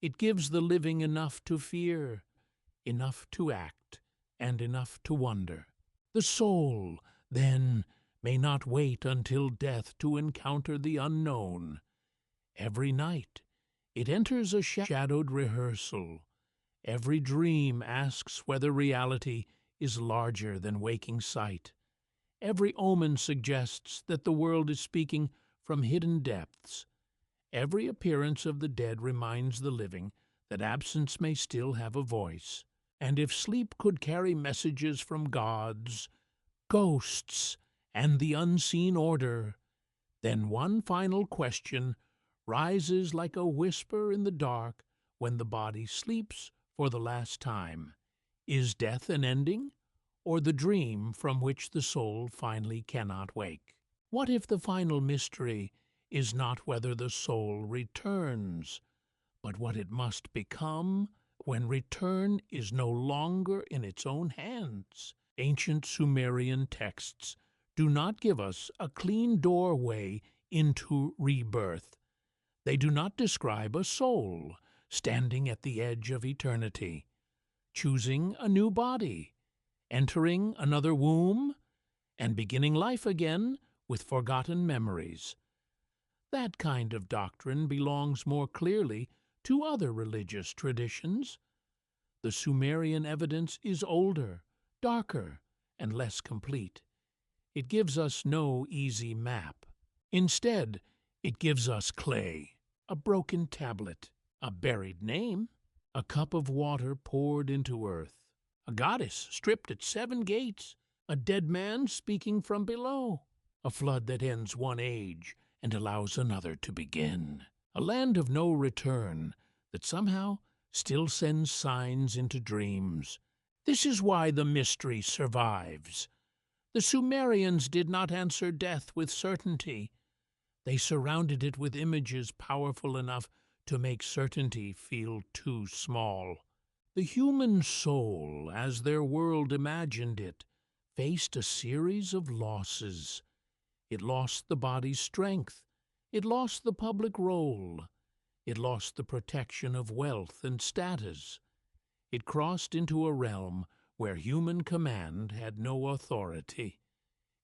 It gives the living enough to fear, enough to act, and enough to wonder. The soul, then, may not wait until death to encounter the unknown. Every night, it enters a shadowed rehearsal. Every dream asks whether reality is larger than waking sight. Every omen suggests that the world is speaking from hidden depths. Every appearance of the dead reminds the living that absence may still have a voice. And if sleep could carry messages from gods, ghosts, and the unseen order, then one final question rises like a whisper in the dark when the body sleeps for the last time. Is death an ending, or the dream from which the soul finally cannot wake? What if the final mystery is not whether the soul returns, but what it must become when return is no longer in its own hands? Ancient Sumerian texts do not give us a clean doorway into rebirth. They do not describe a soul standing at the edge of eternity, choosing a new body, entering another womb, and beginning life again with forgotten memories. That kind of doctrine belongs more clearly to other religious traditions. The Sumerian evidence is older, darker, and less complete. It gives us no easy map. Instead, it gives us clay, a broken tablet, a buried name, A cup of water poured into earth, a goddess stripped at 7 gates, a dead man speaking from below, a flood that ends one age and allows another to begin, a land of no return that somehow still sends signs into dreams. This is why the mystery survives. The Sumerians did not answer death with certainty. They surrounded it with images powerful enough to make certainty feel too small. The human soul, as their world imagined it, faced a series of losses. It lost the body's strength. It lost the public role. It lost the protection of wealth and status. It crossed into a realm where human command had no authority.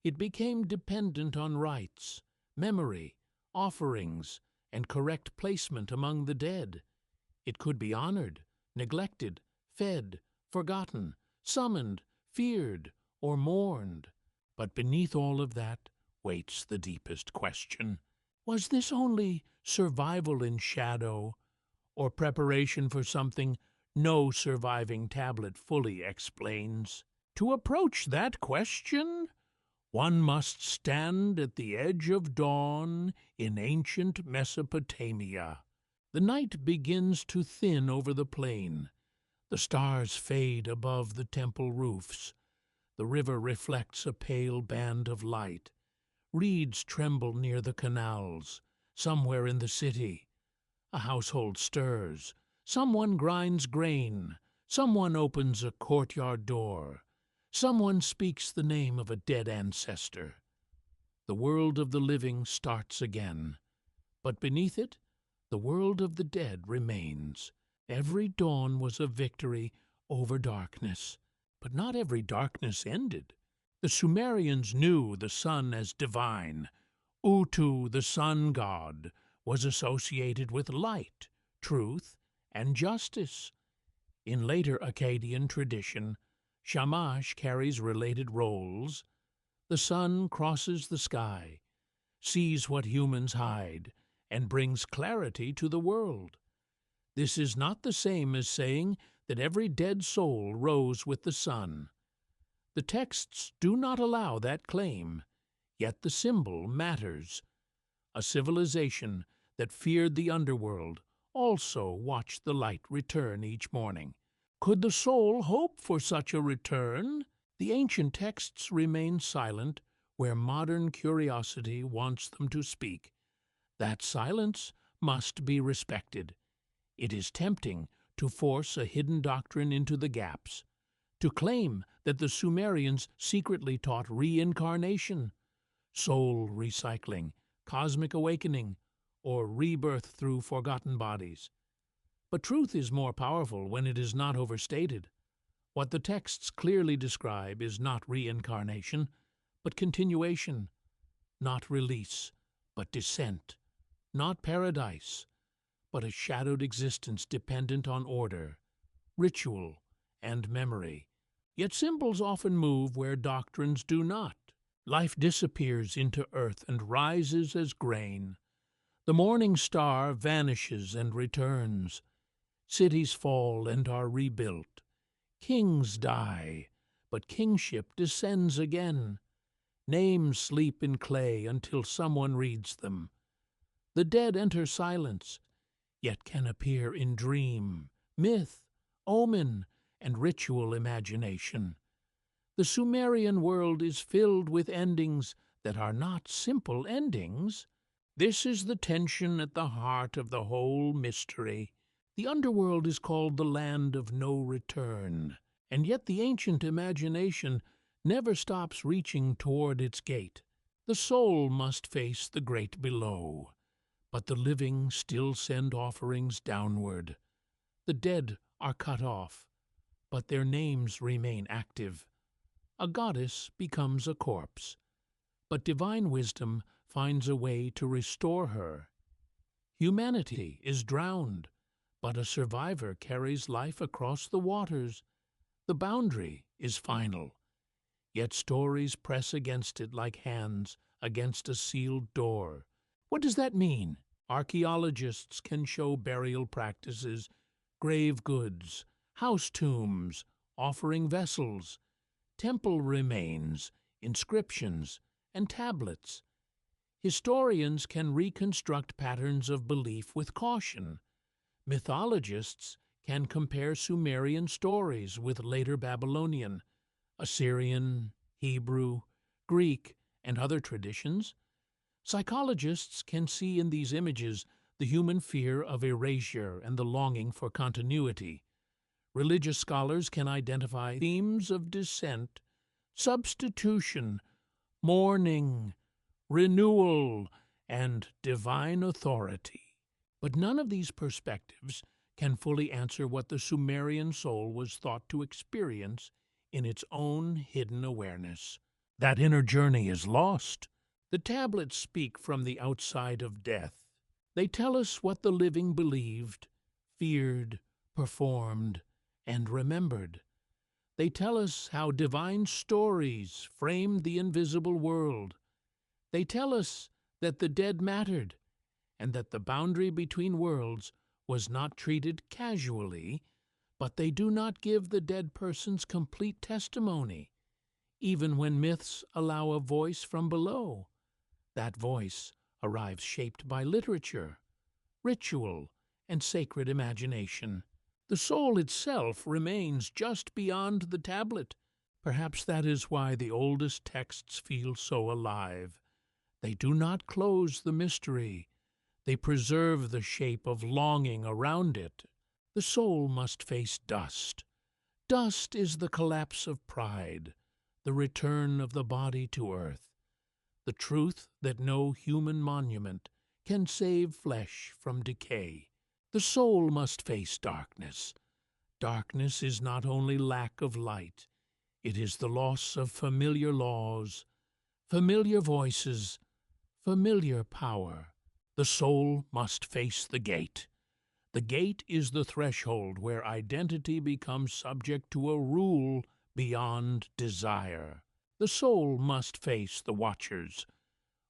It became dependent on rites, memory, offerings, and correct placement among the dead. It could be honored, neglected, fed, forgotten, summoned, feared, or mourned. But beneath all of that waits the deepest question. Was this only survival in shadow, or preparation for something no surviving tablet fully explains? To approach that question, one must stand at the edge of dawn in ancient Mesopotamia. The night begins to thin over the plain. The stars fade above the temple roofs. The river reflects a pale band of light. Reeds tremble near the canals. Somewhere in the city, a household stirs. Someone grinds grain. Someone opens a courtyard door. Someone speaks the name of a dead ancestor. The world of the living starts again. But beneath it, the world of the dead remains. Every dawn was a victory over darkness. But not every darkness ended. The Sumerians knew the sun as divine. Utu, the sun god, was associated with light, truth, and justice. In later Akkadian tradition, Shamash carries related roles. The sun crosses the sky, sees what humans hide, and brings clarity to the world. This is not the same as saying that every dead soul rose with the sun. The texts do not allow that claim, yet the symbol matters. A civilization that feared the underworld also watched the light return each morning. Could the soul hope for such a return? The ancient texts remain silent where modern curiosity wants them to speak. That silence must be respected. It is tempting to force a hidden doctrine into the gaps, to claim that the Sumerians secretly taught reincarnation, soul recycling, cosmic awakening, or rebirth through forgotten bodies. But truth is more powerful when it is not overstated. What the texts clearly describe is not reincarnation, but continuation, not release, but descent, not paradise, but a shadowed existence dependent on order, ritual, and memory. Yet symbols often move where doctrines do not. Life disappears into earth and rises as grain. The morning star vanishes and returns. Cities fall and are rebuilt. Kings die, but kingship descends again. Names sleep in clay until someone reads them. The dead enter silence, yet can appear in dream, myth, omen, and ritual imagination. The Sumerian world is filled with endings that are not simple endings. This is the tension at the heart of the whole mystery. The underworld is called the land of no return, and yet the ancient imagination never stops reaching toward its gate. The soul must face the great below, but the living still send offerings downward. The dead are cut off, but their names remain active. A goddess becomes a corpse, but divine wisdom finds a way to restore her. Humanity is drowned, but a survivor carries life across the waters. The boundary is final, yet stories press against it like hands against a sealed door. What does that mean? Archaeologists can show burial practices grave goods, house tombs, offering vessels, temple remains, inscriptions, and tablets. Historians can reconstruct patterns of belief with caution. Mythologists can compare Sumerian stories with later Babylonian, Assyrian, Hebrew, Greek, and other traditions. Psychologists can see in these images the human fear of erasure and the longing for continuity. Religious scholars can identify themes of descent, substitution, mourning, renewal, and divine authority. But none of these perspectives can fully answer what the Sumerian soul was thought to experience in its own hidden awareness. That inner journey is lost. The tablets speak from the outside of death. They tell us what the living believed, feared, performed, and remembered. They tell us how divine stories framed the invisible world. They tell us that the dead mattered, and that the boundary between worlds was not treated casually, but they do not give the dead person's complete testimony, even when myths allow a voice from below. That voice arrives shaped by literature, ritual, and sacred imagination. The soul itself remains just beyond the tablet. Perhaps that is why the oldest texts feel so alive. They do not close the mystery. They preserve the shape of longing around it. The soul must face dust. Dust is the collapse of pride, the return of the body to earth, the truth that no human monument can save flesh from decay. The soul must face darkness. Darkness is not only lack of light, it is the loss of familiar laws, familiar voices, familiar power. The soul must face the gate. The gate is the threshold where identity becomes subject to a rule beyond desire. The soul must face the watchers.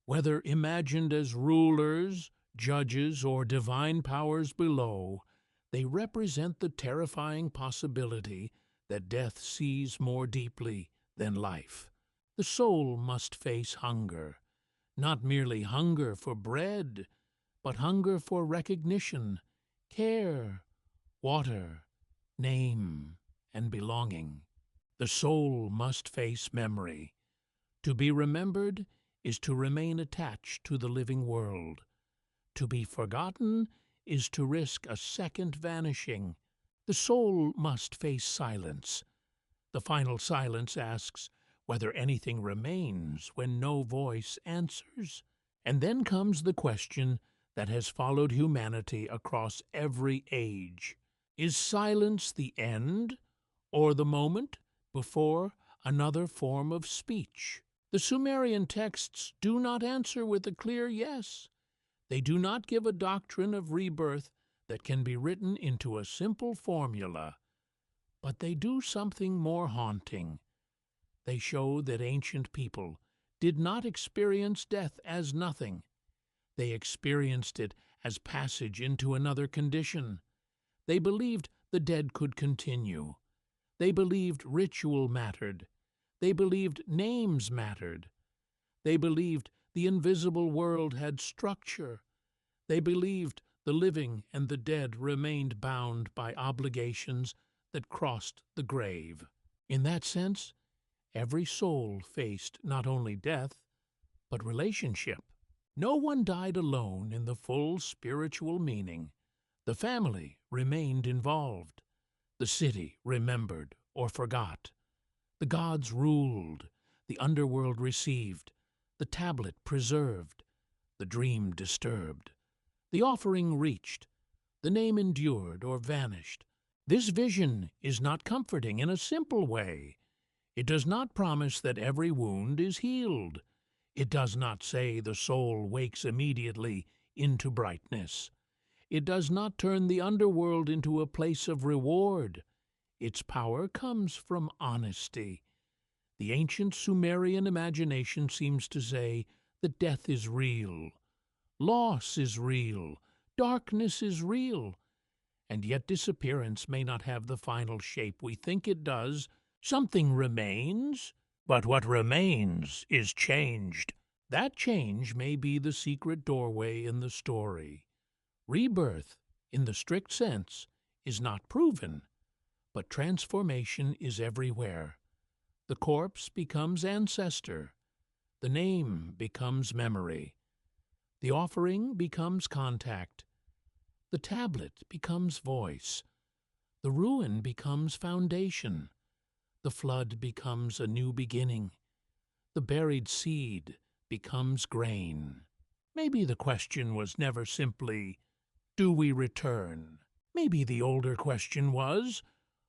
Whether imagined as rulers, judges, or divine powers below, they represent the terrifying possibility that death sees more deeply than life. The soul must face hunger, not merely hunger for bread, but hunger for recognition, care, water, name, and belonging. The soul must face memory. To be remembered is to remain attached to the living world. To be forgotten is to risk a second vanishing. The soul must face silence. The final silence asks whether anything remains when no voice answers. And then comes the question that has followed humanity across every age. Is silence the end, or the moment before another form of speech? The Sumerian texts do not answer with a clear yes. They do not give a doctrine of rebirth that can be written into a simple formula. But they do something more haunting. They show that ancient people did not experience death as nothing. They experienced it as passage into another condition. They believed the dead could continue. They believed ritual mattered. They believed names mattered. They believed the invisible world had structure. They believed the living and the dead remained bound by obligations that crossed the grave. In that sense, every soul faced not only death, but relationship. No one died alone in the full spiritual meaning. The family remained involved. The city remembered or forgot. The gods ruled. The underworld received. The tablet preserved. The dream disturbed. The offering reached. The name endured or vanished. This vision is not comforting in a simple way. It does not promise that every wound is healed. It does not say the soul wakes immediately into brightness. It does not turn the underworld into a place of reward. Its power comes from honesty. The ancient Sumerian imagination seems to say that death is real, loss is real, darkness is real, And yet disappearance may not have the final shape we think it does. Something remains, but what remains is changed. That change may be the secret doorway in the story. Rebirth, in the strict sense, is not proven, but transformation is everywhere. The corpse becomes ancestor. The name becomes memory. The offering becomes contact. The tablet becomes voice. The ruin becomes foundation. The flood becomes a new beginning. The buried seed becomes grain. Maybe the question was never simply, do we return? Maybe the older question was,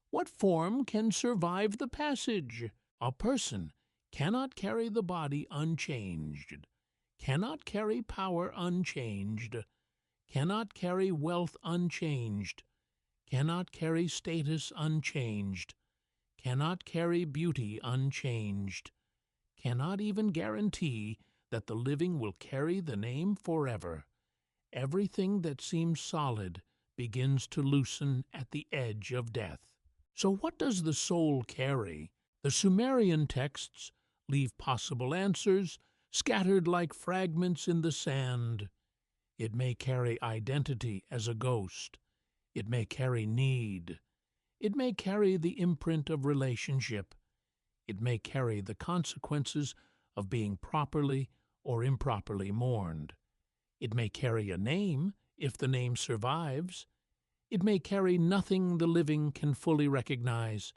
what form can survive the passage? A person cannot carry the body unchanged, cannot carry power unchanged, cannot carry wealth unchanged, cannot carry status unchanged, cannot carry beauty unchanged, cannot even guarantee that the living will carry the name forever. Everything that seems solid begins to loosen at the edge of death. So what does the soul carry? The Sumerian texts leave possible answers scattered like fragments in the sand. It may carry identity as a ghost. It may carry need. It may carry the imprint of relationship. It may carry the consequences of being properly or improperly mourned. It may carry a name, if the name survives. It may carry nothing the living can fully recognize.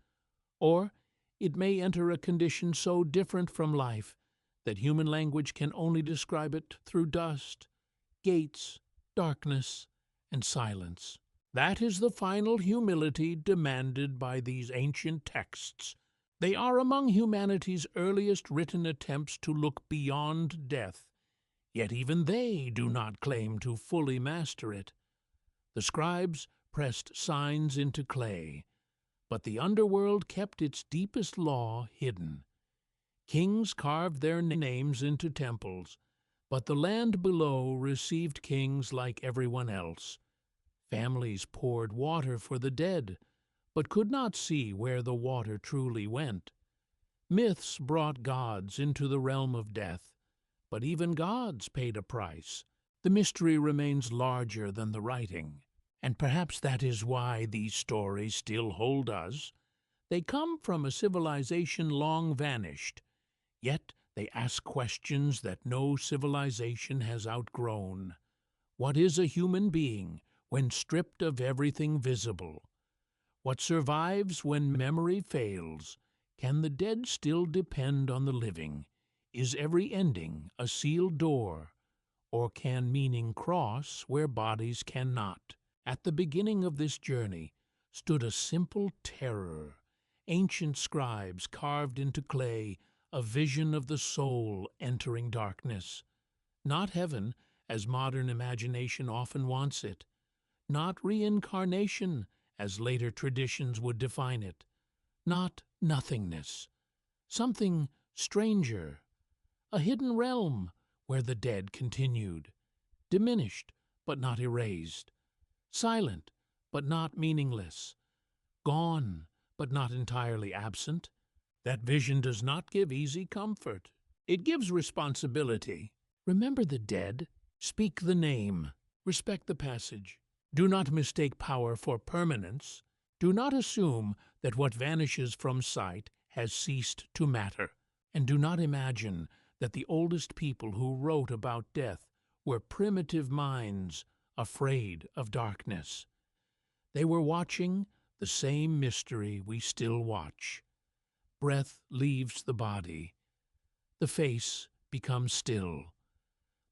Or it may enter a condition so different from life that human language can only describe it through dust, gates, darkness, and silence. That is the final humility demanded by these ancient texts. They are among humanity's earliest written attempts to look beyond death, yet even they do not claim to fully master it. The scribes pressed signs into clay, but the underworld kept its deepest law hidden. Kings carved their names into temples, but the land below received kings like everyone else. Families poured water for the dead, but could not see where the water truly went. Myths brought gods into the realm of death, but even gods paid a price. The mystery remains larger than the writing, and perhaps that is why these stories still hold us. They come from a civilization long vanished, yet they ask questions that no civilization has outgrown. What is a human being when stripped of everything visible? What survives when memory fails? Can the dead still depend on the living? Is every ending a sealed door? Or can meaning cross where bodies cannot? At the beginning of this journey stood a simple terror. Ancient scribes carved into clay a vision of the soul entering darkness. Not heaven, as modern imagination often wants it. Not reincarnation, as later traditions would define it. Not nothingness. Something stranger. A hidden realm where the dead continued. Diminished, but not erased. Silent, but not meaningless. Gone, but not entirely absent. That vision does not give easy comfort. It gives responsibility. Remember the dead. Speak the name. Respect the passage. Do not mistake power for permanence. Do not assume that what vanishes from sight has ceased to matter. And do not imagine that the oldest people who wrote about death were primitive minds afraid of darkness. They were watching the same mystery we still watch. Breath leaves the body. The face becomes still.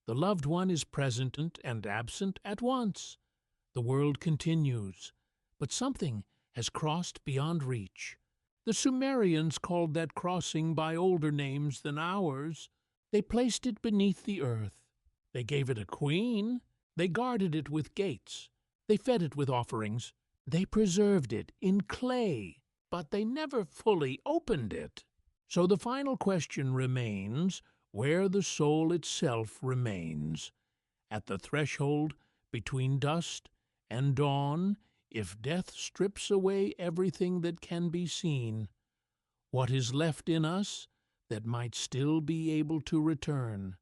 The loved one is present and absent at once. The world continues, but something has crossed beyond reach. The Sumerians called that crossing by older names than ours. They placed it beneath the earth. They gave it a queen. They guarded it with gates. They fed it with offerings. They preserved it in clay, but they never fully opened it. So the final question remains where the soul itself remains. At the threshold between dust and dawn, If death strips away everything that can be seen, what is left in us that might still be able to return?